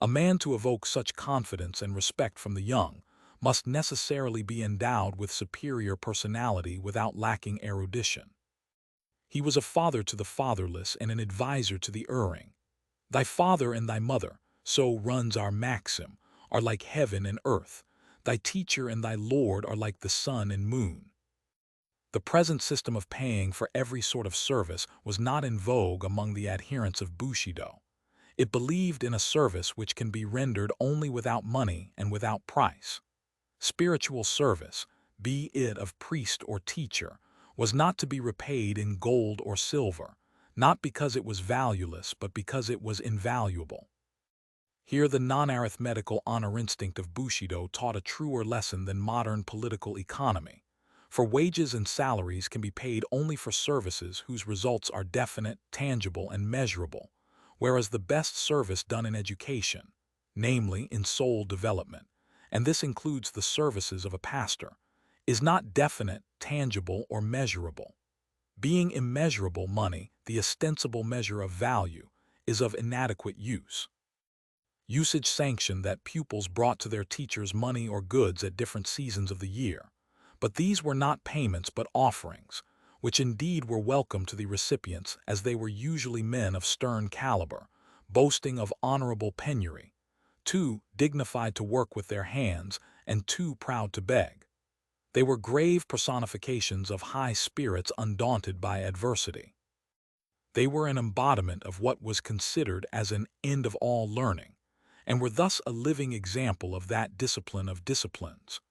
A man to evoke such confidence and respect from the young must necessarily be endowed with superior personality without lacking erudition. He was a father to the fatherless and an adviser to the erring. Thy father and thy mother, so runs our maxim, are like heaven and earth. Thy teacher and thy lord are like the sun and moon. The present system of paying for every sort of service was not in vogue among the adherents of Bushido. It believed in a service which can be rendered only without money and without price. Spiritual service, be it of priest or teacher, was not to be repaid in gold or silver, not because it was valueless, but because it was invaluable. Here the non-arithmetical honor instinct of Bushido taught a truer lesson than modern political economy. For wages and salaries can be paid only for services whose results are definite, tangible, and measurable, whereas the best service done in education, namely in soul development, and this includes the services of a pastor, is not definite, tangible, or measurable. Being immeasurable, money, the ostensible measure of value, is of inadequate use. Usage sanctioned that pupils brought to their teachers money or goods at different seasons of the year, but these were not payments but offerings, which indeed were welcome to the recipients, as they were usually men of stern caliber, boasting of honorable penury, too dignified to work with their hands and too proud to beg. They were grave personifications of high spirits undaunted by adversity. They were an embodiment of what was considered as an end of all learning, and were thus a living example of that discipline of disciplines.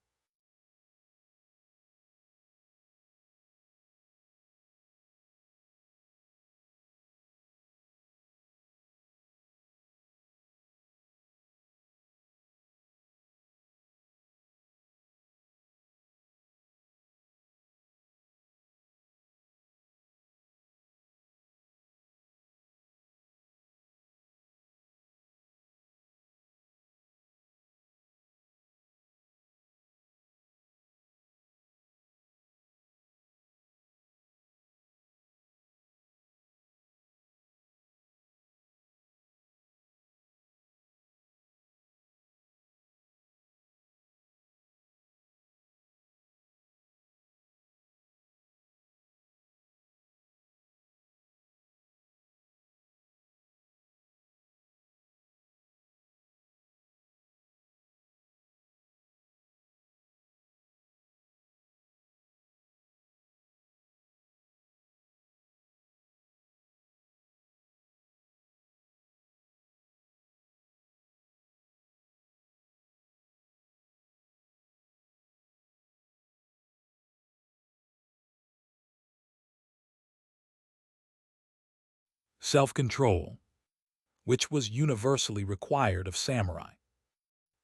Self-control, which was universally required of samurai.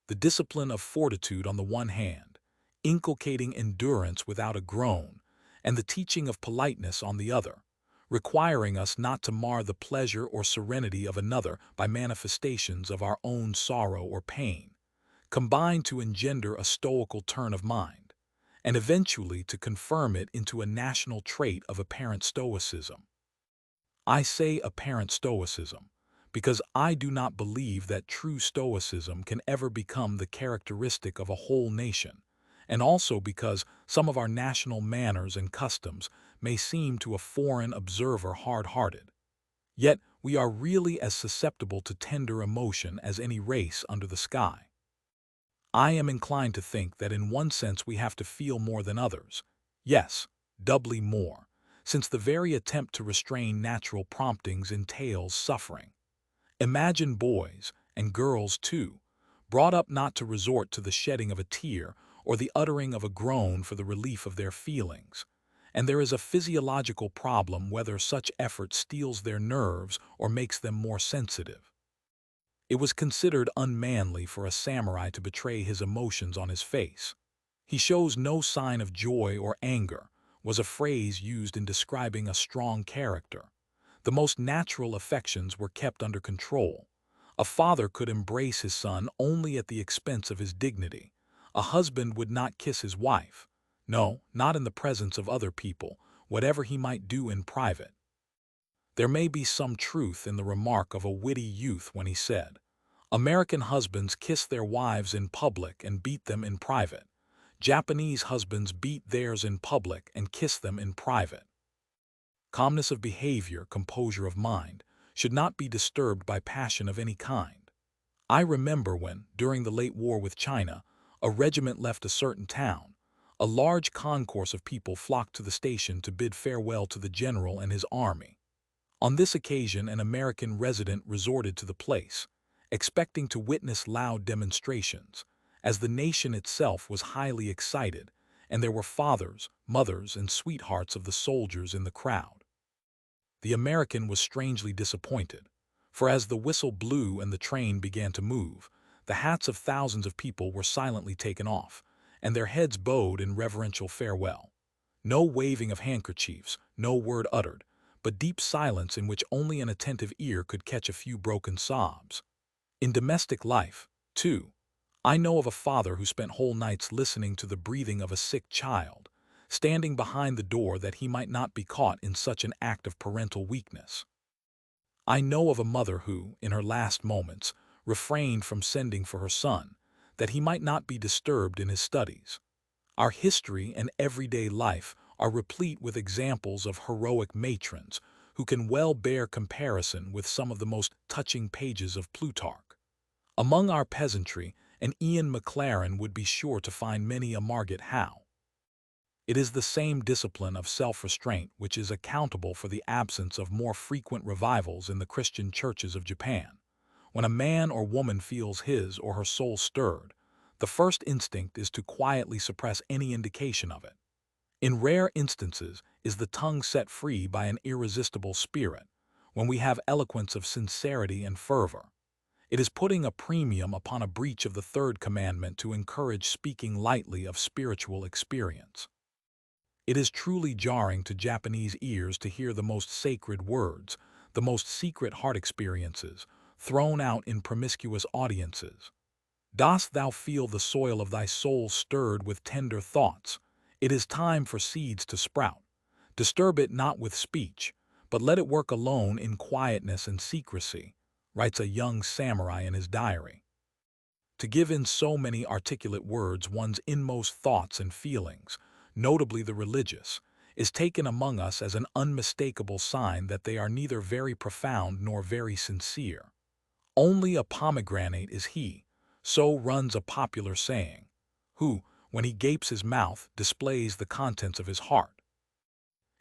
The discipline of fortitude on the one hand, inculcating endurance without a groan, and the teaching of politeness on the other, requiring us not to mar the pleasure or serenity of another by manifestations of our own sorrow or pain, combine to engender a stoical turn of mind, and eventually to confirm it into a national trait of apparent stoicism. I say apparent stoicism because I do not believe that true stoicism can ever become the characteristic of a whole nation, and also because some of our national manners and customs may seem to a foreign observer hard-hearted. Yet we are really as susceptible to tender emotion as any race under the sky. I am inclined to think that in one sense we have to feel more than others. Yes, doubly more, since the very attempt to restrain natural promptings entails suffering. Imagine boys, and girls too, brought up not to resort to the shedding of a tear or the uttering of a groan for the relief of their feelings. And there is a physiological problem whether such effort steels their nerves or makes them more sensitive. It was considered unmanly for a samurai to betray his emotions on his face. He shows no sign of joy or anger, was a phrase used in describing a strong character. The most natural affections were kept under control. A father could embrace his son only at the expense of his dignity. A husband would not kiss his wife. No, not in the presence of other people, whatever he might do in private. There may be some truth in the remark of a witty youth when he said, "American husbands kiss their wives in public and beat them in private. Japanese husbands beat theirs in public and kiss them in private." Calmness of behavior, composure of mind, should not be disturbed by passion of any kind. I remember when, during the late war with China, a regiment left a certain town. A large concourse of people flocked to the station to bid farewell to the general and his army. On this occasion, an American resident resorted to the place, expecting to witness loud demonstrations, as the nation itself was highly excited, and there were fathers, mothers, and sweethearts of the soldiers in the crowd. The American was strangely disappointed, for as the whistle blew and the train began to move, the hats of thousands of people were silently taken off, and their heads bowed in reverential farewell. No waving of handkerchiefs, no word uttered, but deep silence in which only an attentive ear could catch a few broken sobs. In domestic life, too, I know of a father who spent whole nights listening to the breathing of a sick child, standing behind the door that he might not be caught in such an act of parental weakness. I know of a mother who, in her last moments, refrained from sending for her son, that he might not be disturbed in his studies. Our history and everyday life are replete with examples of heroic matrons who can well bear comparison with some of the most touching pages of Plutarch. Among our peasantry, an Ian McLaren would be sure to find many a Margaret Howe. It is the same discipline of self-restraint which is accountable for the absence of more frequent revivals in the Christian churches of Japan. When a man or woman feels his or her soul stirred, the first instinct is to quietly suppress any indication of it. In rare instances is the tongue set free by an irresistible spirit, when we have eloquence of sincerity and fervor. It is putting a premium upon a breach of the third commandment to encourage speaking lightly of spiritual experience. It is truly jarring to Japanese ears to hear the most sacred words, the most secret heart experiences, thrown out in promiscuous audiences. Dost thou feel the soil of thy soul stirred with tender thoughts? It is time for seeds to sprout. Disturb it not with speech, but let it work alone in quietness and secrecy, writes a young samurai in his diary. To give in so many articulate words one's inmost thoughts and feelings, notably the religious, is taken among us as an unmistakable sign that they are neither very profound nor very sincere. Only a pomegranate is he, so runs a popular saying, who, when he gapes his mouth, displays the contents of his heart.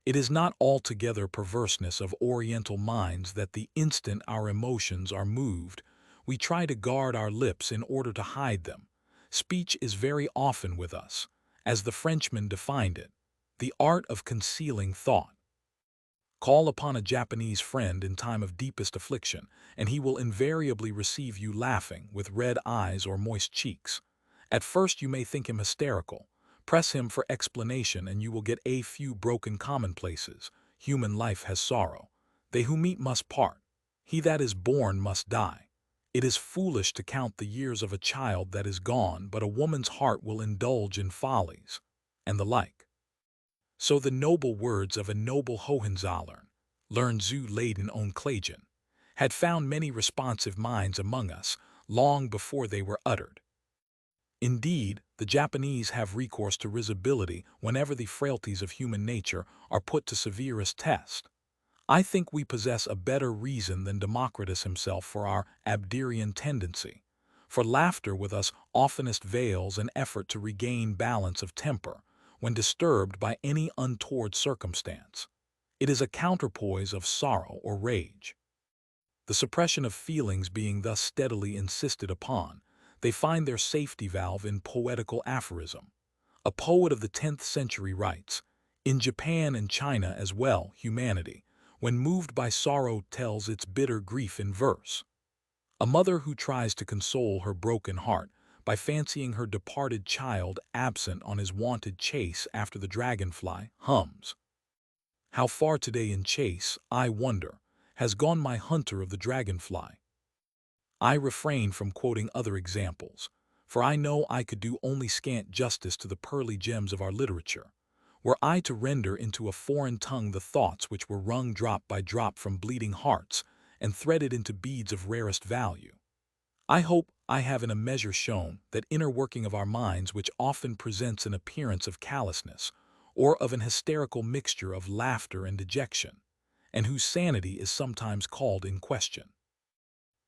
It is not altogether perverseness of Oriental minds that the instant our emotions are moved, we try to guard our lips in order to hide them. Speech is very often with us, as the Frenchman defined it, the art of concealing thought. Call upon a Japanese friend in time of deepest affliction, and he will invariably receive you laughing, with red eyes or moist cheeks. At first you may think him hysterical. Press him for explanation and you will get a few broken commonplaces. Human life has sorrow. They who meet must part. He that is born must die. It is foolish to count the years of a child that is gone, but a woman's heart will indulge in follies, and the like. So the noble words of a noble Hohenzollern, learned zu Leyden on Klagen, had found many responsive minds among us long before they were uttered. Indeed, the Japanese have recourse to risibility whenever the frailties of human nature are put to severest test. I think we possess a better reason than Democritus himself for our Abderian tendency, for laughter with us oftenest veils an effort to regain balance of temper when disturbed by any untoward circumstance. It is a counterpoise of sorrow or rage. The suppression of feelings being thus steadily insisted upon, they find their safety valve in poetical aphorism. A poet of the 10th century writes, "In Japan and China as well, humanity, when moved by sorrow, tells its bitter grief in verse." A mother who tries to console her broken heart by fancying her departed child absent on his wonted chase after the dragonfly hums, "How far today in chase, I wonder, has gone my hunter of the dragonfly?" I refrain from quoting other examples, for I know I could do only scant justice to the pearly gems of our literature, were I to render into a foreign tongue the thoughts which were wrung drop by drop from bleeding hearts and threaded into beads of rarest value. I hope I have in a measure shown that inner working of our minds which often presents an appearance of callousness or of an hysterical mixture of laughter and dejection, and whose sanity is sometimes called in question.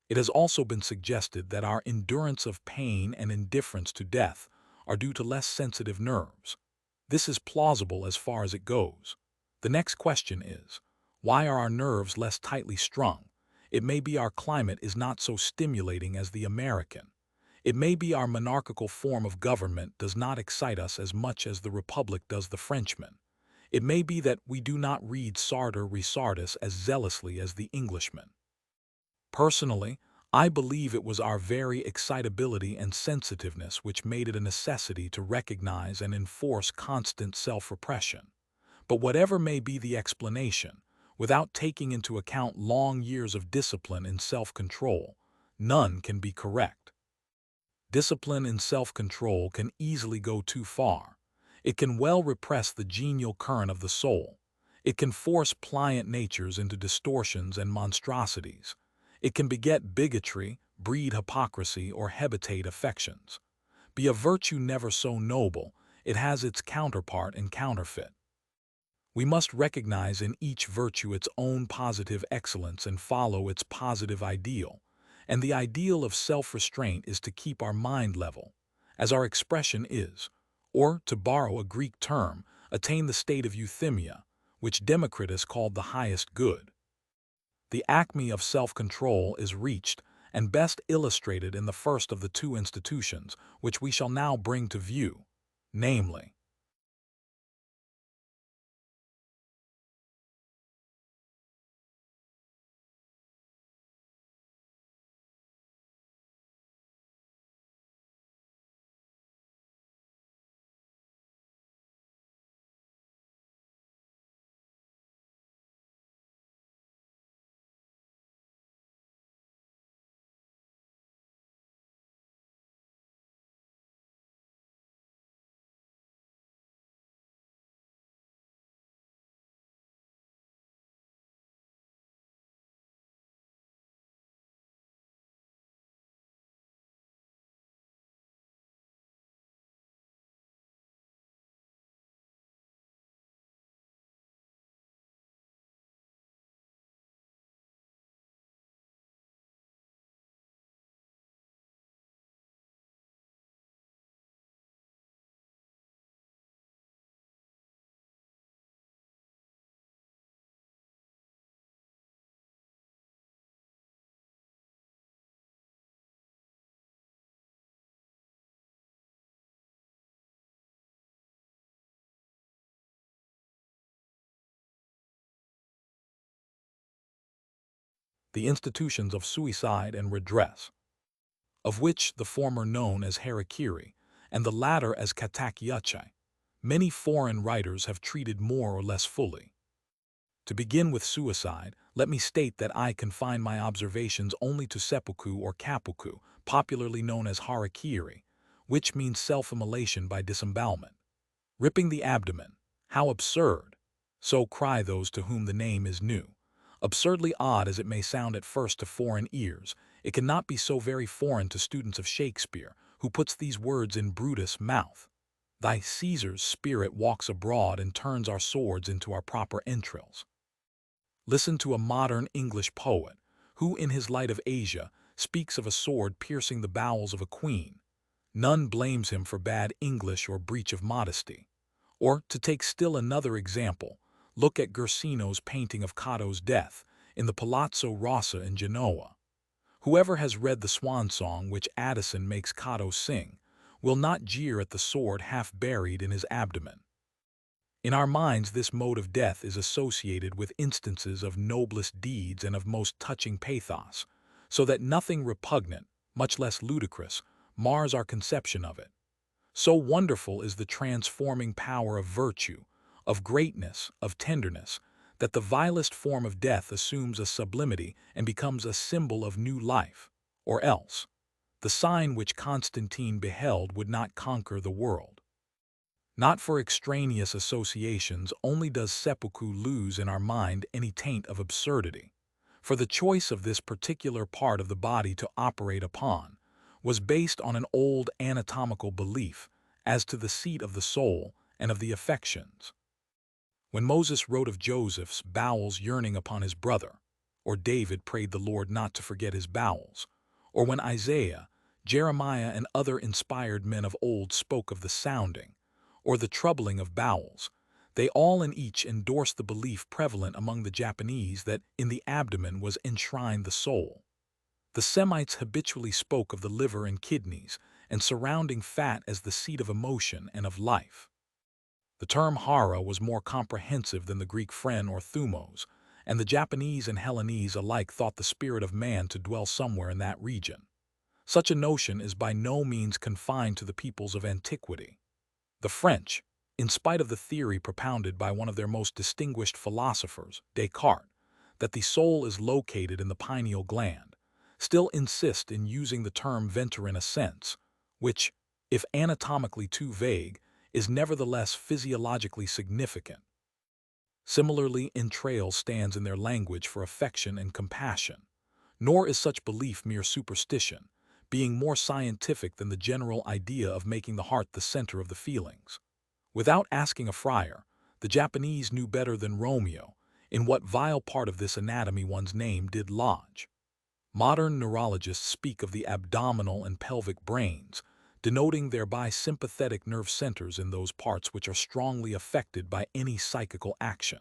It has also been suggested that our endurance of pain and indifference to death are due to less sensitive nerves. This is plausible as far as it goes. The next question is, why are our nerves less tightly strung? It may be our climate is not so stimulating as the American. It may be our monarchical form of government does not excite us as much as the Republic does the Frenchman. It may be that we do not read Sartor Resartus as zealously as the Englishman. Personally, I believe it was our very excitability and sensitiveness which made it a necessity to recognize and enforce constant self-repression. But whatever may be the explanation, without taking into account long years of discipline and self-control, none can be correct. Discipline and self-control can easily go too far. It can well repress the genial current of the soul. It can force pliant natures into distortions and monstrosities. It can beget bigotry, breed hypocrisy, or habitate affections. Be a virtue never so noble, it has its counterpart and counterfeit. We must recognize in each virtue its own positive excellence and follow its positive ideal. And the ideal of self-restraint is to keep our mind level, as our expression is, or, to borrow a Greek term, attain the state of euthymia, which Democritus called the highest good. The acme of self-control is reached and best illustrated in the first of the two institutions which we shall now bring to view, namely, the institutions of suicide and redress, of which the former known as harakiri and the latter as katakyuchi. Many foreign writers have treated more or less fully. To begin with suicide, let me state that I confine my observations only to seppuku or kapuku, popularly known as harakiri, which means self-immolation by disembowelment. Ripping the abdomen. How absurd! So cry those to whom the name is new. Absurdly odd as it may sound at first to foreign ears, it cannot be so very foreign to students of Shakespeare, who puts these words in Brutus' mouth. Thy Caesar's spirit walks abroad and turns our swords into our proper entrails. Listen to a modern English poet, who in his Light of Asia speaks of a sword piercing the bowels of a queen. None blames him for bad English or breach of modesty. Or, to take still another example, look at Guercino's painting of Cato's death in the Palazzo Rossa in Genoa. Whoever has read the swan song which Addison makes Cato sing will not jeer at the sword half buried in his abdomen. In our minds, this mode of death is associated with instances of noblest deeds and of most touching pathos, so that nothing repugnant, much less ludicrous, mars our conception of it. So wonderful is the transforming power of virtue, of greatness, of tenderness, that the vilest form of death assumes a sublimity and becomes a symbol of new life. Or else, the sign which Constantine beheld would not conquer the world. Not for extraneous associations only does seppuku lose in our mind any taint of absurdity. For the choice of this particular part of the body to operate upon was based on an old anatomical belief as to the seat of the soul and of the affections. When Moses wrote of Joseph's bowels yearning upon his brother, or David prayed the Lord not to forget his bowels, or when Isaiah, Jeremiah, and other inspired men of old spoke of the sounding, or the troubling of bowels, they all and each endorsed the belief prevalent among the Japanese that in the abdomen was enshrined the soul. The Semites habitually spoke of the liver and kidneys and surrounding fat as the seat of emotion and of life. The term hara was more comprehensive than the Greek phren or thumos, and the Japanese and Hellenese alike thought the spirit of man to dwell somewhere in that region. Such a notion is by no means confined to the peoples of antiquity. The French, in spite of the theory propounded by one of their most distinguished philosophers, Descartes, that the soul is located in the pineal gland, still insist in using the term venter in a sense, which, if anatomically too vague, is nevertheless physiologically significant. Similarly, entrails stands in their language for affection and compassion, nor is such belief mere superstition, being more scientific than the general idea of making the heart the center of the feelings. Without asking a friar, the Japanese knew better than Romeo in what vile part of this anatomy one's name did lodge. Modern neurologists speak of the abdominal and pelvic brains, denoting thereby sympathetic nerve centers in those parts which are strongly affected by any psychical action.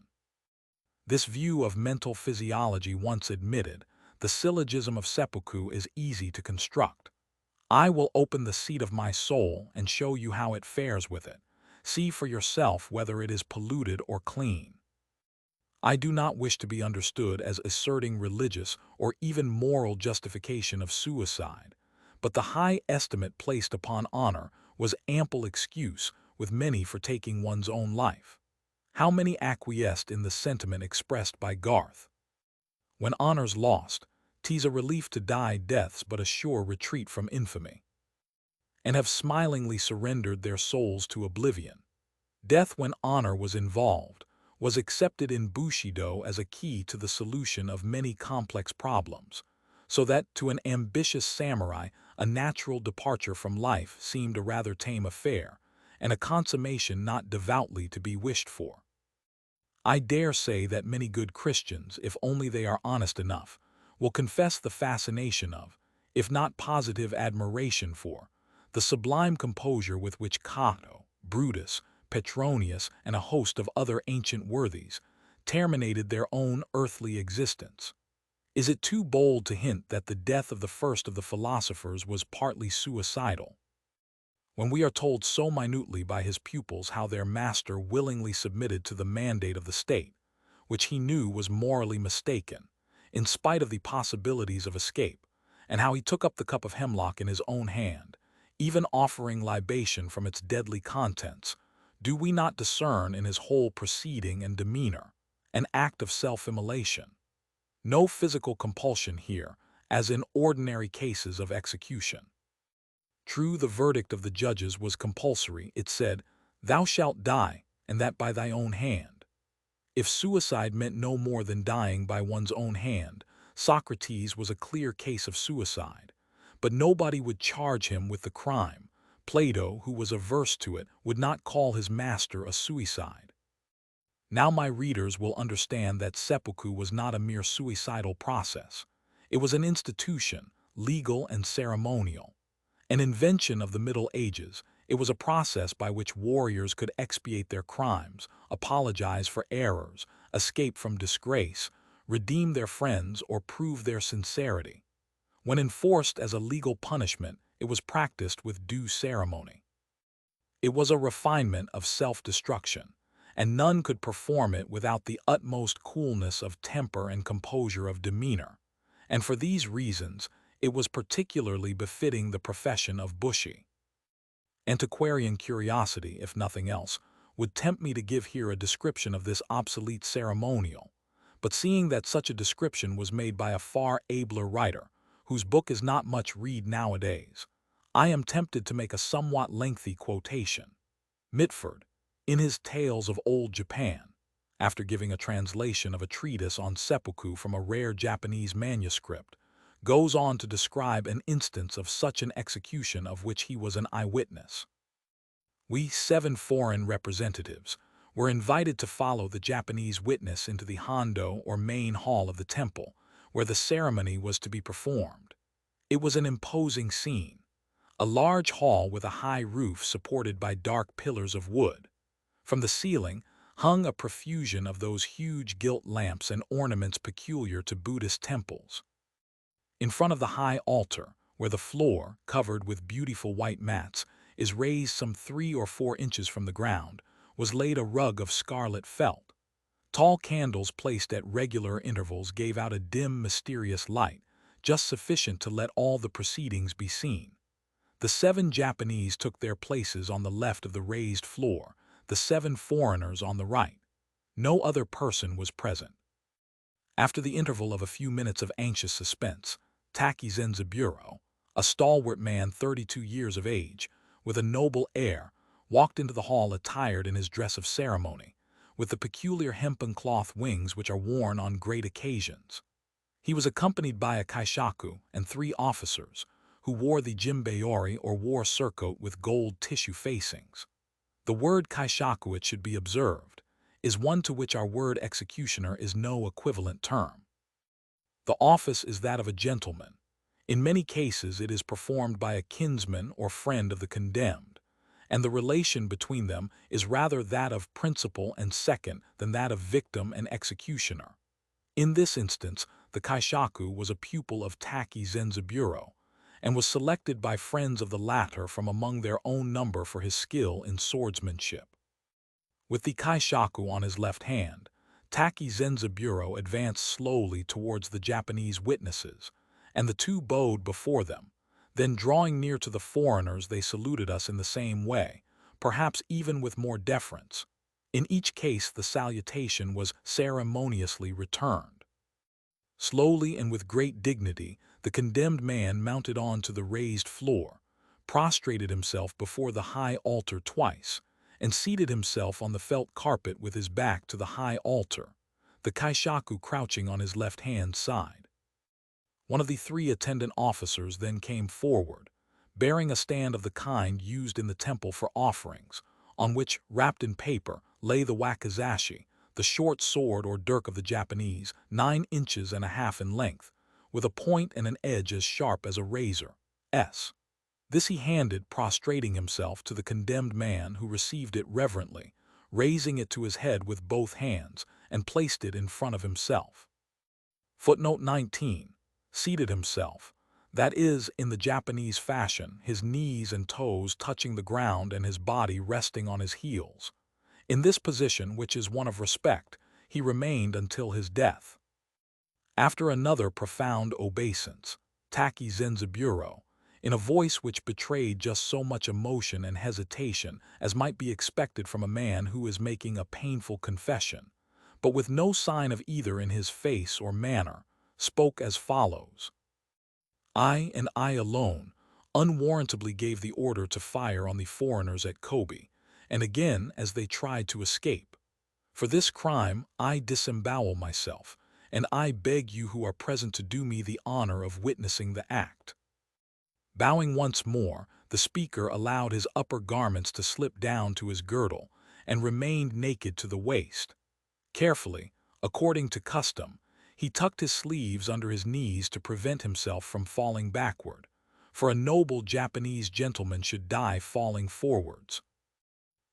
This view of mental physiology once admitted, the syllogism of seppuku is easy to construct. I will open the seat of my soul and show you how it fares with it. See for yourself whether it is polluted or clean. I do not wish to be understood as asserting religious or even moral justification of suicide, but the high estimate placed upon honor was ample excuse with many for taking one's own life. How many acquiesced in the sentiment expressed by Garth? When honor's lost, 'tis a relief to die death's but a sure retreat from infamy, and have smilingly surrendered their souls to oblivion. Death, when honor was involved, was accepted in Bushido as a key to the solution of many complex problems, so that to an ambitious samurai a natural departure from life seemed a rather tame affair, and a consummation not devoutly to be wished for. I dare say that many good Christians, if only they are honest enough, will confess the fascination of, if not positive admiration for, the sublime composure with which Cato, Brutus, Petronius, and a host of other ancient worthies terminated their own earthly existence. Is it too bold to hint that the death of the first of the philosophers was partly suicidal? When we are told so minutely by his pupils how their master willingly submitted to the mandate of the state, which he knew was morally mistaken, in spite of the possibilities of escape, and how he took up the cup of hemlock in his own hand, even offering libation from its deadly contents, do we not discern in his whole proceeding and demeanor, an act of self-immolation. No physical compulsion here, as in ordinary cases of execution. True, the verdict of the judges was compulsory. It said, "Thou shalt die, and that by thy own hand." If suicide meant no more than dying by one's own hand, Socrates was a clear case of suicide. But nobody would charge him with the crime. Plato, who was averse to it, would not call his master a suicide. Now my readers will understand that seppuku was not a mere suicidal process. It was an institution, legal and ceremonial. An invention of the Middle Ages, it was a process by which warriors could expiate their crimes, apologize for errors, escape from disgrace, redeem their friends, or prove their sincerity. When enforced as a legal punishment, it was practiced with due ceremony. It was a refinement of self-destruction, and none could perform it without the utmost coolness of temper and composure of demeanor. And for these reasons, it was particularly befitting the profession of Bushi. Antiquarian curiosity, if nothing else, would tempt me to give here a description of this obsolete ceremonial, but seeing that such a description was made by a far abler writer, whose book is not much read nowadays, I am tempted to make a somewhat lengthy quotation. Mitford, in his Tales of Old Japan, after giving a translation of a treatise on seppuku from a rare Japanese manuscript, goes on to describe an instance of such an execution of which he was an eyewitness. We 7 foreign representatives were invited to follow the Japanese witness into the hondo or main hall of the temple, where the ceremony was to be performed. It was an imposing scene, a large hall with a high roof supported by dark pillars of wood. From the ceiling hung a profusion of those huge gilt lamps and ornaments peculiar to Buddhist temples. In front of the high altar, where the floor, covered with beautiful white mats, is raised some 3 or 4 inches from the ground, was laid a rug of scarlet felt. Tall candles placed at regular intervals gave out a dim, mysterious light, just sufficient to let all the proceedings be seen. The 7 Japanese took their places on the left of the raised floor, the 7 foreigners on the right. No other person was present. After the interval of a few minutes of anxious suspense, Taki Zenzaburo, a stalwart man 32 years of age, with a noble air, walked into the hall attired in his dress of ceremony, with the peculiar hempen cloth wings which are worn on great occasions. He was accompanied by a kaishaku and 3 officers, who wore the jimbeori or war surcoat with gold tissue facings. The word kaishaku, it should be observed, is one to which our word executioner is no equivalent term. The office is that of a gentleman. In many cases it is performed by a kinsman or friend of the condemned, and the relation between them is rather that of principal and second than that of victim and executioner. In this instance, the kaishaku was a pupil of Taki Zenzaburo, and was selected by friends of the latter from among their own number for his skill in swordsmanship. With the kaishaku on his left hand, Taki Zenzaburo advanced slowly towards the Japanese witnesses, and the 2 bowed before them. Then drawing near to the foreigners, they saluted us in the same way, perhaps even with more deference. In each case the salutation was ceremoniously returned. Slowly and with great dignity, the condemned man mounted on to the raised floor, prostrated himself before the high altar twice, and seated himself on the felt carpet with his back to the high altar, the kaishaku crouching on his left-hand side. One of the 3 attendant officers then came forward, bearing a stand of the kind used in the temple for offerings, on which, wrapped in paper, lay the wakizashi, the short sword or dirk of the Japanese, 9 inches and a half in length, with a point and an edge as sharp as a razor. This he handed, prostrating himself, to the condemned man, who received it reverently, raising it to his head with both hands, and placed it in front of himself. Footnote 19. Seated himself, that is, in the Japanese fashion, his knees and toes touching the ground and his body resting on his heels. In this position, which is one of respect, he remained until his death. After another profound obeisance, Taki Zenzaburo, in a voice which betrayed just so much emotion and hesitation as might be expected from a man who is making a painful confession, but with no sign of either in his face or manner, spoke as follows. I and I alone unwarrantably gave the order to fire on the foreigners at Kobe, and again as they tried to escape. For this crime I disembowel myself, and I beg you who are present to do me the honor of witnessing the act. Bowing once more, the speaker allowed his upper garments to slip down to his girdle and remained naked to the waist. Carefully, according to custom, he tucked his sleeves under his knees to prevent himself from falling backward, for a noble Japanese gentleman should die falling forwards.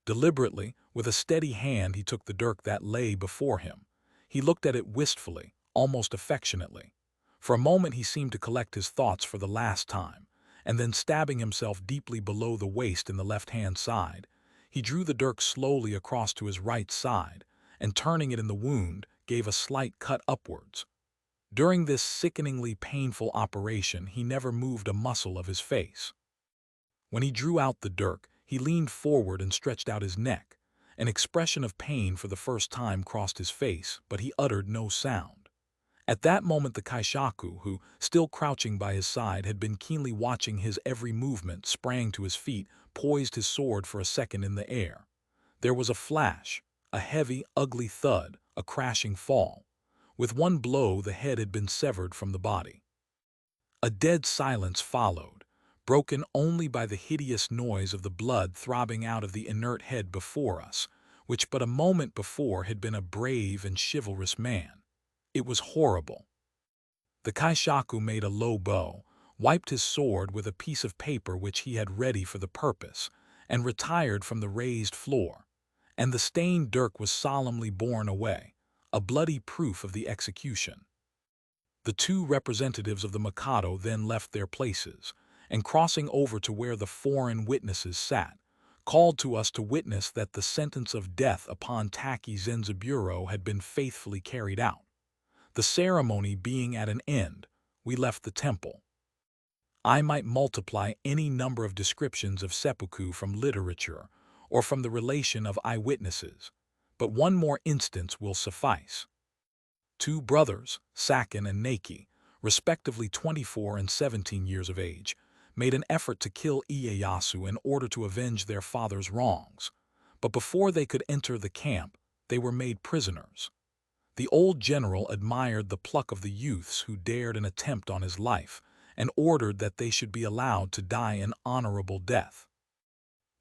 Deliberately, with a steady hand he took the dirk that lay before him. He looked at it wistfully, almost affectionately. For a moment he seemed to collect his thoughts for the last time, and then stabbing himself deeply below the waist in the left-hand side, he drew the dirk slowly across to his right side, and turning it in the wound, gave a slight cut upwards. During this sickeningly painful operation he never moved a muscle of his face. When he drew out the dirk, he leaned forward and stretched out his neck. An expression of pain for the first time crossed his face, but he uttered no sound. At that moment the kaishaku, who, still crouching by his side, had been keenly watching his every movement, sprang to his feet, poised his sword for a second in the air. There was a flash, a heavy, ugly thud, a crashing fall. With one blow the head had been severed from the body. A dead silence followed, broken only by the hideous noise of the blood throbbing out of the inert head before us, which but a moment before had been a brave and chivalrous man. It was horrible. The kaishaku made a low bow, wiped his sword with a piece of paper which he had ready for the purpose, and retired from the raised floor, and the stained dirk was solemnly borne away, a bloody proof of the execution. The two representatives of the Mikado then left their places, and crossing over to where the foreign witnesses sat, called to us to witness that the sentence of death upon Taki Zenzaburo had been faithfully carried out. The ceremony being at an end, we left the temple. I might multiply any number of descriptions of seppuku from literature or from the relation of eyewitnesses, but one more instance will suffice. Two brothers, Sakin and Neki, respectively 24 and 17 years of age, made an effort to kill Ieyasu in order to avenge their father's wrongs, but before they could enter the camp, they were made prisoners. The old general admired the pluck of the youths who dared an attempt on his life, and ordered that they should be allowed to die an honorable death.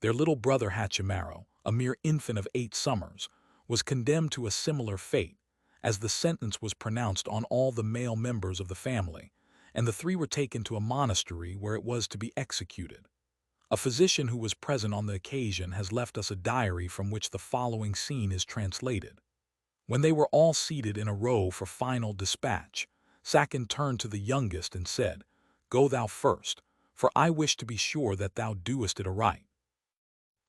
Their little brother Hachimaru, a mere infant of 8 summers, was condemned to a similar fate, as the sentence was pronounced on all the male members of the family, and the 3 were taken to a monastery where it was to be executed. A physician who was present on the occasion has left us a diary from which the following scene is translated. When they were all seated in a row for final dispatch, Sakin turned to the youngest and said, "Go thou first, for I wish to be sure that thou doest it aright."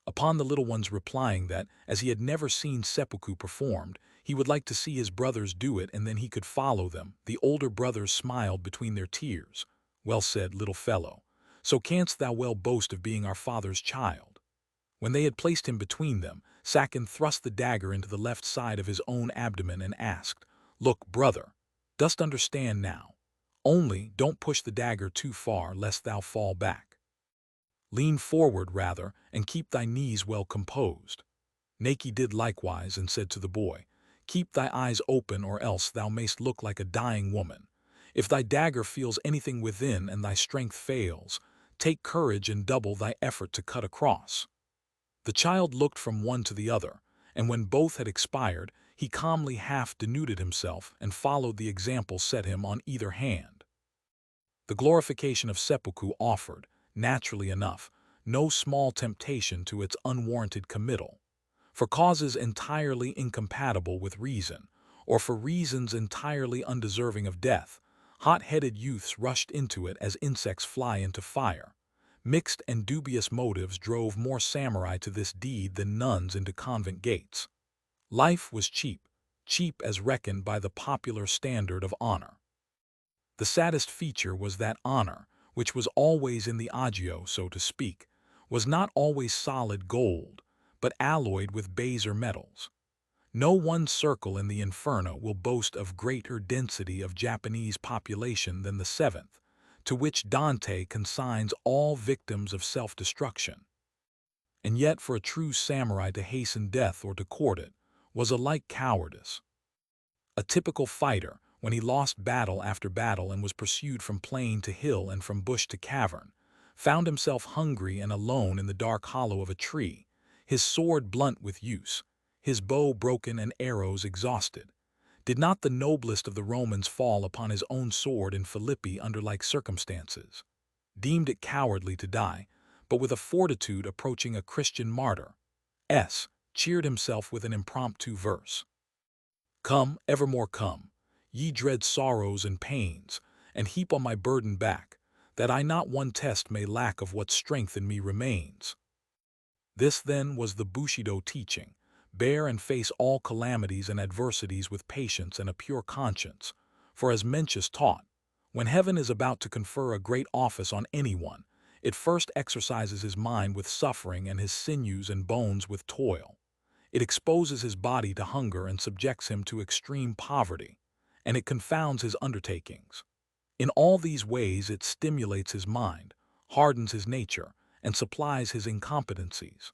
Upon the little one's replying that, as he had never seen seppuku performed, he would like to see his brothers do it and then he could follow them, the older brothers smiled between their tears. "Well said, little fellow. So canst thou well boast of being our father's child." When they had placed him between them, Sakin thrust the dagger into the left side of his own abdomen and asked, "Look, brother, dost understand now? Only don't push the dagger too far lest thou fall back. Lean forward, rather, and keep thy knees well composed." Neki did likewise and said to the boy, "Keep thy eyes open or else thou mayst look like a dying woman. If thy dagger feels anything within and thy strength fails, take courage and double thy effort to cut across." The child looked from one to the other, and when both had expired, he calmly half denuded himself and followed the example set him on either hand. The glorification of seppuku offered, naturally enough, no small temptation to its unwarranted committal. For causes entirely incompatible with reason, or for reasons entirely undeserving of death, hot-headed youths rushed into it as insects fly into fire. Mixed and dubious motives drove more samurai to this deed than nuns into convent gates. Life was cheap, cheap as reckoned by the popular standard of honor. The saddest feature was that honor, which was always in the agio, so to speak, was not always solid gold, but alloyed with baser metals. No one circle in the Inferno will boast of greater density of Japanese population than the seventh, to which Dante consigns all victims of self-destruction. And yet for a true samurai to hasten death or to court it was alike cowardice. A typical fighter, when he lost battle after battle and was pursued from plain to hill and from bush to cavern, found himself hungry and alone in the dark hollow of a tree, his sword blunt with use, his bow broken and arrows exhausted. Did not the noblest of the Romans fall upon his own sword in Philippi under like circumstances? Deemed it cowardly to die, but with a fortitude approaching a Christian martyr. Cheered himself with an impromptu verse. Come, evermore come, ye dread sorrows and pains, and heap on my burden back, that I not one test may lack of what strength in me remains. This then was the Bushido teaching: bear and face all calamities and adversities with patience and a pure conscience, for as Mencius taught, when heaven is about to confer a great office on anyone, it first exercises his mind with suffering and his sinews and bones with toil. It exposes his body to hunger and subjects him to extreme poverty, and it confounds his undertakings. In all these ways it stimulates his mind, hardens his nature, and supplies his incompetencies.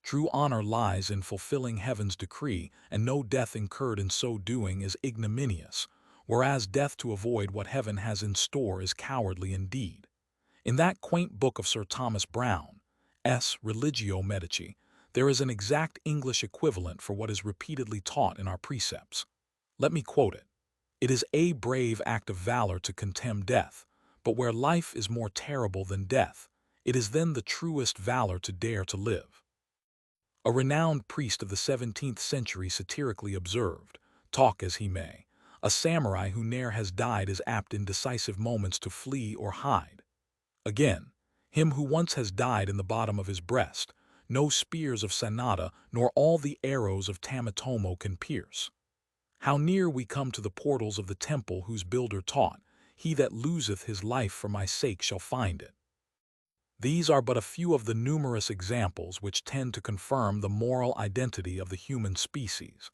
True honor lies in fulfilling heaven's decree, and no death incurred in so doing is ignominious, whereas death to avoid what heaven has in store is cowardly indeed. In that quaint book of Sir Thomas Browne's Religio Medici, there is an exact English equivalent for what is repeatedly taught in our precepts. Let me quote it. It is a brave act of valor to contemn death, but where life is more terrible than death, it is then the truest valor to dare to live. A renowned priest of the 17th century satirically observed, talk as he may, a samurai who ne'er has died is apt in decisive moments to flee or hide. Again, him who once has died in the bottom of his breast, no spears of Sanada nor all the arrows of Tamatomo can pierce. How near we come to the portals of the temple whose builder taught, he that loseth his life for my sake shall find it. These are but a few of the numerous examples which tend to confirm the moral identity of the human species,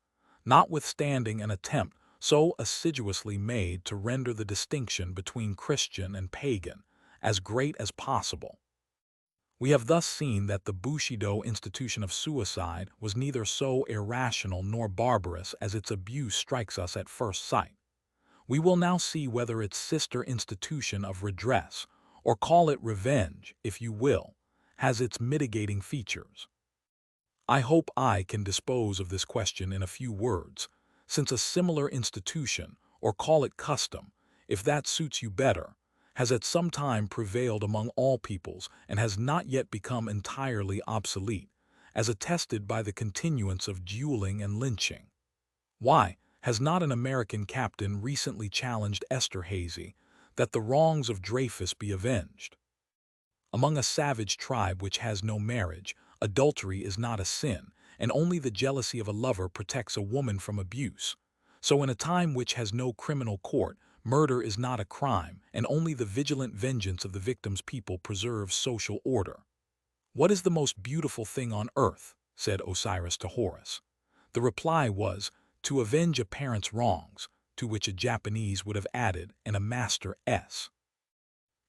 notwithstanding an attempt so assiduously made to render the distinction between Christian and pagan as great as possible. We have thus seen that the Bushido institution of suicide was neither so irrational nor barbarous as its abuse strikes us at first sight. We will now see whether its sister institution of redress, or call it revenge, if you will, has its mitigating features. I hope I can dispose of this question in a few words, since a similar institution, or call it custom, if that suits you better, has at some time prevailed among all peoples and has not yet become entirely obsolete, as attested by the continuance of dueling and lynching. Why has not an American captain recently challenged Esterhazy that the wrongs of Dreyfus be avenged? Among a savage tribe which has no marriage, adultery is not a sin, and only the jealousy of a lover protects a woman from abuse. So in a time which has no criminal court, murder is not a crime, and only the vigilant vengeance of the victim's people preserves social order. "What is the most beautiful thing on earth?" said Osiris to Horus. The reply was, "To avenge a parent's wrongs," to which a Japanese would have added, "and a master s."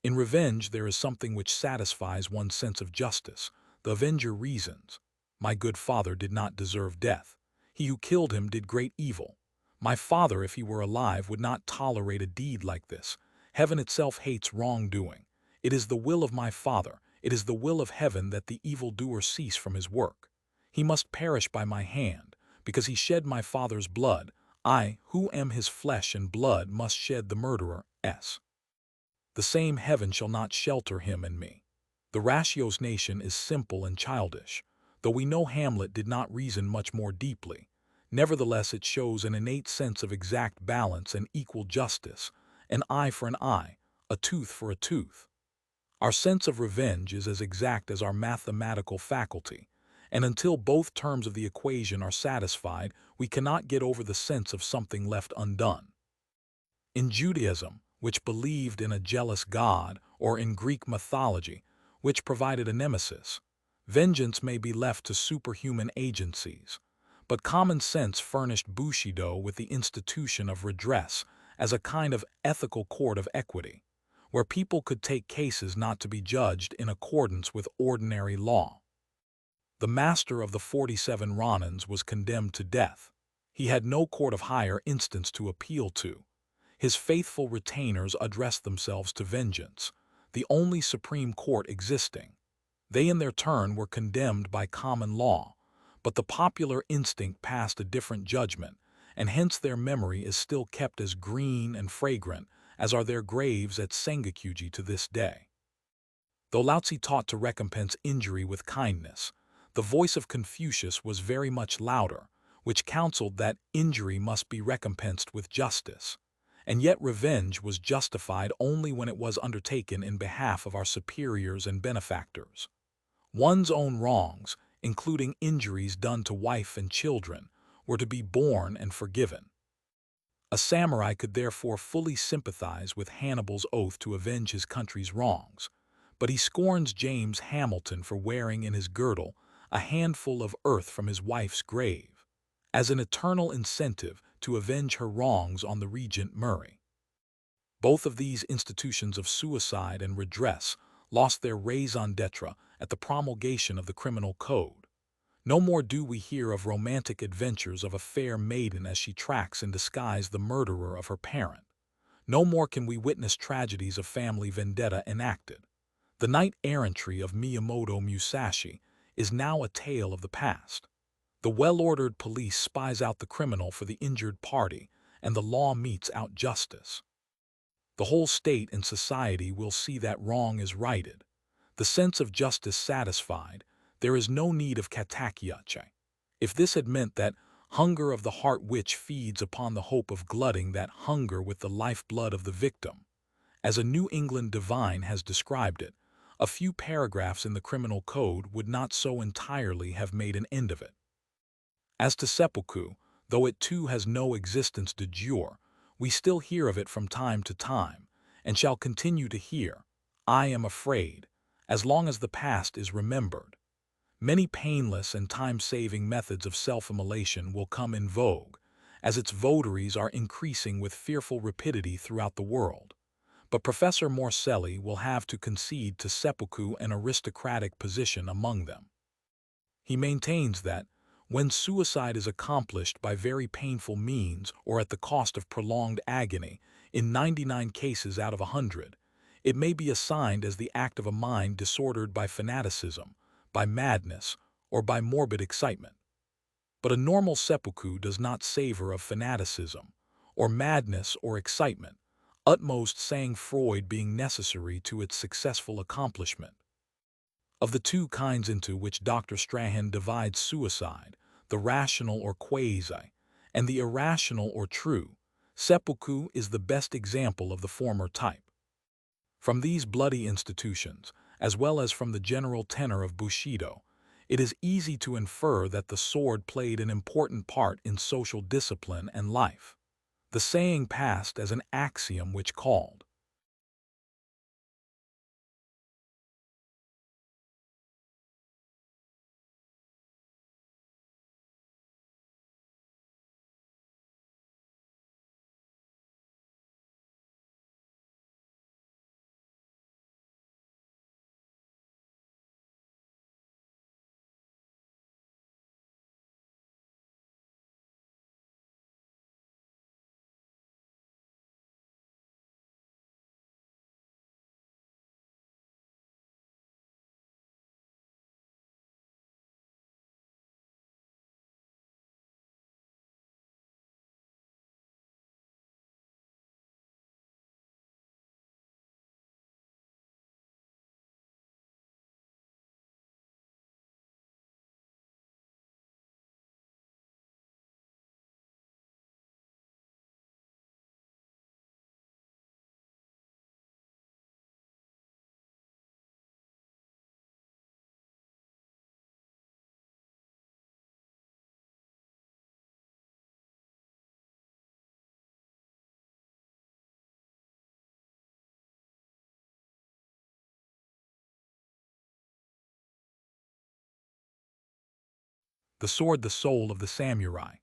In revenge there is something which satisfies one's sense of justice. The avenger reasons, "My good father did not deserve death. He who killed him did great evil. My father, if he were alive, would not tolerate a deed like this. Heaven itself hates wrongdoing. It is the will of my father, it is the will of heaven that the evildoer cease from his work. He must perish by my hand, because he shed my father's blood. I, who am his flesh and blood, must shed the murderer's. The same heaven shall not shelter him and me." The ratiocination is simple and childish, though we know Hamlet did not reason much more deeply. Nevertheless, it shows an innate sense of exact balance and equal justice, an eye for an eye, a tooth for a tooth. Our sense of revenge is as exact as our mathematical faculty, and until both terms of the equation are satisfied, we cannot get over the sense of something left undone. In Judaism, which believed in a jealous God, or in Greek mythology, which provided a nemesis, vengeance may be left to superhuman agencies, But common sense furnished Bushido with the institution of redress as a kind of ethical court of equity, where people could take cases not to be judged in accordance with ordinary law. The master of the 47 Ronins was condemned to death. He had no court of higher instance to appeal to. His faithful retainers addressed themselves to vengeance, the only supreme court existing. They in their turn were condemned by common law, but the popular instinct passed a different judgment, and hence their memory is still kept as green and fragrant as are their graves at Sengakuji to this day. Though Laozi taught to recompense injury with kindness, the voice of Confucius was very much louder, which counseled that injury must be recompensed with justice. And yet revenge was justified only when it was undertaken in behalf of our superiors and benefactors. One's own wrongs, including injuries done to wife and children, were to be borne and forgiven. A samurai could therefore fully sympathize with Hannibal's oath to avenge his country's wrongs, but he scorns James Hamilton for wearing in his girdle a handful of earth from his wife's grave, as an eternal incentive to avenge her wrongs on the Regent Murray. Both of these institutions of suicide and redress lost their raison d'etre at the promulgation of the criminal code. No more do we hear of romantic adventures of a fair maiden as she tracks in disguise the murderer of her parent. No more can we witness tragedies of family vendetta enacted. The knight-errantry of Miyamoto Musashi is now a tale of the past. The well-ordered police spies out the criminal for the injured party, and the law metes out justice. The whole state and society will see that wrong is righted, the sense of justice satisfied. There is no need of katakiache. If this had meant that hunger of the heart which feeds upon the hope of glutting that hunger with the lifeblood of the victim, as a New England divine has described it, a few paragraphs in the criminal code would not so entirely have made an end of it. As to seppuku, though it too has no existence de jure, we still hear of it from time to time, and shall continue to hear, I am afraid, as long as the past is remembered. Many painless and time-saving methods of self-immolation will come in vogue, as its votaries are increasing with fearful rapidity throughout the world. But Professor Morselli will have to concede to seppuku an aristocratic position among them. He maintains that, when suicide is accomplished by very painful means or at the cost of prolonged agony, in 99 cases out of 100, it may be assigned as the act of a mind disordered by fanaticism, by madness, or by morbid excitement. But a normal seppuku does not savor of fanaticism, or madness or excitement, utmost sang-froid being necessary to its successful accomplishment. Of the two kinds into which Dr. Strahan divides suicide, the rational or quasi, and the irrational or true, seppuku is the best example of the former type. From these bloody institutions, as well as from the general tenor of Bushido, it is easy to infer that the sword played an important part in social discipline and life. The saying passed as an axiom which called, the sword the soul of the samurai,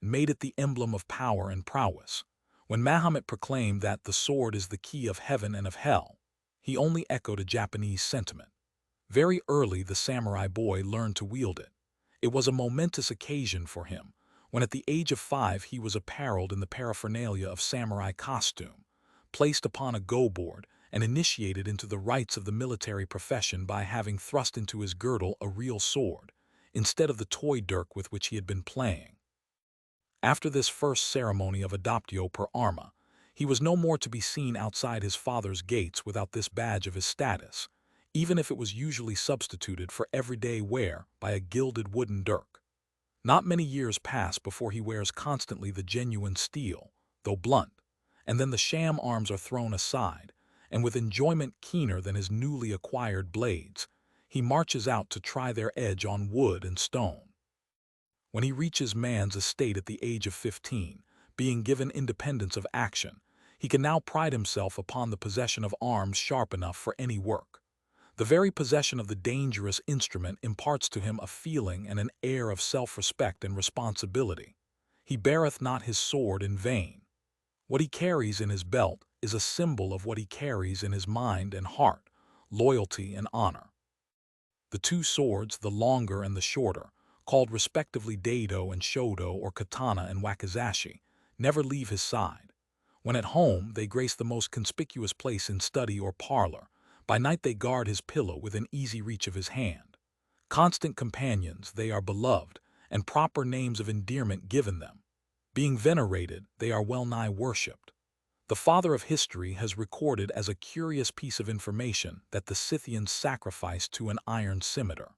made it the emblem of power and prowess. When Mahomet proclaimed that the sword is the key of heaven and of hell, he only echoed a Japanese sentiment. Very early the samurai boy learned to wield it. It was a momentous occasion for him, when at the age of 5 he was apparelled in the paraphernalia of samurai costume, placed upon a go-board, and initiated into the rites of the military profession by having thrust into his girdle a real sword, instead of the toy dirk with which he had been playing. After this first ceremony of adoptio per arma, he was no more to be seen outside his father's gates without this badge of his status, even if it was usually substituted for everyday wear by a gilded wooden dirk. Not many years pass before he wears constantly the genuine steel, though blunt, and then the sham arms are thrown aside, and with enjoyment keener than his newly acquired blades, he marches out to try their edge on wood and stone. When he reaches man's estate at the age of 15, being given independence of action, he can now pride himself upon the possession of arms sharp enough for any work. The very possession of the dangerous instrument imparts to him a feeling and an air of self-respect and responsibility. He beareth not his sword in vain. What he carries in his belt is a symbol of what he carries in his mind and heart, loyalty and honor. The two swords, the longer and the shorter, called respectively dado and shodo or katana and wakizashi, never leave his side. When at home, they grace the most conspicuous place in study or parlor. By night they guard his pillow within easy reach of his hand. Constant companions, they are beloved, and proper names of endearment given them. Being venerated, they are well-nigh worshipped. The father of history has recorded as a curious piece of information that the Scythians sacrificed to an iron scimitar.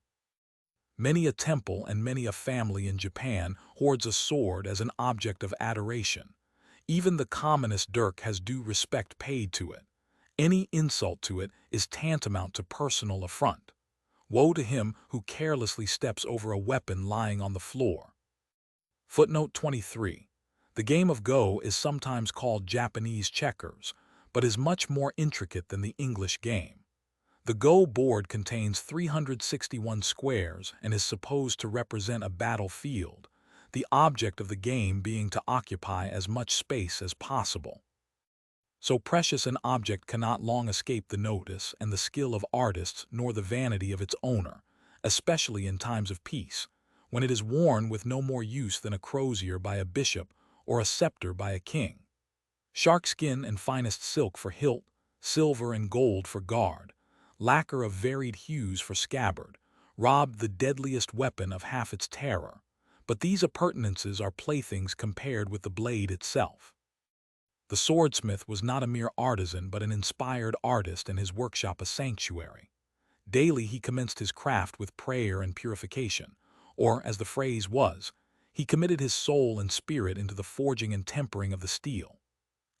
Many a temple and many a family in Japan hoards a sword as an object of adoration. Even the commonest dirk has due respect paid to it. Any insult to it is tantamount to personal affront. Woe to him who carelessly steps over a weapon lying on the floor. Footnote 23. The game of Go is sometimes called Japanese checkers, but is much more intricate than the English game. The Go board contains 361 squares and is supposed to represent a battlefield, the object of the game being to occupy as much space as possible. So precious an object cannot long escape the notice and the skill of artists nor the vanity of its owner, especially in times of peace, when it is worn with no more use than a crozier by a bishop or a scepter by a king. Sharkskin and finest silk for hilt, silver and gold for guard, lacquer of varied hues for scabbard, robbed the deadliest weapon of half its terror, but these appurtenances are playthings compared with the blade itself. The swordsmith was not a mere artisan but an inspired artist and his workshop a sanctuary. Daily he commenced his craft with prayer and purification, or, as the phrase was, he committed his soul and spirit into the forging and tempering of the steel.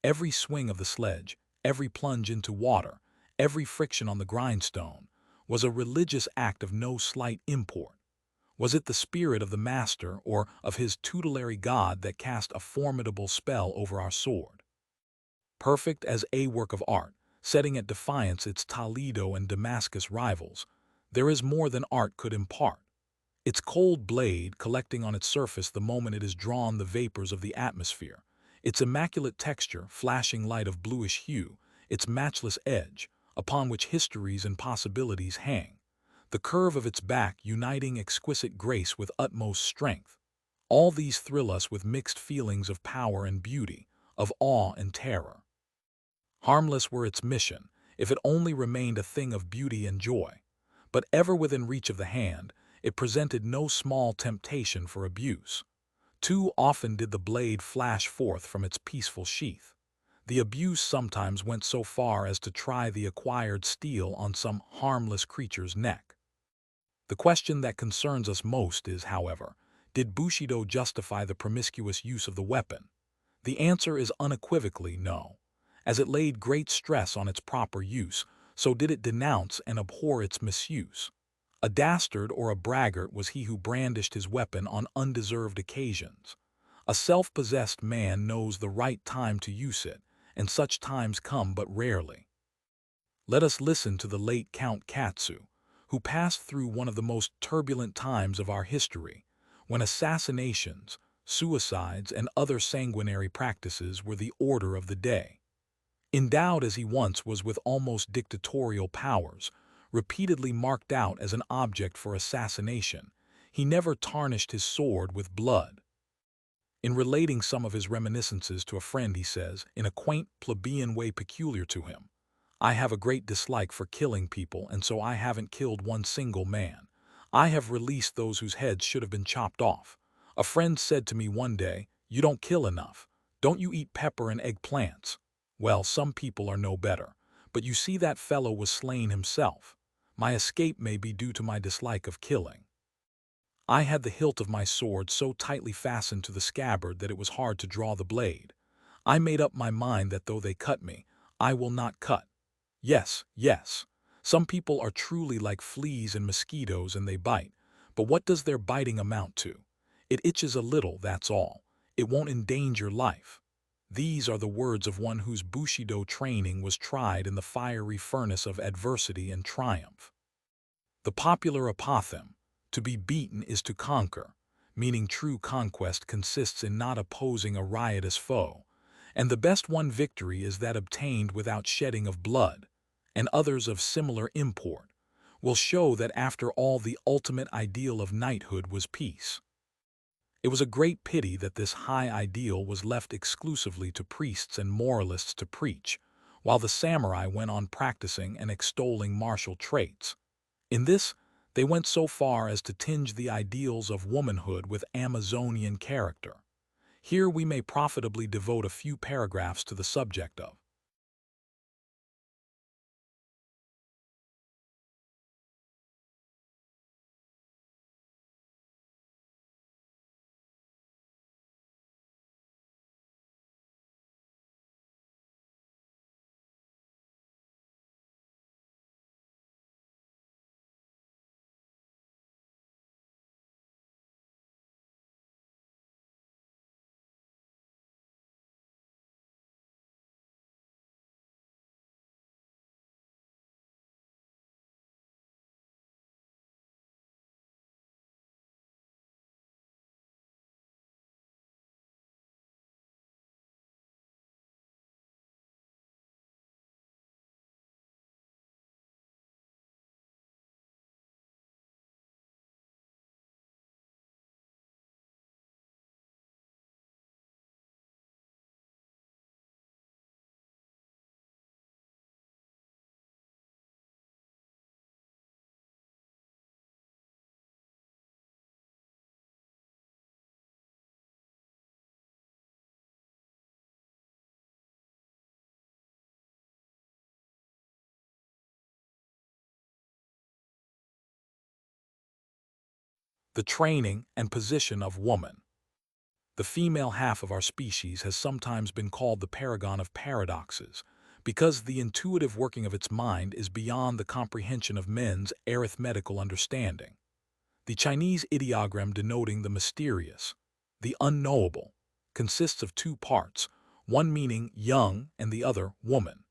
Every swing of the sledge, every plunge into water, every friction on the grindstone, was a religious act of no slight import. Was it the spirit of the master or of his tutelary god that cast a formidable spell over our sword? Perfect as a work of art, setting at defiance its Toledo and Damascus rivals, there is more than art could impart. Its cold blade, collecting on its surface the moment it has drawn the vapors of the atmosphere, its immaculate texture, flashing light of bluish hue, its matchless edge, upon which histories and possibilities hang, the curve of its back uniting exquisite grace with utmost strength. All these thrill us with mixed feelings of power and beauty, of awe and terror. Harmless were its mission, if it only remained a thing of beauty and joy, but ever within reach of the hand, it presented no small temptation for abuse. Too often did the blade flash forth from its peaceful sheath. The abuse sometimes went so far as to try the acquired steel on some harmless creature's neck. The question that concerns us most is, however, did Bushido justify the promiscuous use of the weapon? The answer is unequivocally no. As it laid great stress on its proper use, so did it denounce and abhor its misuse. A dastard or a braggart was he who brandished his weapon on undeserved occasions. A self-possessed man knows the right time to use it, and such times come but rarely. Let us listen to the late Count Katsu, who passed through one of the most turbulent times of our history, when assassinations, suicides, and other sanguinary practices were the order of the day. Endowed as he once was with almost dictatorial powers, repeatedly marked out as an object for assassination, he never tarnished his sword with blood. In relating some of his reminiscences to a friend, he says, in a quaint, plebeian way peculiar to him, "I have a great dislike for killing people, and so I haven't killed one single man. I have released those whose heads should have been chopped off. A friend said to me one day, 'You don't kill enough. Don't you eat pepper and eggplants?' Well, some people are no better. But you see, that fellow was slain himself. My escape may be due to my dislike of killing. I had the hilt of my sword so tightly fastened to the scabbard that it was hard to draw the blade. I made up my mind that though they cut me, I will not cut. Yes, yes, some people are truly like fleas and mosquitoes, and they bite. But what does their biting amount to? It itches a little, that's all. It won't endanger life." These are the words of one whose Bushido training was tried in the fiery furnace of adversity and triumph. The popular apothegm, "To be beaten is to conquer," meaning true conquest consists in not opposing a riotous foe, and the best won victory is that obtained without shedding of blood, and others of similar import, will show that after all the ultimate ideal of knighthood was peace. It was a great pity that this high ideal was left exclusively to priests and moralists to preach, while the samurai went on practicing and extolling martial traits. In this, they went so far as to tinge the ideals of womanhood with Amazonian character. Here we may profitably devote a few paragraphs to the subject of the training and position of woman. The female half of our species has sometimes been called the paragon of paradoxes, because the intuitive working of its mind is beyond the comprehension of men's arithmetical understanding. The Chinese ideogram denoting the mysterious, the unknowable, consists of two parts, one meaning young and the other woman,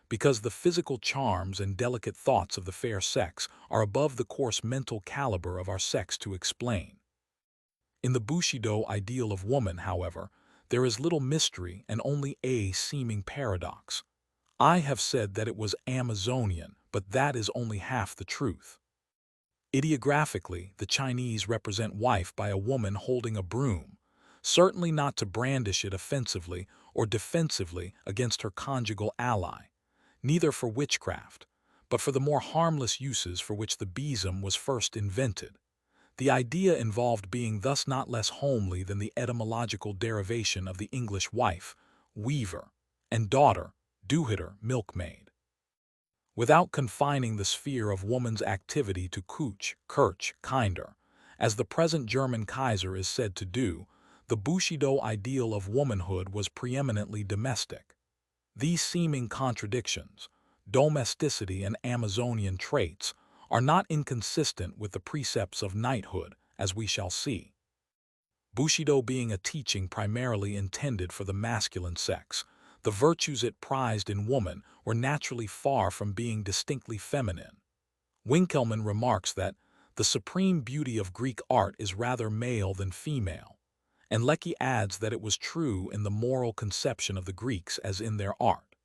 because the physical charms and delicate thoughts of the fair sex are above the coarse mental caliber of our sex to explain. In the Bushido ideal of woman, however, there is little mystery and only a seeming paradox. I have said that it was Amazonian, but that is only half the truth. Ideographically, the Chinese represent wife by a woman holding a broom, certainly not to brandish it offensively or defensively against her conjugal ally, neither for witchcraft, but for the more harmless uses for which the besom was first invented. The idea involved being thus not less homely than the etymological derivation of the English wife, weaver, and daughter, duhitter, milkmaid. Without confining the sphere of woman's activity to Kuch, Kirch, Kinder, as the present German Kaiser is said to do, the Bushido ideal of womanhood was preeminently domestic. These seeming contradictions, domesticity and Amazonian traits, are not inconsistent with the precepts of knighthood, as we shall see. Bushido being a teaching primarily intended for the masculine sex, the virtues it prized in woman were naturally far from being distinctly feminine. Winkelmann remarks that the supreme beauty of Greek art is rather male than female, and Lecky adds that it was true in the moral conception of the Greeks as in their art.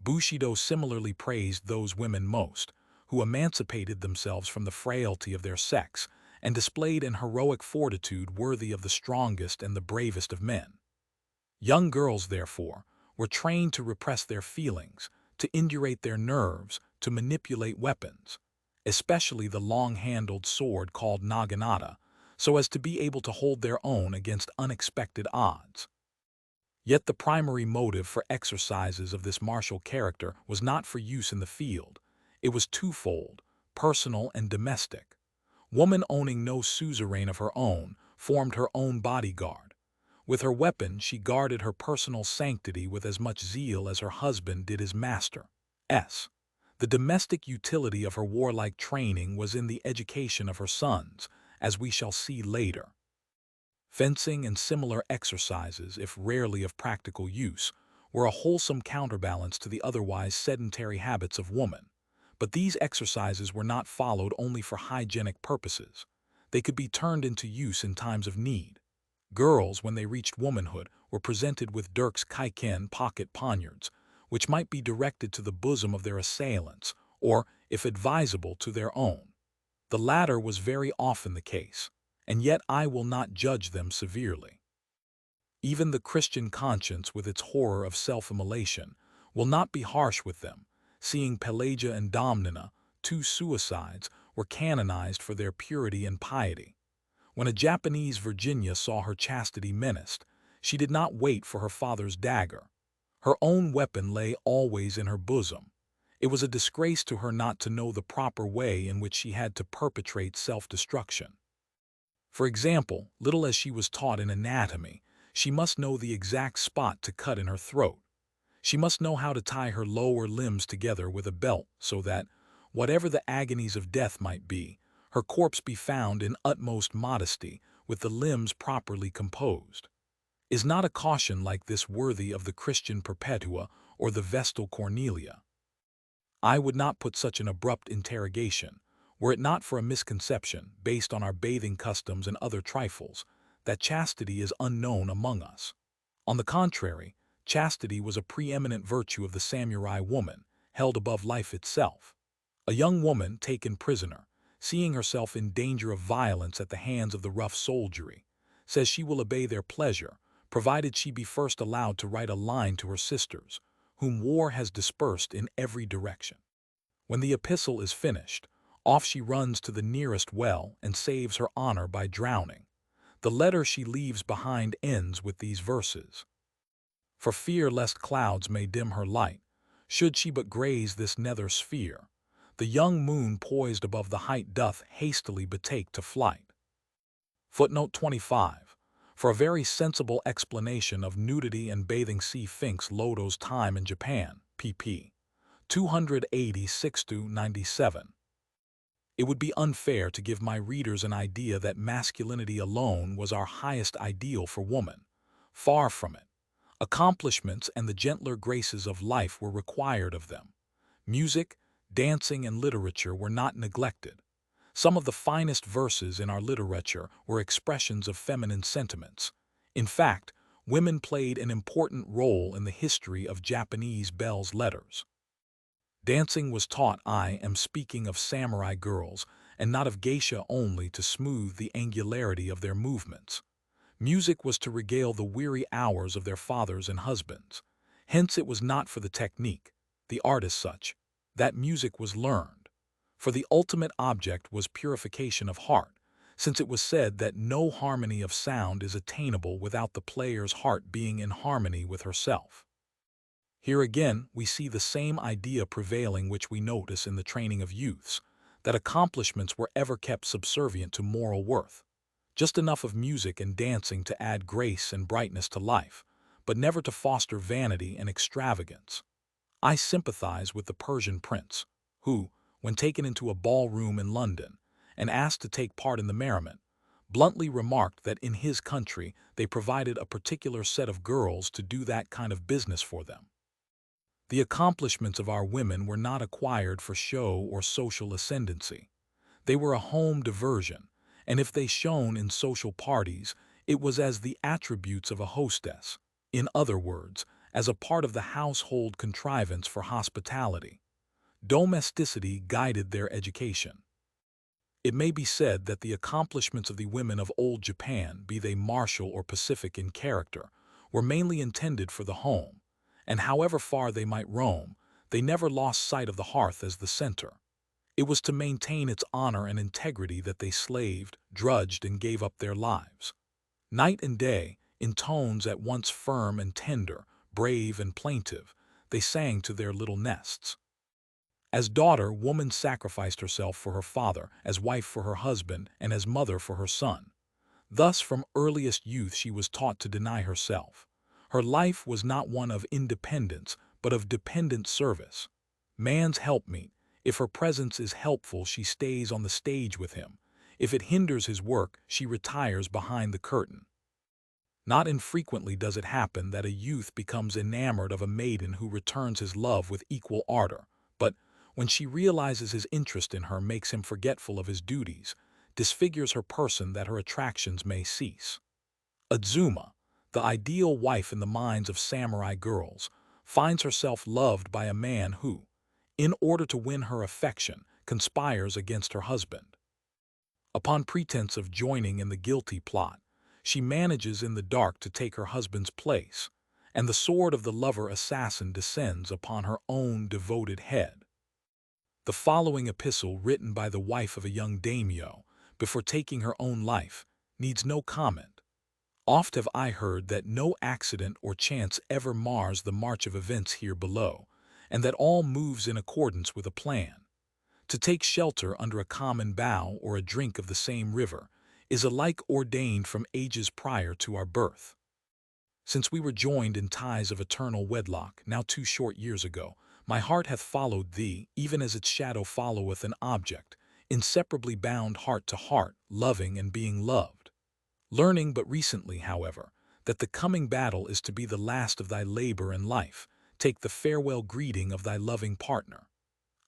Bushido similarly praised those women most, who emancipated themselves from the frailty of their sex and displayed an heroic fortitude worthy of the strongest and the bravest of men. Young girls, therefore, were trained to repress their feelings, to indurate their nerves, to manipulate weapons, especially the long-handled sword called naginata, so as to be able to hold their own against unexpected odds. Yet the primary motive for exercises of this martial character was not for use in the field. It was twofold, personal and domestic. Woman, owning no suzerain of her own, formed her own bodyguard. With her weapon, she guarded her personal sanctity with as much zeal as her husband did his master. The domestic utility of her warlike training was in the education of her sons, as we shall see later. Fencing and similar exercises, if rarely of practical use, were a wholesome counterbalance to the otherwise sedentary habits of woman. But these exercises were not followed only for hygienic purposes. They could be turned into use in times of need. Girls, when they reached womanhood, were presented with dirks kaiken pocket poniards, which might be directed to the bosom of their assailants, or, if advisable, to their own. The latter was very often the case, and yet I will not judge them severely. Even the Christian conscience, with its horror of self-immolation, will not be harsh with them, seeing Pelagia and Domnina, two suicides, were canonized for their purity and piety. When a Japanese Virginia saw her chastity menaced, she did not wait for her father's dagger. Her own weapon lay always in her bosom. It was a disgrace to her not to know the proper way in which she had to perpetrate self-destruction. For example, little as she was taught in anatomy, she must know the exact spot to cut in her throat. She must know how to tie her lower limbs together with a belt so that, whatever the agonies of death might be, her corpse be found in utmost modesty, with the limbs properly composed. Is not a caution like this worthy of the Christian Perpetua or the Vestal Cornelia? I would not put such an abrupt interrogation, were it not for a misconception, based on our bathing customs and other trifles, that chastity is unknown among us. On the contrary, chastity was a preeminent virtue of the samurai woman, held above life itself. A young woman taken prisoner, seeing herself in danger of violence at the hands of the rough soldiery, says she will obey their pleasure, provided she be first allowed to write a line to her sisters, whom war has dispersed in every direction. When the epistle is finished, off she runs to the nearest well and saves her honor by drowning. The letter she leaves behind ends with these verses. For fear lest clouds may dim her light, should she but graze this nether sphere, the young moon poised above the height doth hastily betake to flight. Footnote 25. For a very sensible explanation of nudity and bathing, see Finks Lodo's Time in Japan, pp. 286-97. It would be unfair to give my readers an idea that masculinity alone was our highest ideal for woman. Far from it. Accomplishments and the gentler graces of life were required of them. Music, dancing, and literature were not neglected. Some of the finest verses in our literature were expressions of feminine sentiments. In fact, women played an important role in the history of Japanese belles lettres. Dancing was taught, I am speaking of samurai girls, and not of geisha only, to smooth the angularity of their movements. Music was to regale the weary hours of their fathers and husbands. Hence it was not for the technique, the art as such, that music was learned. For the ultimate object was purification of heart, since it was said that no harmony of sound is attainable without the player's heart being in harmony with herself. Here again we see the same idea prevailing which we notice in the training of youths, that accomplishments were ever kept subservient to moral worth. Just enough of music and dancing to add grace and brightness to life, but never to foster vanity and extravagance. I sympathize with the Persian prince, who, when taken into a ballroom in London and asked to take part in the merriment, bluntly remarked that in his country they provided a particular set of girls to do that kind of business for them. The accomplishments of our women were not acquired for show or social ascendancy. They were a home diversion, and if they shone in social parties, it was as the attributes of a hostess. In other words, as a part of the household contrivance for hospitality. Domesticity guided their education. It may be said that the accomplishments of the women of old Japan, be they martial or pacific in character, were mainly intended for the home, and however far they might roam, they never lost sight of the hearth as the center. It was to maintain its honor and integrity that they slaved, drudged, and gave up their lives. Night and day, in tones at once firm and tender, brave and plaintive, they sang to their little nests. As daughter, woman sacrificed herself for her father, as wife for her husband, and as mother for her son. Thus, from earliest youth she was taught to deny herself. Her life was not one of independence, but of dependent service. Man's helpmeet. If her presence is helpful, she stays on the stage with him. If it hinders his work, she retires behind the curtain. Not infrequently does it happen that a youth becomes enamored of a maiden who returns his love with equal ardor, but when she realizes his interest in her makes him forgetful of his duties, disfigures her person that her attractions may cease. Azuma, the ideal wife in the minds of samurai girls, finds herself loved by a man who, in order to win her affection, conspires against her husband. Upon pretense of joining in the guilty plot, she manages in the dark to take her husband's place, and the sword of the lover-assassin descends upon her own devoted head. The following epistle, written by the wife of a young daimyo before taking her own life, needs no comment. Oft have I heard that no accident or chance ever mars the march of events here below, and that all moves in accordance with a plan. To take shelter under a common bough or a drink of the same river is alike ordained from ages prior to our birth. Since we were joined in ties of eternal wedlock, now 2 short years ago, my heart hath followed thee, even as its shadow followeth an object, inseparably bound heart to heart, loving and being loved. Learning but recently, however, that the coming battle is to be the last of thy labor and life, take the farewell greeting of thy loving partner.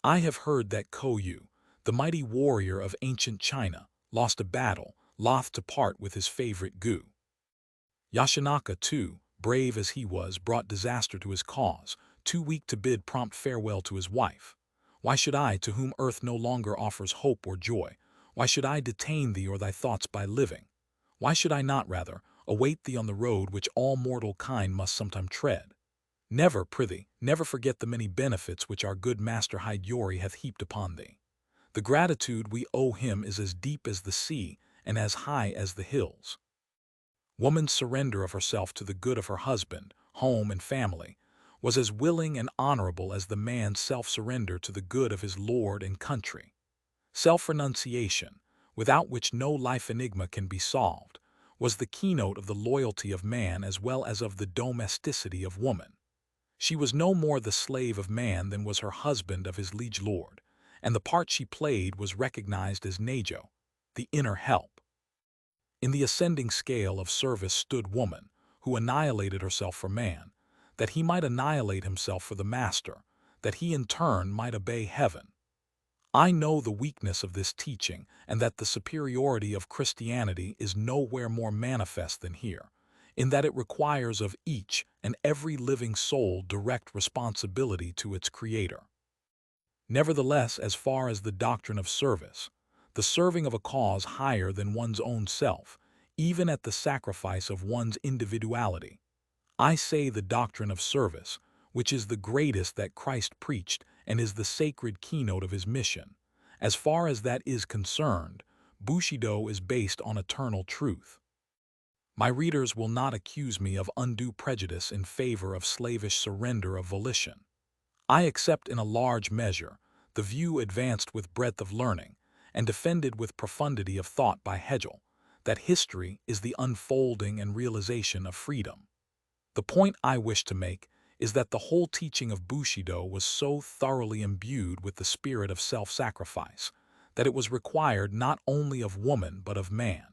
I have heard that Koyu, the mighty warrior of ancient China, lost a battle, loth to part with his favorite Gu. Yashinaka, too, brave as he was, brought disaster to his cause, too weak to bid prompt farewell to his wife. Why should I, to whom earth no longer offers hope or joy, why should I detain thee or thy thoughts by living? Why should I not, rather, await thee on the road which all mortal kind must sometime tread? Never, prithee, never forget the many benefits which our good master Hideyori hath heaped upon thee. The gratitude we owe him is as deep as the sea and as high as the hills. Woman's surrender of herself to the good of her husband, home, and family was as willing and honorable as the man's self-surrender to the good of his lord and country. Self-renunciation, without which no life enigma can be solved, was the keynote of the loyalty of man as well as of the domesticity of woman. She was no more the slave of man than was her husband of his liege lord, and the part she played was recognized as Nejo, the inner help. In the ascending scale of service stood woman, who annihilated herself for man, that he might annihilate himself for the master, that he in turn might obey heaven. I know the weakness of this teaching, and that the superiority of Christianity is nowhere more manifest than here, in that it requires of each and every living soul direct responsibility to its Creator. Nevertheless, as far as the doctrine of service, the serving of a cause higher than one's own self, even at the sacrifice of one's individuality, I say the doctrine of service, which is the greatest that Christ preached and is the sacred keynote of his mission. As far as that is concerned, Bushido is based on eternal truth. My readers will not accuse me of undue prejudice in favor of slavish surrender of volition. I accept in a large measure the view advanced with breadth of learning and defended with profundity of thought by Hegel, that history is the unfolding and realization of freedom. The point I wish to make is that the whole teaching of Bushido was so thoroughly imbued with the spirit of self-sacrifice that it was required not only of woman but of man.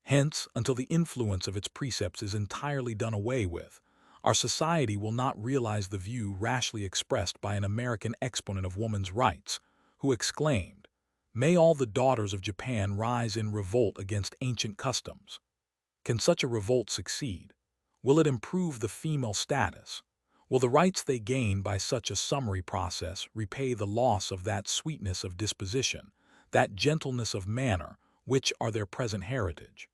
Hence, until the influence of its precepts is entirely done away with, our society will not realize the view rashly expressed by an American exponent of women's rights, who exclaimed, "May all the daughters of Japan rise in revolt against ancient customs." Can such a revolt succeed? Will it improve the female status? Will the rights they gain by such a summary process repay the loss of that sweetness of disposition, that gentleness of manner, which are their present heritage?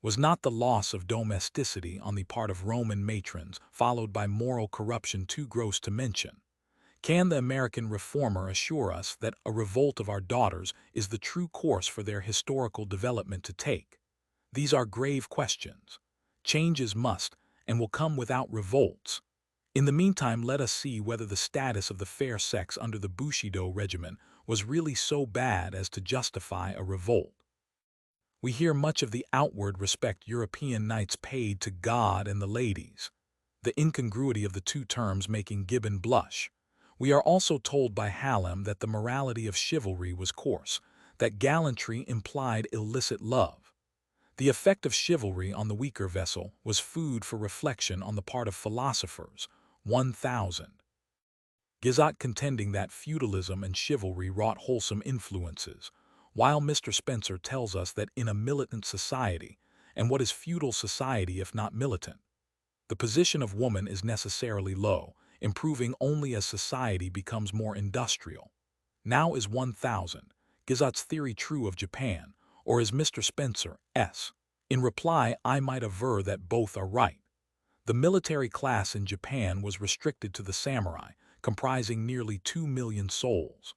Was not the loss of domesticity on the part of Roman matrons, followed by moral corruption, too gross to mention? Can the American reformer assure us that a revolt of our daughters is the true course for their historical development to take? These are grave questions. Changes must and will come without revolts. In the meantime, let us see whether the status of the fair sex under the Bushido regimen was really so bad as to justify a revolt. We hear much of the outward respect European knights paid to God and the ladies, the incongruity of the two terms making Gibbon blush. We are also told by Hallam that the morality of chivalry was coarse, that gallantry implied illicit love. The effect of chivalry on the weaker vessel was food for reflection on the part of philosophers. 1000. Guizot contending that feudalism and chivalry wrought wholesome influences, while Mr. Spencer tells us that in a militant society, and what is feudal society if not militant? The position of woman is necessarily low, improving only as society becomes more industrial. Now is 1000. Guizot's theory true of Japan, or is Mr. Spencer's? In reply, I might aver that both are right. The military class in Japan was restricted to the samurai, comprising nearly 2 million souls.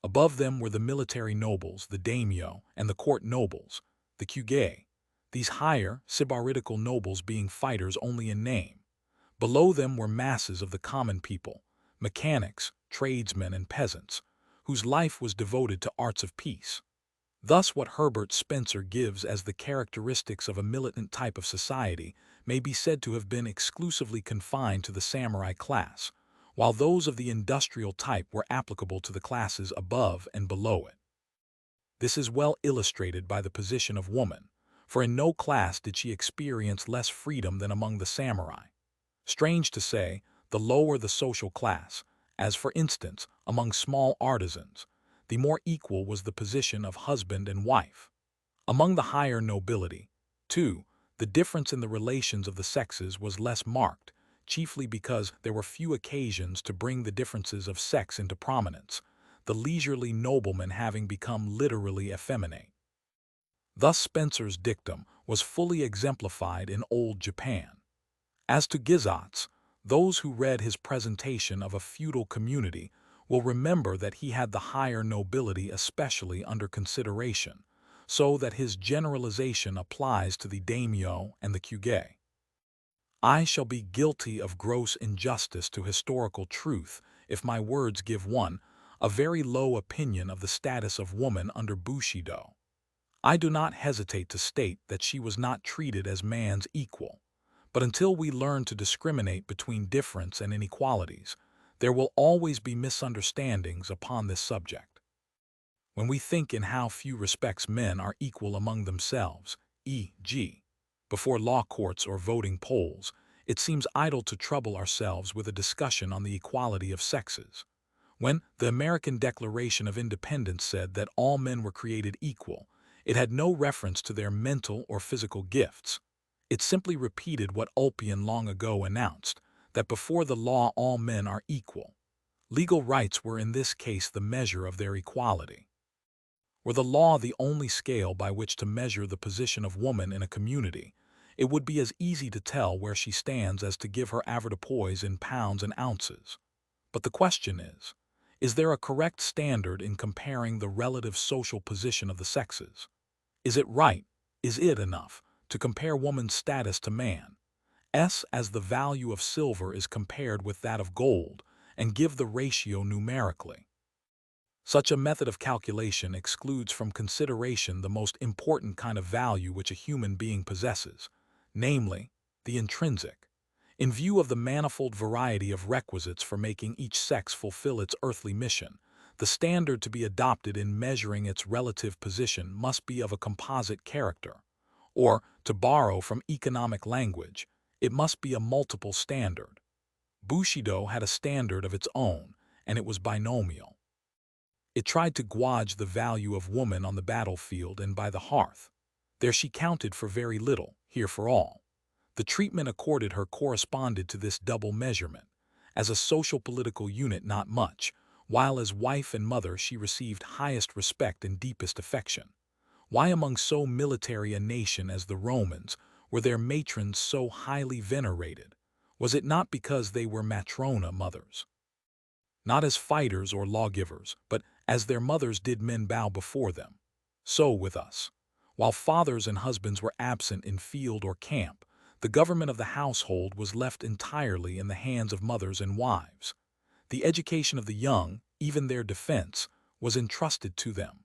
Above them were the military nobles, the daimyo, and the court nobles, the kyuge, these higher, sybaritical nobles being fighters only in name. Below them were masses of the common people, mechanics, tradesmen, and peasants, whose life was devoted to arts of peace. Thus what Herbert Spencer gives as the characteristics of a militant type of society may be said to have been exclusively confined to the samurai class, while those of the industrial type were applicable to the classes above and below it. This is well illustrated by the position of woman, for in no class did she experience less freedom than among the samurai. Strange to say, the lower the social class, as for instance among small artisans, the more equal was the position of husband and wife. Among the higher nobility, too, the difference in the relations of the sexes was less marked, chiefly because there were few occasions to bring the differences of sex into prominence, the leisurely nobleman having become literally effeminate. Thus Spencer's dictum was fully exemplified in old Japan. As to Guizot's, those who read his presentation of a feudal community will remember that he had the higher nobility especially under consideration, so that his generalization applies to the daimyo and the kyuge. I shall be guilty of gross injustice to historical truth if my words give one a very low opinion of the status of woman under Bushido. I do not hesitate to state that she was not treated as man's equal, but until we learn to discriminate between difference and inequalities, there will always be misunderstandings upon this subject. When we think in how few respects men are equal among themselves, e.g., before law courts or voting polls, it seems idle to trouble ourselves with a discussion on the equality of sexes. When the American Declaration of Independence said that all men were created equal, it had no reference to their mental or physical gifts. It simply repeated what Ulpian long ago announced, that before the law all men are equal. Legal rights were in this case the measure of their equality. Were the law the only scale by which to measure the position of woman in a community, it would be as easy to tell where she stands as to give her avoirdupois in pounds and ounces. But the question is there a correct standard in comparing the relative social position of the sexes? Is it right, is it enough, to compare woman's status to man's as the value of silver is compared with that of gold, and give the ratio numerically? Such a method of calculation excludes from consideration the most important kind of value which a human being possesses, namely, the intrinsic. In view of the manifold variety of requisites for making each sex fulfill its earthly mission, the standard to be adopted in measuring its relative position must be of a composite character, or, to borrow from economic language, It must be a multiple standard. Bushido had a standard of its own, and it was binomial. It tried to gauge the value of woman on the battlefield and by the hearth. There she counted for very little, here for all. The treatment accorded her corresponded to this double measurement. As a social-political unit, not much, while as wife and mother she received highest respect and deepest affection. Why among so military a nation as the Romans were their matrons so highly venerated? Was it not because they were matrona mothers? Not as fighters or lawgivers, but as their mothers did men bow before them. So with us. While fathers and husbands were absent in field or camp, the government of the household was left entirely in the hands of mothers and wives. The education of the young, even their defense, was entrusted to them.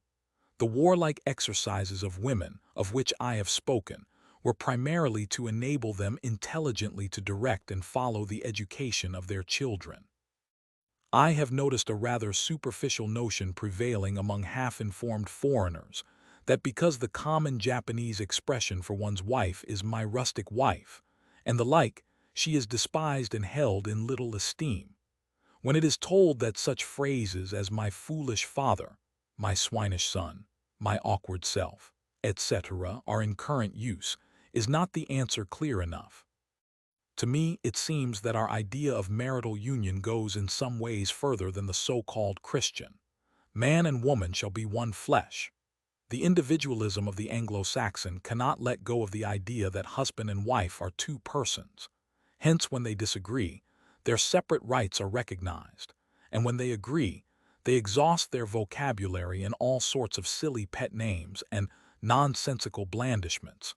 The warlike exercises of women, of which I have spoken, were primarily to enable them intelligently to direct and follow the education of their children. I have noticed a rather superficial notion prevailing among half-informed foreigners that because the common Japanese expression for one's wife is "my rustic wife," and the like, she is despised and held in little esteem. When it is told that such phrases as "my foolish father," "my swinish son," "my awkward self," etc. are in current use, is not the answer clear enough? To me, it seems that our idea of marital union goes in some ways further than the so-called Christian. Man and woman shall be one flesh. The individualism of the Anglo-Saxon cannot let go of the idea that husband and wife are two persons. Hence, when they disagree, their separate rights are recognized, and when they agree, they exhaust their vocabulary in all sorts of silly pet names and nonsensical blandishments.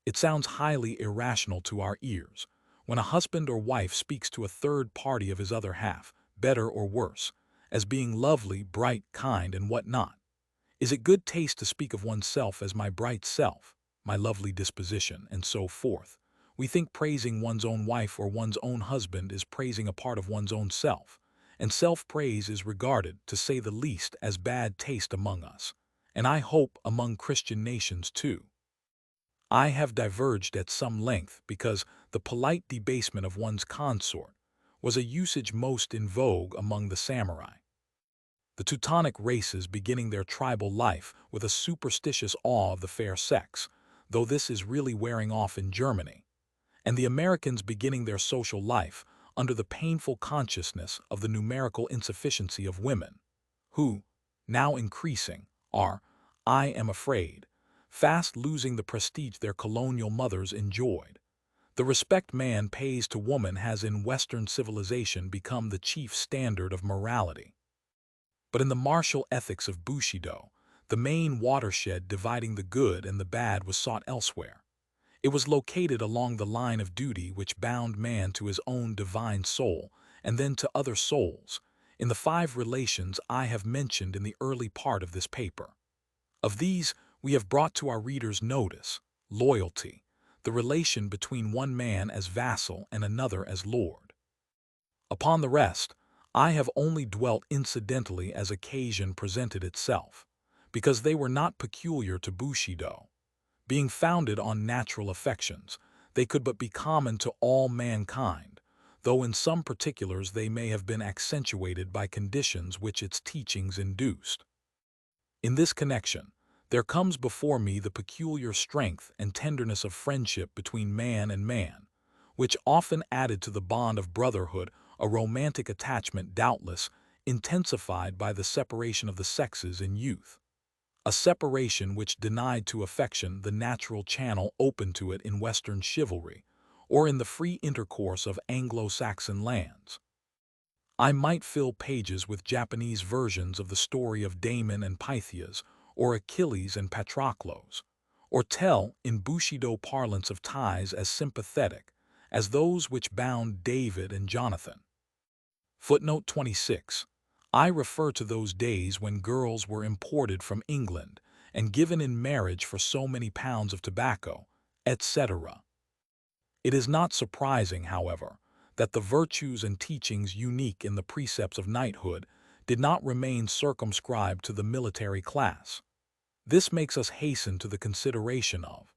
It sounds highly irrational to our ears when a husband or wife speaks to a third party of his other half, better or worse, as being lovely, bright, kind, and what not. Is it good taste to speak of oneself as my bright self, my lovely disposition, and so forth? We think praising one's own wife or one's own husband is praising a part of one's own self, and self-praise is regarded, to say the least, as bad taste among us, and I hope among Christian nations too. I have diverged at some length because the polite debasement of one's consort was a usage most in vogue among the samurai. The Teutonic races beginning their tribal life with a superstitious awe of the fair sex, though this is really wearing off in Germany, and the Americans beginning their social life under the painful consciousness of the numerical insufficiency of women, who, now increasing, are, I am afraid, fast losing the prestige their colonial mothers enjoyed. The respect man pays to woman has in Western civilization become the chief standard of morality. But in the martial ethics of Bushido, the main watershed dividing the good and the bad was sought elsewhere. It was located along the line of duty which bound man to his own divine soul and then to other souls, in the 5 relations I have mentioned in the early part of this paper. Of these, we have brought to our readers' notice loyalty, the relation between one man as vassal and another as lord. Upon the rest, I have only dwelt incidentally as occasion presented itself, because they were not peculiar to Bushido. Being founded on natural affections, they could but be common to all mankind, though in some particulars they may have been accentuated by conditions which its teachings induced. In this connection, there comes before me the peculiar strength and tenderness of friendship between man and man, which often added to the bond of brotherhood a romantic attachment doubtless intensified by the separation of the sexes in youth. A separation which denied to affection the natural channel open to it in Western chivalry, or in the free intercourse of Anglo-Saxon lands. I might fill pages with Japanese versions of the story of Damon and Pythias, or Achilles and Patroclus, or tell in Bushido parlance of ties as sympathetic as those which bound David and Jonathan. Footnote 26. I refer to those days when girls were imported from England and given in marriage for so many pounds of tobacco, etc. It is not surprising, however, that the virtues and teachings unique in the precepts of knighthood did not remain circumscribed to the military class. This makes us hasten to the consideration of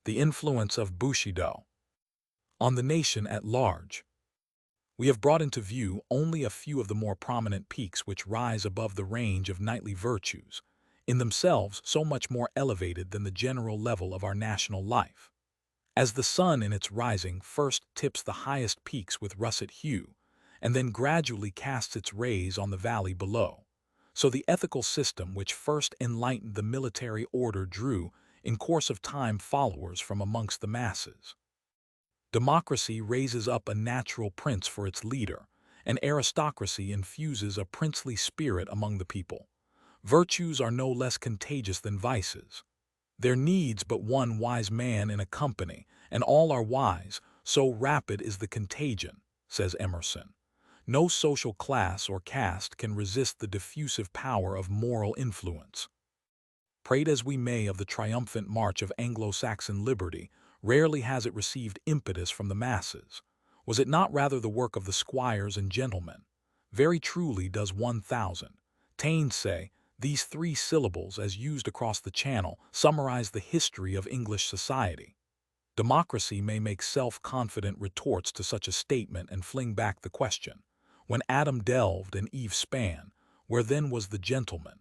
The influence of Bushido on the nation at large. We have brought into view only a few of the more prominent peaks which rise above the range of knightly virtues, in themselves so much more elevated than the general level of our national life. As the sun in its rising first tips the highest peaks with russet hue, and then gradually casts its rays on the valley below, so the ethical system which first enlightened the military order drew, in course of time, followers from amongst the masses. Democracy raises up a natural prince for its leader, and aristocracy infuses a princely spirit among the people. Virtues are no less contagious than vices. There needs but one wise man in a company, and all are wise, so rapid is the contagion, says Emerson. No social class or caste can resist the diffusive power of moral influence. Prate as we may of the triumphant march of Anglo-Saxon liberty, rarely has it received impetus from the masses. Was it not rather the work of the squires and gentlemen? Very truly does 1,000. Taine say, these three syllables, as used across the Channel, summarize the history of English society. Democracy may make self-confident retorts to such a statement and fling back the question, when Adam delved and Eve span, where then was the gentleman?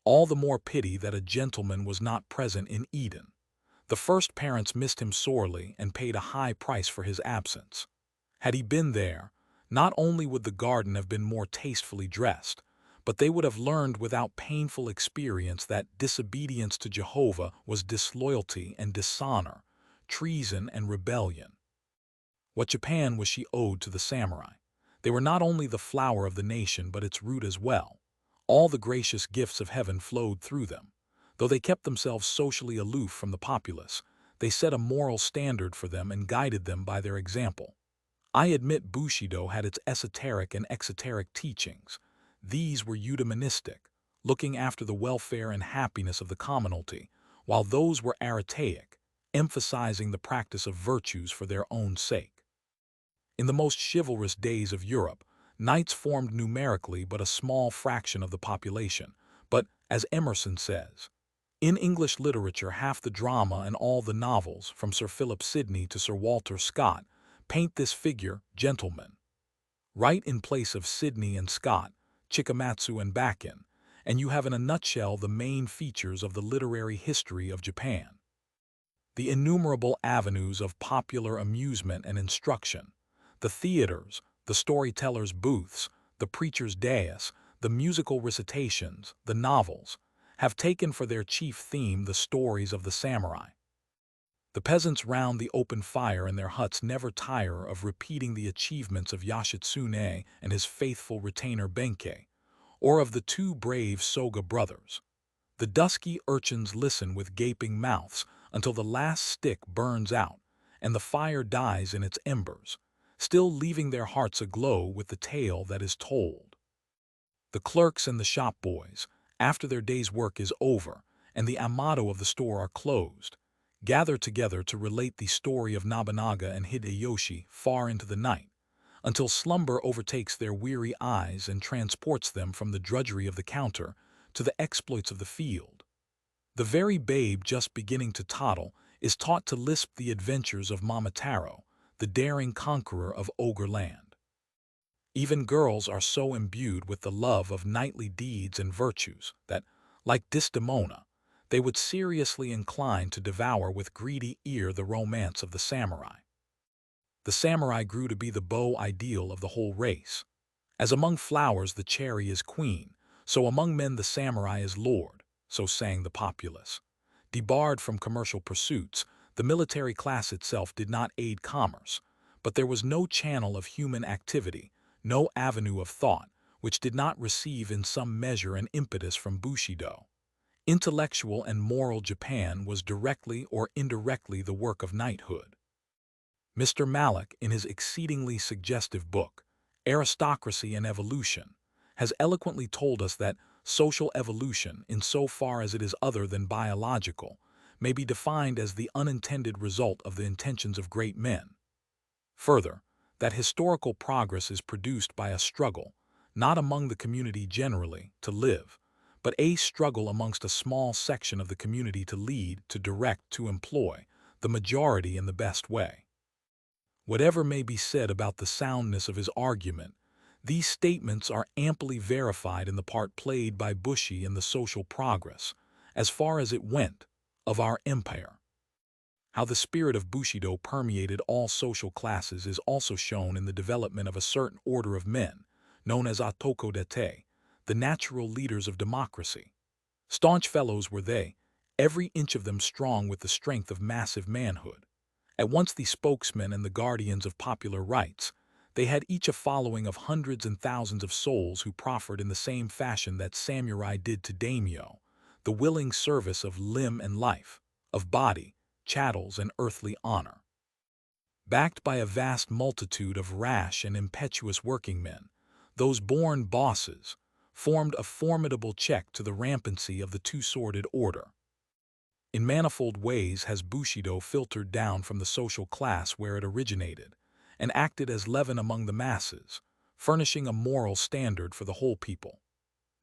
All the more pity that a gentleman was not present in Eden. The first parents missed him sorely and paid a high price for his absence. Had he been there, not only would the garden have been more tastefully dressed, but they would have learned without painful experience that disobedience to Jehovah was disloyalty and dishonor, treason and rebellion. What Japan was she owed to the samurai? They were not only the flower of the nation but its root as well. All the gracious gifts of heaven flowed through them. Though they kept themselves socially aloof from the populace, they set a moral standard for them and guided them by their example. I admit Bushido had its esoteric and exoteric teachings. These were eudaimonistic, looking after the welfare and happiness of the commonalty, while those were aretaic, emphasizing the practice of virtues for their own sake. In the most chivalrous days of Europe, knights formed numerically but a small fraction of the population, but, as Emerson says, in English literature half the drama and all the novels, from Sir Philip Sidney to Sir Walter Scott, paint this figure, gentleman. Write in place of Sidney and Scott, Chikamatsu and Bakken, and you have in a nutshell the main features of the literary history of Japan. The innumerable avenues of popular amusement and instruction, the theaters, the storytellers' booths, the preacher's dais, the musical recitations, the novels, have taken for their chief theme the stories of the samurai. The peasants round the open fire in their huts never tire of repeating the achievements of Yoshitsune and his faithful retainer Benkei, or of the two brave Soga brothers. The dusky urchins listen with gaping mouths until the last stick burns out and the fire dies in its embers, still leaving their hearts aglow with the tale that is told. The clerks and the shop boys, after their day's work is over and the amado of the store are closed, gather together to relate the story of Nobunaga and Hideyoshi far into the night, until slumber overtakes their weary eyes and transports them from the drudgery of the counter to the exploits of the field. The very babe just beginning to toddle is taught to lisp the adventures of Momotaro, the daring conqueror of Ogre Land. Even girls are so imbued with the love of knightly deeds and virtues that, like Desdemona, they would seriously incline to devour with greedy ear the romance of the samurai. The samurai grew to be the beau ideal of the whole race. As among flowers the cherry is queen, so among men the samurai is lord, so sang the populace. Debarred from commercial pursuits, the military class itself did not aid commerce, but there was no channel of human activity, no avenue of thought, which did not receive in some measure an impetus from Bushido. Intellectual and moral Japan was directly or indirectly the work of knighthood. Mr. Mallock, in his exceedingly suggestive book, Aristocracy and Evolution, has eloquently told us that social evolution, insofar as it is other than biological, may be defined as the unintended result of the intentions of great men. Further, that historical progress is produced by a struggle, not among the community generally, to live, but a struggle amongst a small section of the community to lead, to direct, to employ, the majority in the best way. Whatever may be said about the soundness of his argument, these statements are amply verified in the part played by Bushi in the social progress, as far as it went, of our empire. How the spirit of Bushido permeated all social classes is also shown in the development of a certain order of men, known as Atokodete, the natural leaders of democracy. Staunch fellows were they, every inch of them strong with the strength of massive manhood. At once the spokesmen and the guardians of popular rights, they had each a following of hundreds and thousands of souls who proffered in the same fashion that samurai did to daimyo, the willing service of limb and life, of body, chattels, and earthly honor. Backed by a vast multitude of rash and impetuous workingmen, those born bosses formed a formidable check to the rampancy of the two-sworded order. In manifold ways has Bushido filtered down from the social class where it originated, and acted as leaven among the masses, furnishing a moral standard for the whole people.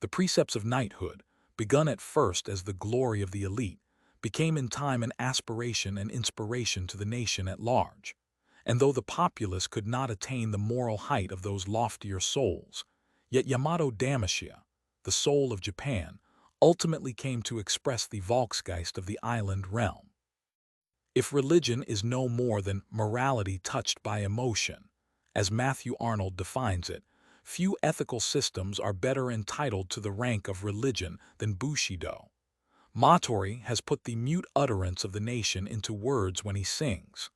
The precepts of knighthood, begun at first as the glory of the elite, became in time an aspiration and inspiration to the nation at large. And though the populace could not attain the moral height of those loftier souls, yet Yamato Damashia, the soul of Japan, ultimately came to express the Volksgeist of the island realm. If religion is no more than morality touched by emotion, as Matthew Arnold defines it, few ethical systems are better entitled to the rank of religion than Bushido. Matori has put the mute utterance of the nation into words when he sings.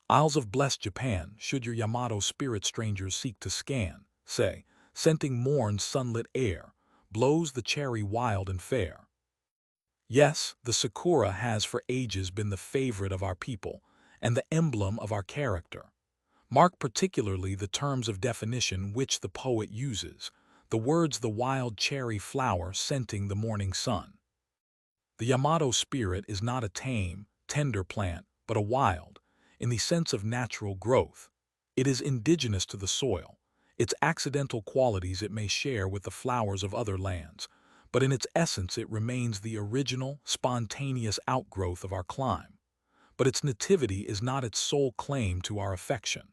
Isles of blessed Japan, should your Yamato spirit strangers seek to scan, say, scenting morn's sunlit air, blows the cherry wild and fair. Yes, the sakura has for ages been the favorite of our people and the emblem of our character. Mark particularly the terms of definition which the poet uses, the words the wild cherry flower scenting the morning sun. The Yamato spirit is not a tame, tender plant, but a wild, in the sense of natural growth. It is indigenous to the soil. Its accidental qualities it may share with the flowers of other lands, but in its essence it remains the original, spontaneous outgrowth of our clime. But its nativity is not its sole claim to our affection.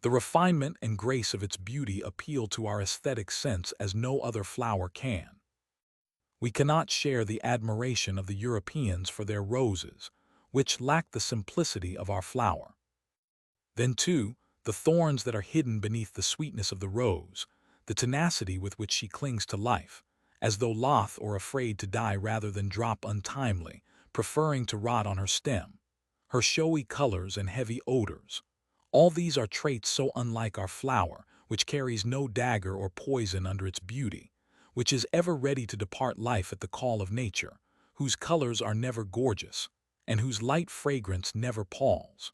The refinement and grace of its beauty appeal to our aesthetic sense as no other flower can. We cannot share the admiration of the Europeans for their roses, which lack the simplicity of our flower. Then, too, the thorns that are hidden beneath the sweetness of the rose, the tenacity with which she clings to life, as though loth or afraid to die rather than drop untimely, preferring to rot on her stem, her showy colors and heavy odors. All these are traits so unlike our flower, which carries no dagger or poison under its beauty, which is ever ready to depart life at the call of nature, whose colors are never gorgeous, and whose light fragrance never palls.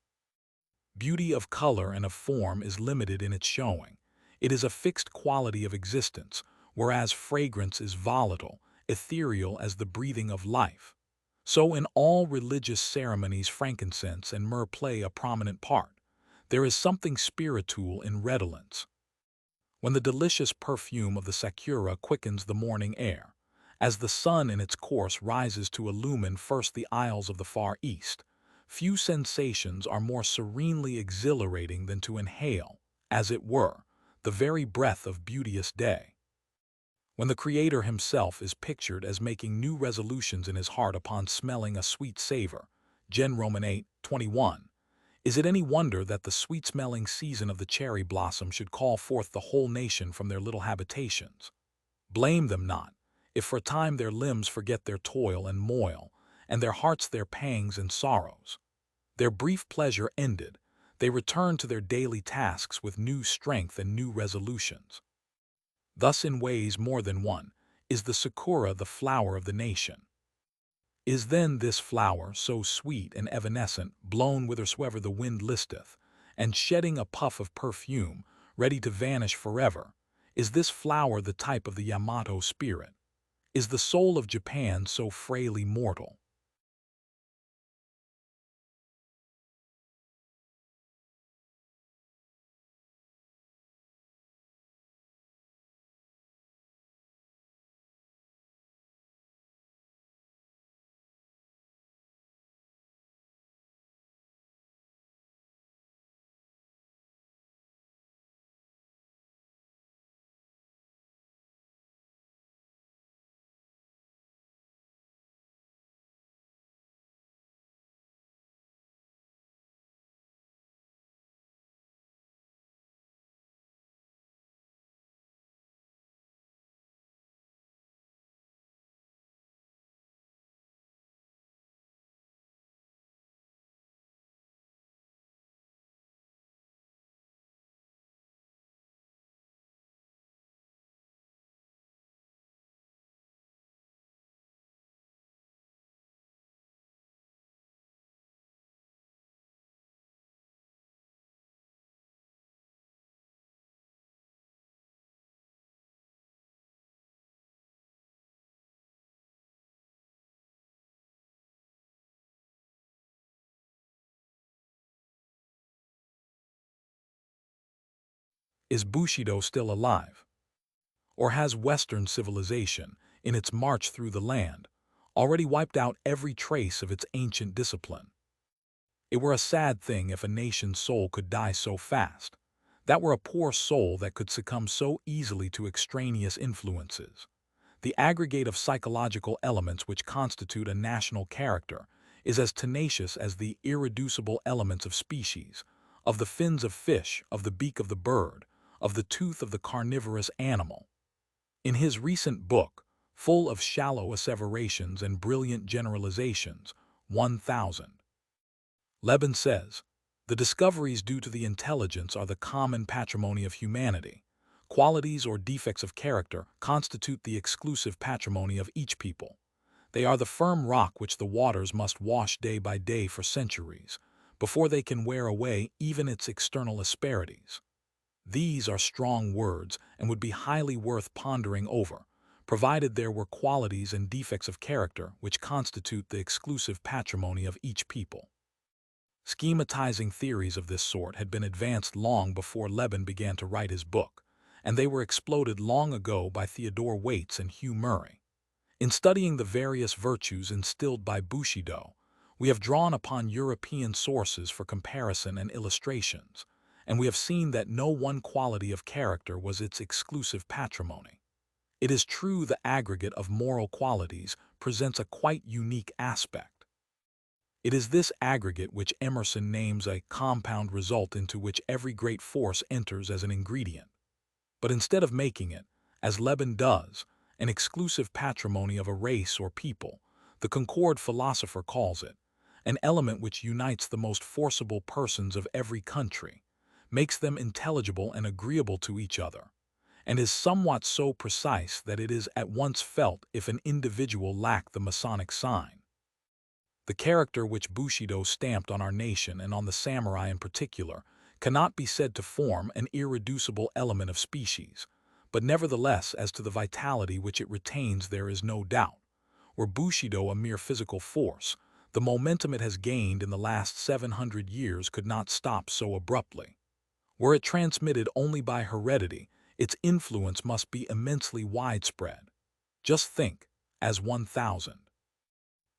Beauty of color and of form is limited in its showing. It is a fixed quality of existence, whereas fragrance is volatile, ethereal as the breathing of life. So in all religious ceremonies frankincense and myrrh play a prominent part. There is something spiritual in redolence. When the delicious perfume of the sakura quickens the morning air, as the sun in its course rises to illumine first the isles of the Far East, few sensations are more serenely exhilarating than to inhale, as it were, the very breath of beauteous day. When the Creator himself is pictured as making new resolutions in his heart upon smelling a sweet savor, Gen. Roman 8:21, is it any wonder that the sweet-smelling season of the cherry blossom should call forth the whole nation from their little habitations? Blame them not, if for a time their limbs forget their toil and moil, and their hearts their pangs and sorrows. Their brief pleasure ended, they return to their daily tasks with new strength and new resolutions. Thus in ways more than one, is the sakura the flower of the nation. Is then this flower, so sweet and evanescent, blown whithersoever the wind listeth, and shedding a puff of perfume, ready to vanish forever, is this flower the type of the Yamato spirit? Is the soul of Japan so frailly mortal? Is Bushido still alive? Or has Western civilization, in its march through the land, already wiped out every trace of its ancient discipline? It were a sad thing if a nation's soul could die so fast. That were a poor soul that could succumb so easily to extraneous influences. The aggregate of psychological elements which constitute a national character is as tenacious as the irreducible elements of species, of the fins of fish, of the beak of the bird, of the tooth of the carnivorous animal. In his recent book, full of shallow asseverations and brilliant generalizations, 1000, Leben says, "The discoveries due to the intelligence are the common patrimony of humanity. Qualities or defects of character constitute the exclusive patrimony of each people. They are the firm rock which the waters must wash day by day for centuries, before they can wear away even its external asperities." These are strong words and would be highly worth pondering over, provided there were qualities and defects of character which constitute the exclusive patrimony of each people. Schematizing theories of this sort had been advanced long before Leben began to write his book, and they were exploded long ago by Theodore Waits and Hugh Murray. In studying the various virtues instilled by Bushido, we have drawn upon European sources for comparison and illustrations, and we have seen that no one quality of character was its exclusive patrimony. It is true the aggregate of moral qualities presents a quite unique aspect. It is this aggregate which Emerson names a compound result into which every great force enters as an ingredient. But instead of making it, as Leben does, an exclusive patrimony of a race or people, the Concord philosopher calls it, an element which unites the most forcible persons of every country, makes them intelligible and agreeable to each other, and is somewhat so precise that it is at once felt if an individual lack the Masonic sign. The character which Bushido stamped on our nation and on the samurai in particular cannot be said to form an irreducible element of species, but nevertheless as to the vitality which it retains there is no doubt. Were Bushido a mere physical force, the momentum it has gained in the last 700 years could not stop so abruptly. Were it transmitted only by heredity, its influence must be immensely widespread. Just think, as 1000.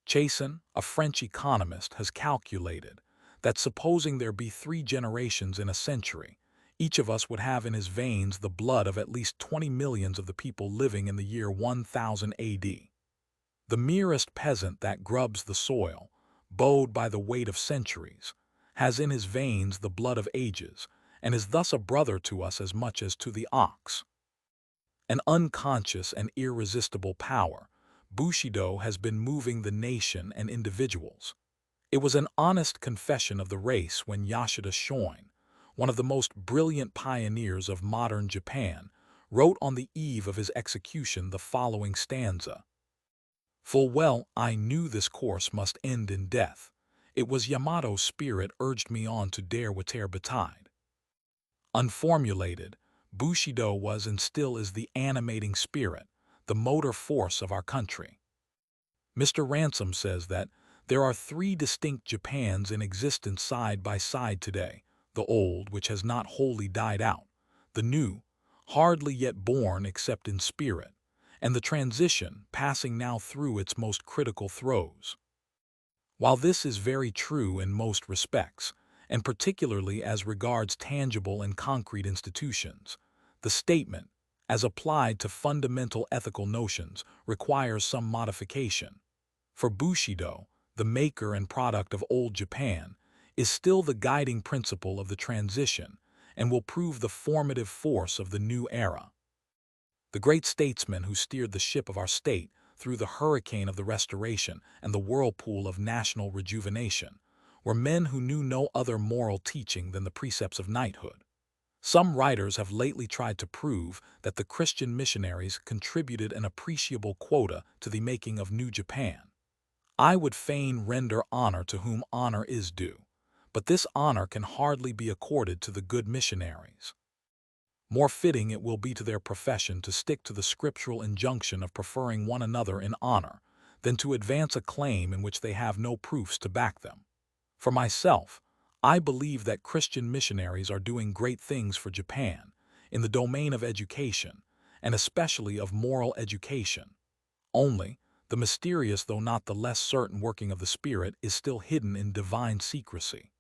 Chassin, a French economist, has calculated that supposing there be 3 generations in a century, each of us would have in his veins the blood of at least 20 millions of the people living in the year 1000 AD. The merest peasant that grubs the soil, bowed by the weight of centuries, has in his veins the blood of ages, and is thus a brother to us as much as to the ox. An unconscious and irresistible power, Bushido has been moving the nation and individuals. It was an honest confession of the race when Yasuda Shoin, one of the most brilliant pioneers of modern Japan, wrote on the eve of his execution the following stanza. "Full well I knew this course must end in death. It was Yamato's spirit urged me on to dare whate'er betide." Unformulated, Bushido was and still is the animating spirit, the motor force of our country. Mr. Ransom says that there are 3 distinct Japans in existence side by side today, the old, which has not wholly died out, the new, hardly yet born except in spirit, and the transition passing now through its most critical throes. While this is very true in most respects, and particularly as regards tangible and concrete institutions, the statement, as applied to fundamental ethical notions, requires some modification. For Bushido, the maker and product of old Japan, is still the guiding principle of the transition and will prove the formative force of the new era. The great statesmen who steered the ship of our state through the hurricane of the Restoration and the whirlpool of national rejuvenation were men who knew no other moral teaching than the precepts of knighthood. Some writers have lately tried to prove that the Christian missionaries contributed an appreciable quota to the making of New Japan. I would fain render honor to whom honor is due, but this honor can hardly be accorded to the good missionaries. More fitting it will be to their profession to stick to the scriptural injunction of preferring one another in honor than to advance a claim in which they have no proofs to back them. For myself, I believe that Christian missionaries are doing great things for Japan, in the domain of education, and especially of moral education. Only, the mysterious though not the less certain working of the Spirit is still hidden in divine secrecy.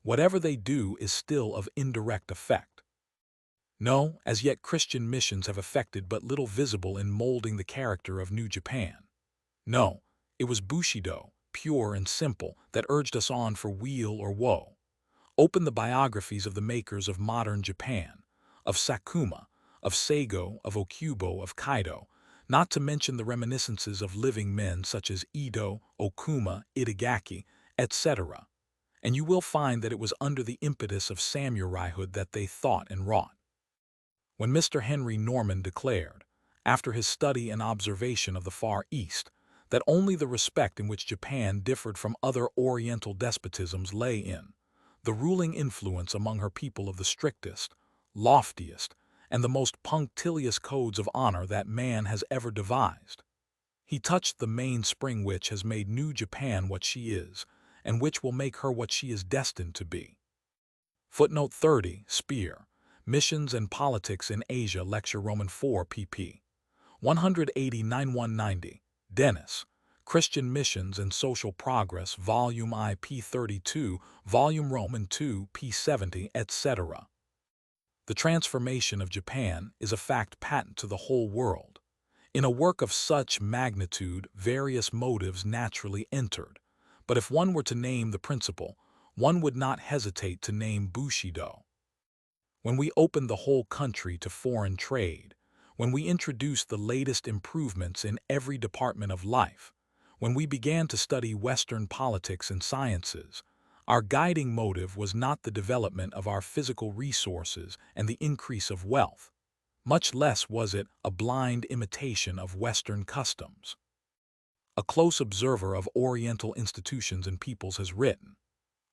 Whatever they do is still of indirect effect. No, as yet Christian missions have effected but little visible in molding the character of New Japan. No, it was Bushido, pure and simple, that urged us on for weal or woe. Open the biographies of the makers of modern Japan, of Sakuma, of Seigo, of Okubo, of Kaido, not to mention the reminiscences of living men such as Ito, Okuma, Itagaki, etc., and you will find that it was under the impetus of samuraihood that they thought and wrought. When Mr. Henry Norman declared, after his study and observation of the Far East, that only the respect in which Japan differed from other Oriental despotisms lay in the ruling influence among her people of the strictest, loftiest, and the most punctilious codes of honor that man has ever devised, he touched the mainspring which has made New Japan what she is, and which will make her what she is destined to be. Footnote 30, Spear, Missions and Politics in Asia, Lecture Roman 4 pp. 189-190, Dennis, Christian Missions and Social Progress, Volume I p. 32, Volume Roman 2 p. 70, etc. The transformation of Japan is a fact patent to the whole world. In a work of such magnitude, various motives naturally entered, but if one were to name the principal, one would not hesitate to name Bushido. When we opened the whole country to foreign trade, when we introduced the latest improvements in every department of life, when we began to study Western politics and sciences, our guiding motive was not the development of our physical resources and the increase of wealth. Much less was it a blind imitation of Western customs. A close observer of Oriental institutions and peoples has written,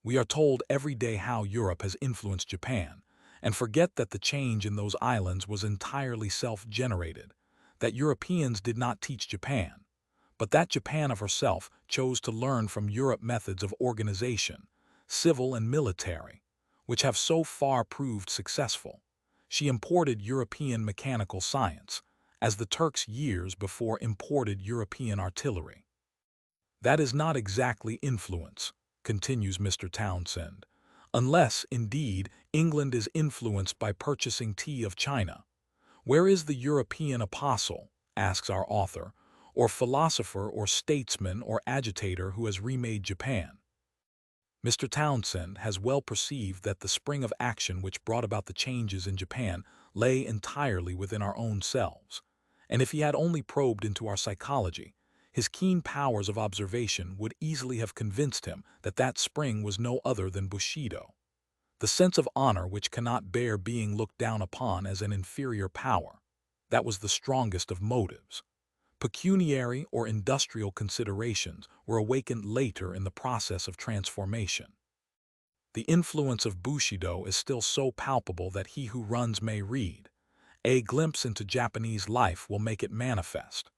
"We are told every day how Europe has influenced Japan, and forget that the change in those islands was entirely self-generated, that Europeans did not teach Japan, but that Japan of herself chose to learn from Europe methods of organization, civil and military, which have so far proved successful. She imported European mechanical science, as the Turks years before imported European artillery. That is not exactly influence," continues Mr. Townsend, "unless, indeed, England is influenced by purchasing tea of China. Where is the European apostle," asks our author, "or philosopher or statesman or agitator who has remade Japan?" Mr. Townsend has well perceived that the spring of action which brought about the changes in Japan lay entirely within our own selves, and if he had only probed into our psychology, his keen powers of observation would easily have convinced him that that spring was no other than Bushido. The sense of honor which cannot bear being looked down upon as an inferior power, that was the strongest of motives. Pecuniary or industrial considerations were awakened later in the process of transformation. The influence of Bushido is still so palpable that he who runs may read. A glimpse into Japanese life will make it manifest.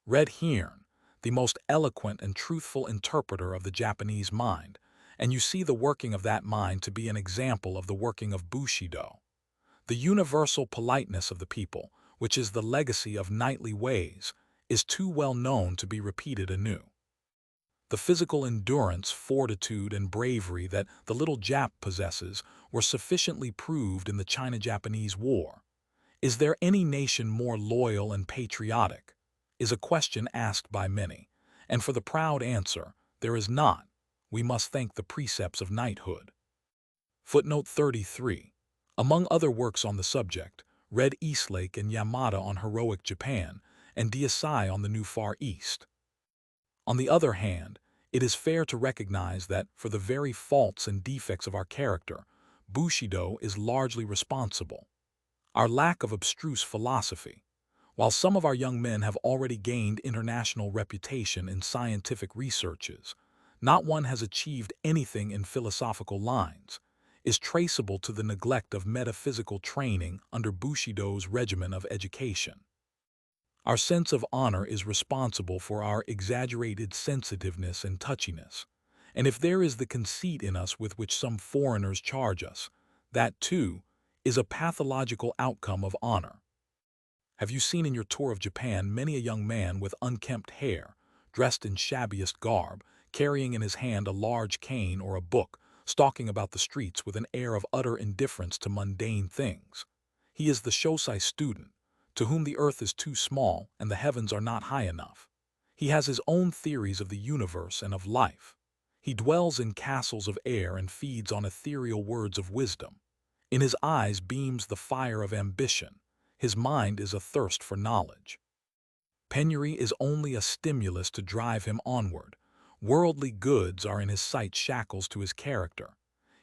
Red Hearn, the most eloquent and truthful interpreter of the Japanese mind, and you see the working of that mind to be an example of the working of Bushido. The universal politeness of the people, which is the legacy of knightly ways, is too well known to be repeated anew. The physical endurance, fortitude, and bravery that the little Jap possesses were sufficiently proved in the China-Japanese War. Is there any nation more loyal and patriotic? Is a question asked by many, and for the proud answer, there is not. We must thank the precepts of knighthood. Footnote 33. Among other works on the subject, read Eastlake and Yamada on heroic Japan, and Deisai on the New Far East. On the other hand, it is fair to recognize that, for the very faults and defects of our character, Bushido is largely responsible. Our lack of abstruse philosophy. While some of our young men have already gained international reputation in scientific researches, not one has achieved anything in philosophical lines, is traceable to the neglect of metaphysical training under Bushido's regimen of education. Our sense of honor is responsible for our exaggerated sensitiveness and touchiness, and if there is the conceit in us with which some foreigners charge us, that, too, is a pathological outcome of honor. Have you seen in your tour of Japan many a young man with unkempt hair, dressed in shabbiest garb, carrying in his hand a large cane or a book, stalking about the streets with an air of utter indifference to mundane things? He is the Shosai student, to whom the earth is too small and the heavens are not high enough. He has his own theories of the universe and of life. He dwells in castles of air and feeds on ethereal words of wisdom. In his eyes beams the fire of ambition. His mind is athirst for knowledge. Penury is only a stimulus to drive him onward. Worldly goods are in his sight shackles to his character.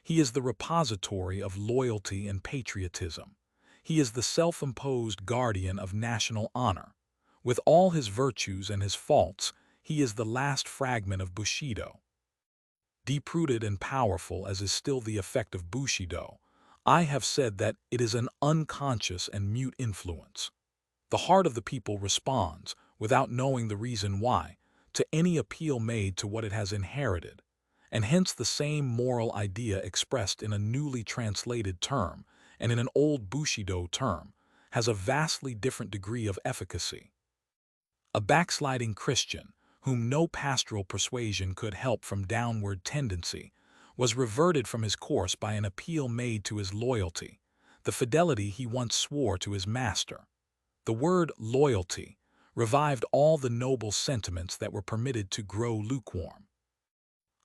He is the repository of loyalty and patriotism. He is the self-imposed guardian of national honor. With all his virtues and his faults, he is the last fragment of Bushido. Deep-rooted and powerful as is still the effect of Bushido, I have said that it is an unconscious and mute influence. The heart of the people responds, without knowing the reason why, to any appeal made to what it has inherited, and hence the same moral idea expressed in a newly translated term and in an old Bushido term has a vastly different degree of efficacy. A backsliding Christian, whom no pastoral persuasion could help from downward tendency, was reverted from his course by an appeal made to his loyalty, the fidelity he once swore to his master. The word loyalty revived all the noble sentiments that were permitted to grow lukewarm.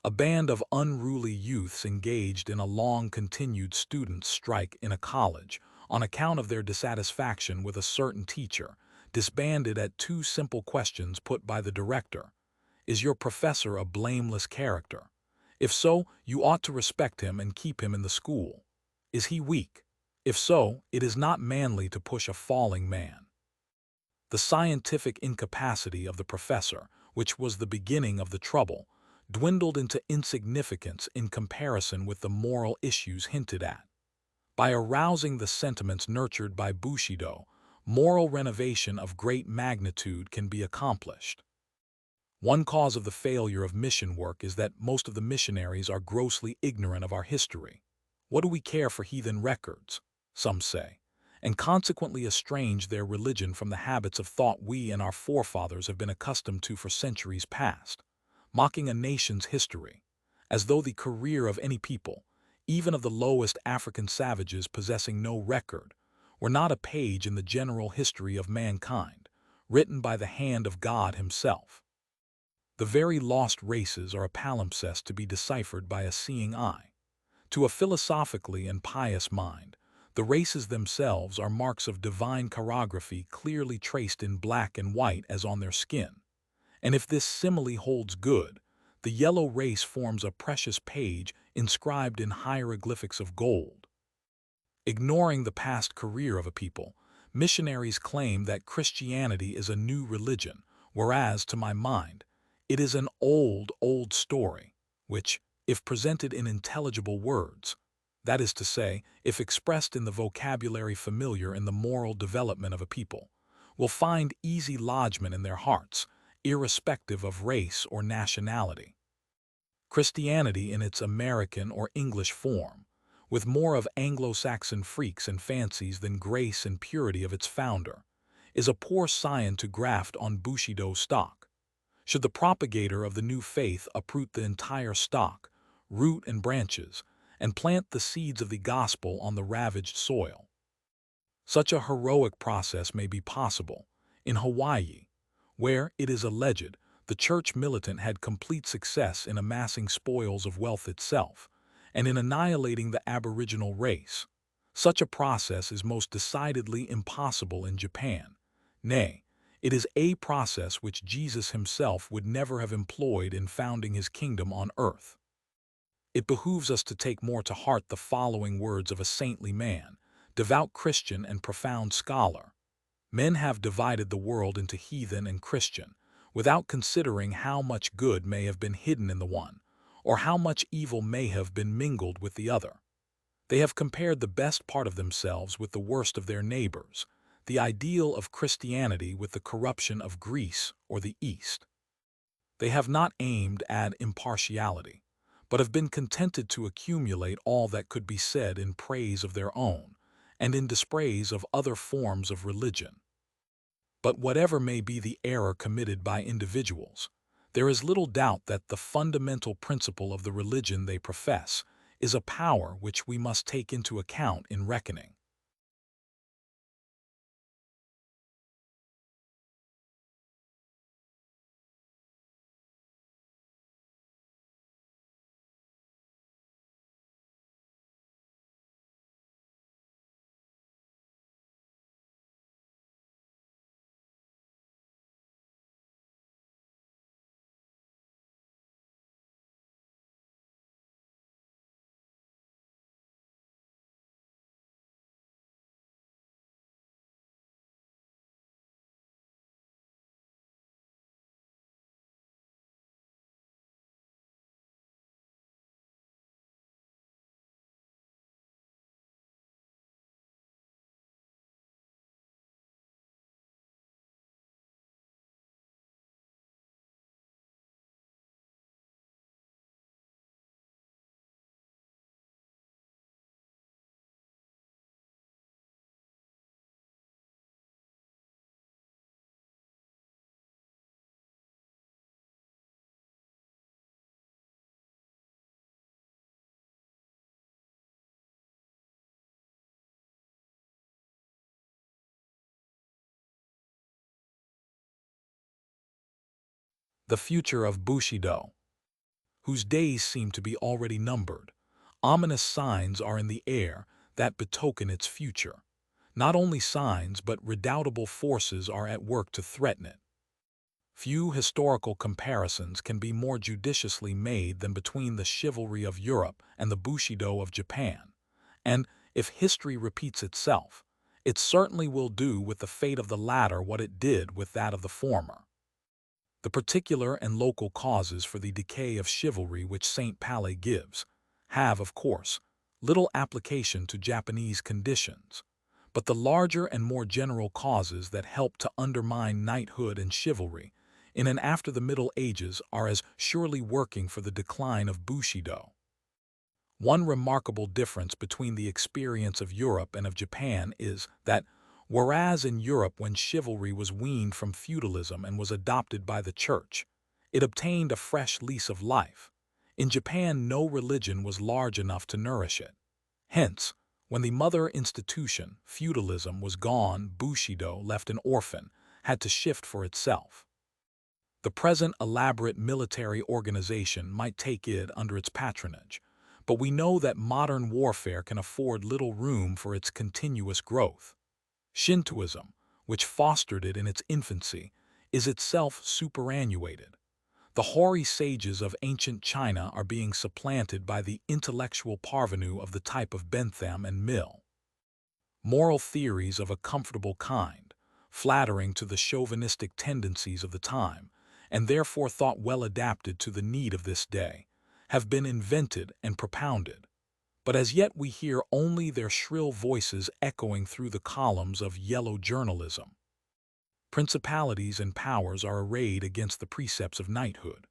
A band of unruly youths engaged in a long-continued student strike in a college on account of their dissatisfaction with a certain teacher disbanded at two simple questions put by the director. Is your professor a blameless character? If so, you ought to respect him and keep him in the school. Is he weak? If so, it is not manly to push a falling man. The scientific incapacity of the professor, which was the beginning of the trouble, dwindled into insignificance in comparison with the moral issues hinted at. By arousing the sentiments nurtured by Bushido, moral renovation of great magnitude can be accomplished. One cause of the failure of mission work is that most of the missionaries are grossly ignorant of our history. What do we care for heathen records, some say, and consequently estrange their religion from the habits of thought we and our forefathers have been accustomed to for centuries past, mocking a nation's history, as though the career of any people, even of the lowest African savages possessing no record, were not a page in the general history of mankind, written by the hand of God himself. The very lost races are a palimpsest to be deciphered by a seeing eye. To a philosophically and pious mind, the races themselves are marks of divine chirography clearly traced in black and white as on their skin. And if this simile holds good, the yellow race forms a precious page inscribed in hieroglyphics of gold. Ignoring the past career of a people, missionaries claim that Christianity is a new religion, whereas, to my mind, it is an old story, which, if presented in intelligible words, that is to say, if expressed in the vocabulary familiar in the moral development of a people, will find easy lodgment in their hearts, irrespective of race or nationality. Christianity in its American or English form, with more of Anglo-Saxon freaks and fancies than grace and purity of its founder, is a poor scion to graft on Bushido stock. Should the propagator of the new faith uproot the entire stock, root and branches, and plant the seeds of the gospel on the ravaged soil? Such a heroic process may be possible in Hawaii, where, it is alleged, the church militant had complete success in amassing spoils of wealth itself, and in annihilating the aboriginal race. Such a process is most decidedly impossible in Japan. Nay, it is a process which Jesus himself would never have employed in founding his kingdom on earth. It behooves us to take more to heart the following words of a saintly man, devout Christian and profound scholar. Men have divided the world into heathen and Christian, without considering how much good may have been hidden in the one, or how much evil may have been mingled with the other. They have compared the best part of themselves with the worst of their neighbors, the ideal of Christianity with the corruption of Greece or the East. They have not aimed at impartiality, but have been contented to accumulate all that could be said in praise of their own, and in dispraise of other forms of religion. But whatever may be the error committed by individuals, there is little doubt that the fundamental principle of the religion they profess is a power which we must take into account in reckoning. The future of Bushido, whose days seem to be already numbered. Ominous signs are in the air that betoken its future. Not only signs, but redoubtable forces are at work to threaten it. Few historical comparisons can be more judiciously made than between the chivalry of Europe and the Bushido of Japan, and if history repeats itself, it certainly will do with the fate of the latter what it did with that of the former. The particular and local causes for the decay of chivalry which St. Palais gives have, of course, little application to Japanese conditions, but the larger and more general causes that help to undermine knighthood and chivalry in and after the Middle Ages are as surely working for the decline of Bushido. One remarkable difference between the experience of Europe and of Japan is that, whereas in Europe when chivalry was weaned from feudalism and was adopted by the Church, it obtained a fresh lease of life, in Japan no religion was large enough to nourish it. Hence, when the mother institution, feudalism, was gone, Bushido, left an orphan, had to shift for itself. The present elaborate military organization might take it under its patronage, but we know that modern warfare can afford little room for its continuous growth. Shintoism, which fostered it in its infancy, is itself superannuated. The hoary sages of ancient China are being supplanted by the intellectual parvenu of the type of Bentham and Mill. Moral theories of a comfortable kind, flattering to the chauvinistic tendencies of the time, and therefore thought well adapted to the need of this day, have been invented and propounded, but as yet we hear only their shrill voices echoing through the columns of yellow journalism. Principalities and powers are arrayed against the precepts of knighthood.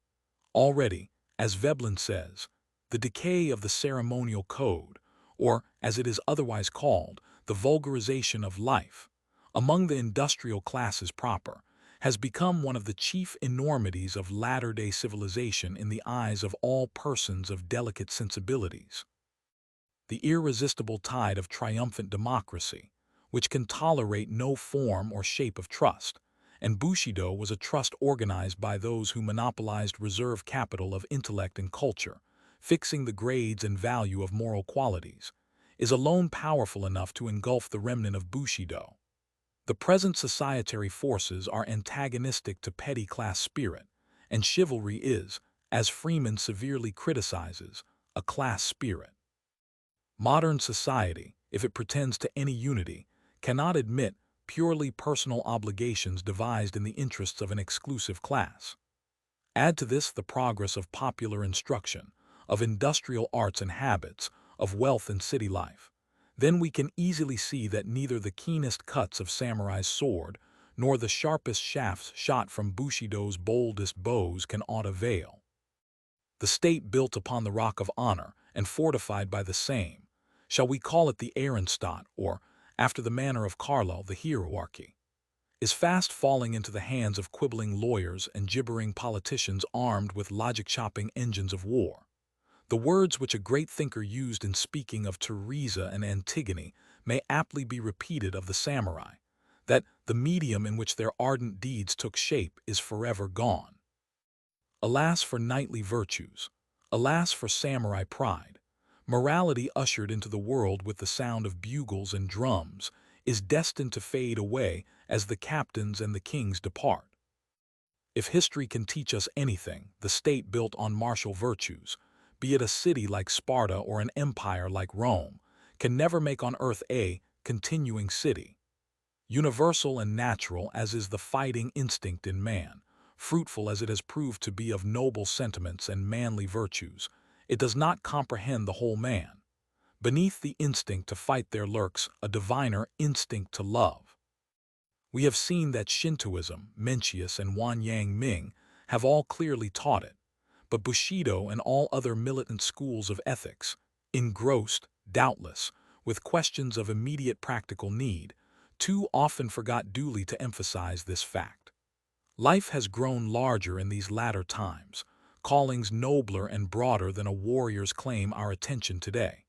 Already, as Veblen says, the decay of the ceremonial code, or as it is otherwise called, the vulgarization of life, among the industrial classes proper, has become one of the chief enormities of latter-day civilization in the eyes of all persons of delicate sensibilities. The irresistible tide of triumphant democracy, which can tolerate no form or shape of trust, and Bushido was a trust organized by those who monopolized reserve capital of intellect and culture, fixing the grades and value of moral qualities, is alone powerful enough to engulf the remnant of Bushido. The present societary forces are antagonistic to petty class spirit, and chivalry is, as Freeman severely criticizes, a class spirit. Modern society, if it pretends to any unity, cannot admit purely personal obligations devised in the interests of an exclusive class. Add to this the progress of popular instruction, of industrial arts and habits, of wealth and city life. Then we can easily see that neither the keenest cuts of samurai's sword, nor the sharpest shafts shot from Bushido's boldest bows can aught avail. The state built upon the rock of honor, and fortified by the same, shall we call it the Ehrenstadt, or, after the manner of Carlo, the hierarchy, is fast falling into the hands of quibbling lawyers and gibbering politicians armed with logic-chopping engines of war. The words which a great thinker used in speaking of Teresa and Antigone may aptly be repeated of the samurai, that the medium in which their ardent deeds took shape is forever gone. Alas for knightly virtues! Alas for samurai pride! Morality ushered into the world with the sound of bugles and drums is destined to fade away as the captains and the kings depart. If history can teach us anything, the state built on martial virtues, be it a city like Sparta or an empire like Rome, can never make on earth a continuing city. Universal and natural as is the fighting instinct in man, fruitful as it has proved to be of noble sentiments and manly virtues, it does not comprehend the whole man. Beneath the instinct to fight there lurks a diviner instinct to love. We have seen that Shintoism, Mencius, and Wanyang Ming have all clearly taught it, but Bushido and all other militant schools of ethics, engrossed, doubtless, with questions of immediate practical need, too often forgot duly to emphasize this fact. Life has grown larger in these latter times, callings nobler and broader than a warrior's claim our attention today.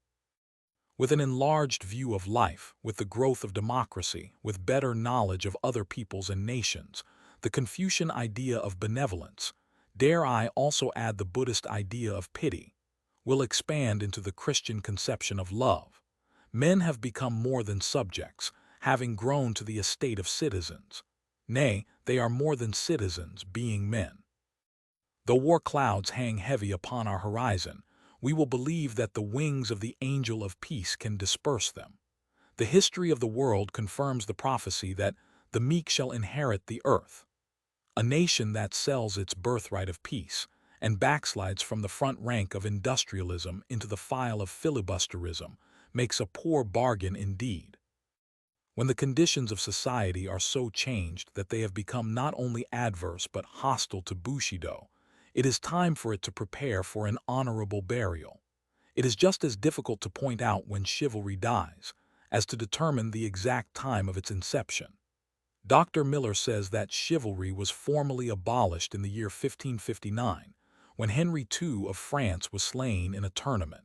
With an enlarged view of life, with the growth of democracy, with better knowledge of other peoples and nations, the Confucian idea of benevolence, dare I also add the Buddhist idea of pity, will expand into the Christian conception of love. Men have become more than subjects, having grown to the estate of citizens. Nay, they are more than citizens, being men. Though war clouds hang heavy upon our horizon, we will believe that the wings of the angel of peace can disperse them. The history of the world confirms the prophecy that the meek shall inherit the earth. A nation that sells its birthright of peace and backslides from the front rank of industrialism into the file of filibusterism makes a poor bargain indeed. When the conditions of society are so changed that they have become not only adverse but hostile to Bushido, it is time for it to prepare for an honorable burial. It is just as difficult to point out when chivalry dies as to determine the exact time of its inception. Dr. Miller says that chivalry was formally abolished in the year 1559, when Henry II of France was slain in a tournament.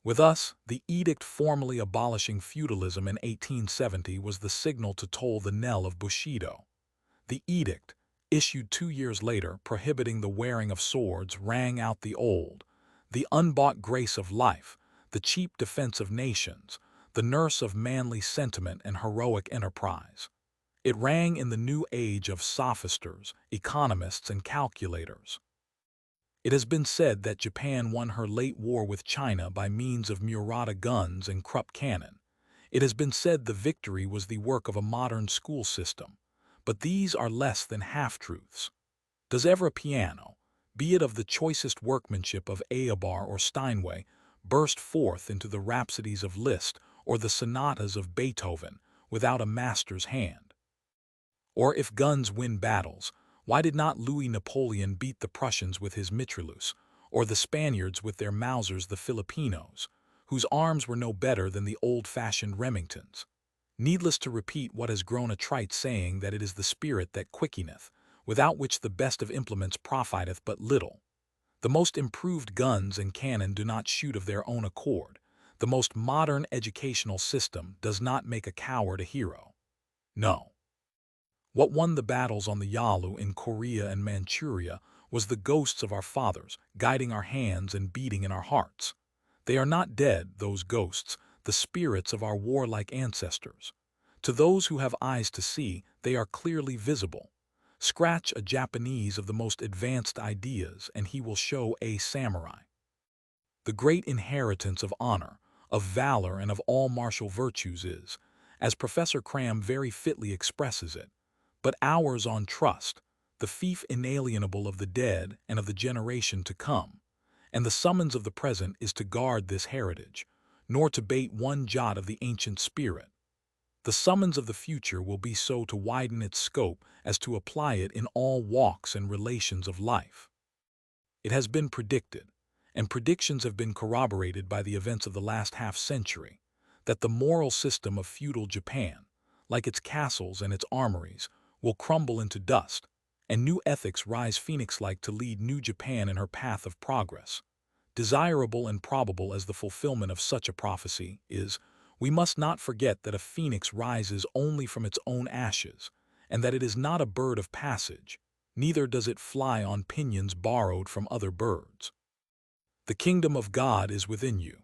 With us, the edict formally abolishing feudalism in 1870 was the signal to toll the knell of Bushido. The edict, issued 2 years later prohibiting the wearing of swords, rang out the unbought grace of life, the cheap defense of nations, the nurse of manly sentiment and heroic enterprise. It rang in the new age of sophisters, economists, and calculators. It has been said that Japan won her late war with China by means of Murata guns and Krupp cannon. It has been said the victory was the work of a modern school system. But these are less than half-truths. Does ever a piano, be it of the choicest workmanship of Eobar or Steinway, burst forth into the rhapsodies of Liszt or the sonatas of Beethoven without a master's hand? Or if guns win battles, why did not Louis Napoleon beat the Prussians with his mitrailleuse, or the Spaniards with their Mausers the Filipinos, whose arms were no better than the old-fashioned Remingtons? Needless to repeat what has grown a trite saying that it is the spirit that quickeneth, without which the best of implements profiteth but little. The most improved guns and cannon do not shoot of their own accord. The most modern educational system does not make a coward a hero. No. What won the battles on the Yalu in Korea and Manchuria was the ghosts of our fathers, guiding our hands and beating in our hearts. They are not dead, those ghosts, the spirits of our warlike ancestors. To those who have eyes to see, they are clearly visible. Scratch a Japanese of the most advanced ideas and he will show a samurai. The great inheritance of honor, of valor, and of all martial virtues is, as Professor Cram very fitly expresses it, but ours on trust, the fief inalienable of the dead and of the generation to come, and the summons of the present is to guard this heritage, nor to bate one jot of the ancient spirit. The summons of the future will be so to widen its scope as to apply it in all walks and relations of life. It has been predicted, and predictions have been corroborated by the events of the last half-century, that the moral system of feudal Japan, like its castles and its armories, will crumble into dust, and new ethics rise phoenix-like to lead New Japan in her path of progress. Desirable and probable as the fulfillment of such a prophecy is, we must not forget that a phoenix rises only from its own ashes, and that it is not a bird of passage, neither does it fly on pinions borrowed from other birds. The kingdom of God is within you.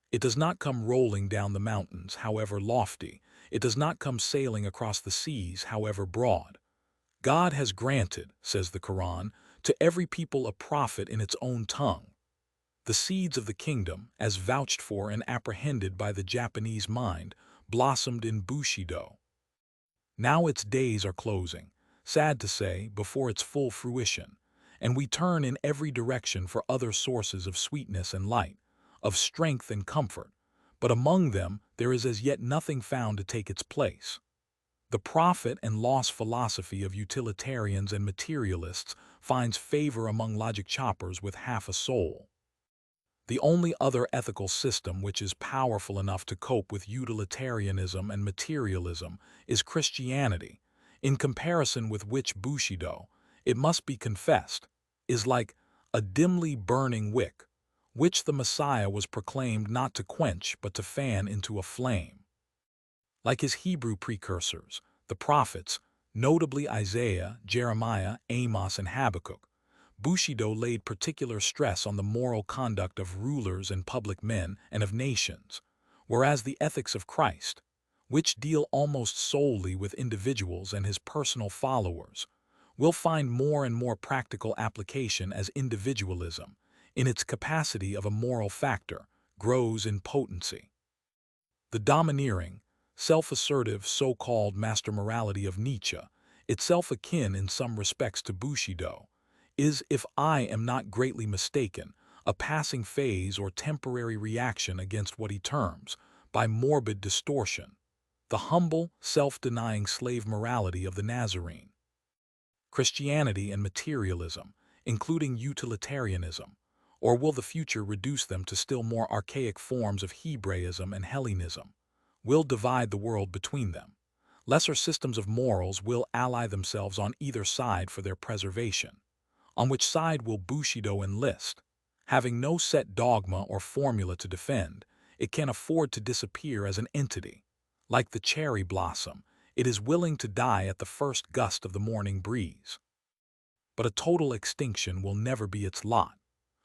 It does not come rolling down the mountains, however lofty. It does not come sailing across the seas, however broad. God has granted, says the Quran, to every people a prophet in its own tongue. The seeds of the kingdom, as vouched for and apprehended by the Japanese mind, blossomed in Bushido. Now its days are closing, sad to say, before its full fruition, and we turn in every direction for other sources of sweetness and light, of strength and comfort, but among them there is as yet nothing found to take its place. The profit and loss philosophy of utilitarians and materialists finds favor among logic choppers with half a soul. The only other ethical system which is powerful enough to cope with utilitarianism and materialism is Christianity, in comparison with which Bushido, it must be confessed, is like a dimly burning wick, which the Messiah was proclaimed not to quench but to fan into a flame. Like his Hebrew precursors, the prophets, notably Isaiah, Jeremiah, Amos, and Habakkuk, Bushido laid particular stress on the moral conduct of rulers and public men and of nations, whereas the ethics of Christ, which deal almost solely with individuals and his personal followers, will find more and more practical application as individualism, in its capacity of a moral factor, grows in potency. The domineering, self-assertive so-called master morality of Nietzsche, itself akin in some respects to Bushido, is, if I am not greatly mistaken, a passing phase or temporary reaction against what he terms, by morbid distortion, the humble, self-denying slave morality of the Nazarene. Christianity and materialism, including utilitarianism, or will the future reduce them to still more archaic forms of Hebraism and Hellenism, will divide the world between them. Lesser systems of morals will ally themselves on either side for their preservation. On which side will Bushido enlist? Having no set dogma or formula to defend, it can afford to disappear as an entity. Like the cherry blossom, it is willing to die at the first gust of the morning breeze. But a total extinction will never be its lot.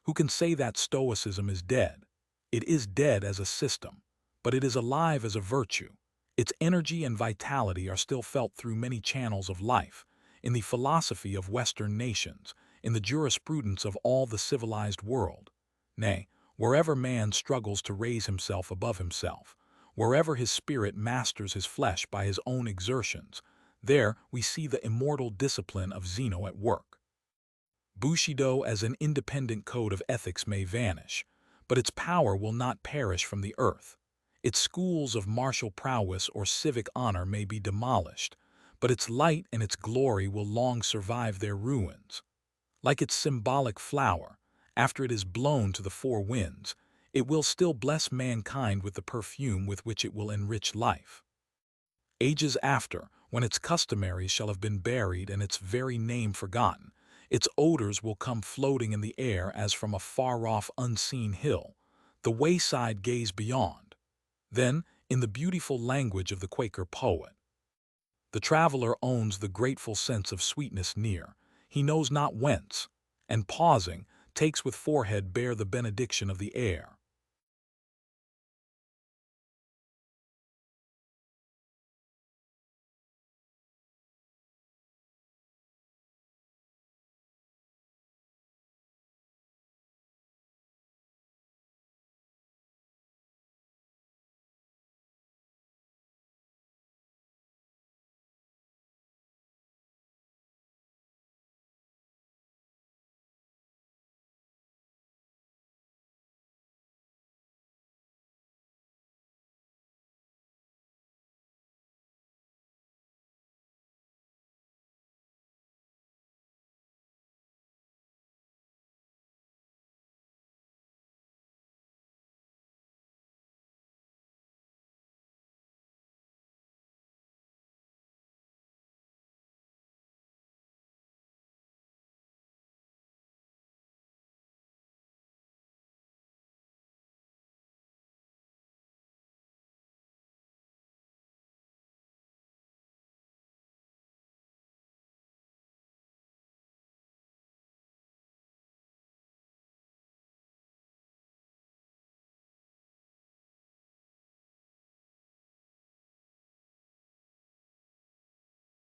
Who can say that Stoicism is dead? It is dead as a system, but it is alive as a virtue. Its energy and vitality are still felt through many channels of life, in the philosophy of Western nations, in the jurisprudence of all the civilized world. Nay, wherever man struggles to raise himself above himself, wherever his spirit masters his flesh by his own exertions, there we see the immortal discipline of Zeno at work. Bushido as an independent code of ethics may vanish, but its power will not perish from the earth. Its schools of martial prowess or civic honor may be demolished, but its light and its glory will long survive their ruins. Like its symbolic flower, after it is blown to the four winds, it will still bless mankind with the perfume with which it will enrich life. Ages after, when its customaries shall have been buried and its very name forgotten, its odors will come floating in the air as from a far-off unseen hill, the wayside gaze beyond. Then, in the beautiful language of the Quaker poet, the traveler owns the grateful sense of sweetness near, he knows not whence, and pausing, takes with forehead bare the benediction of the air.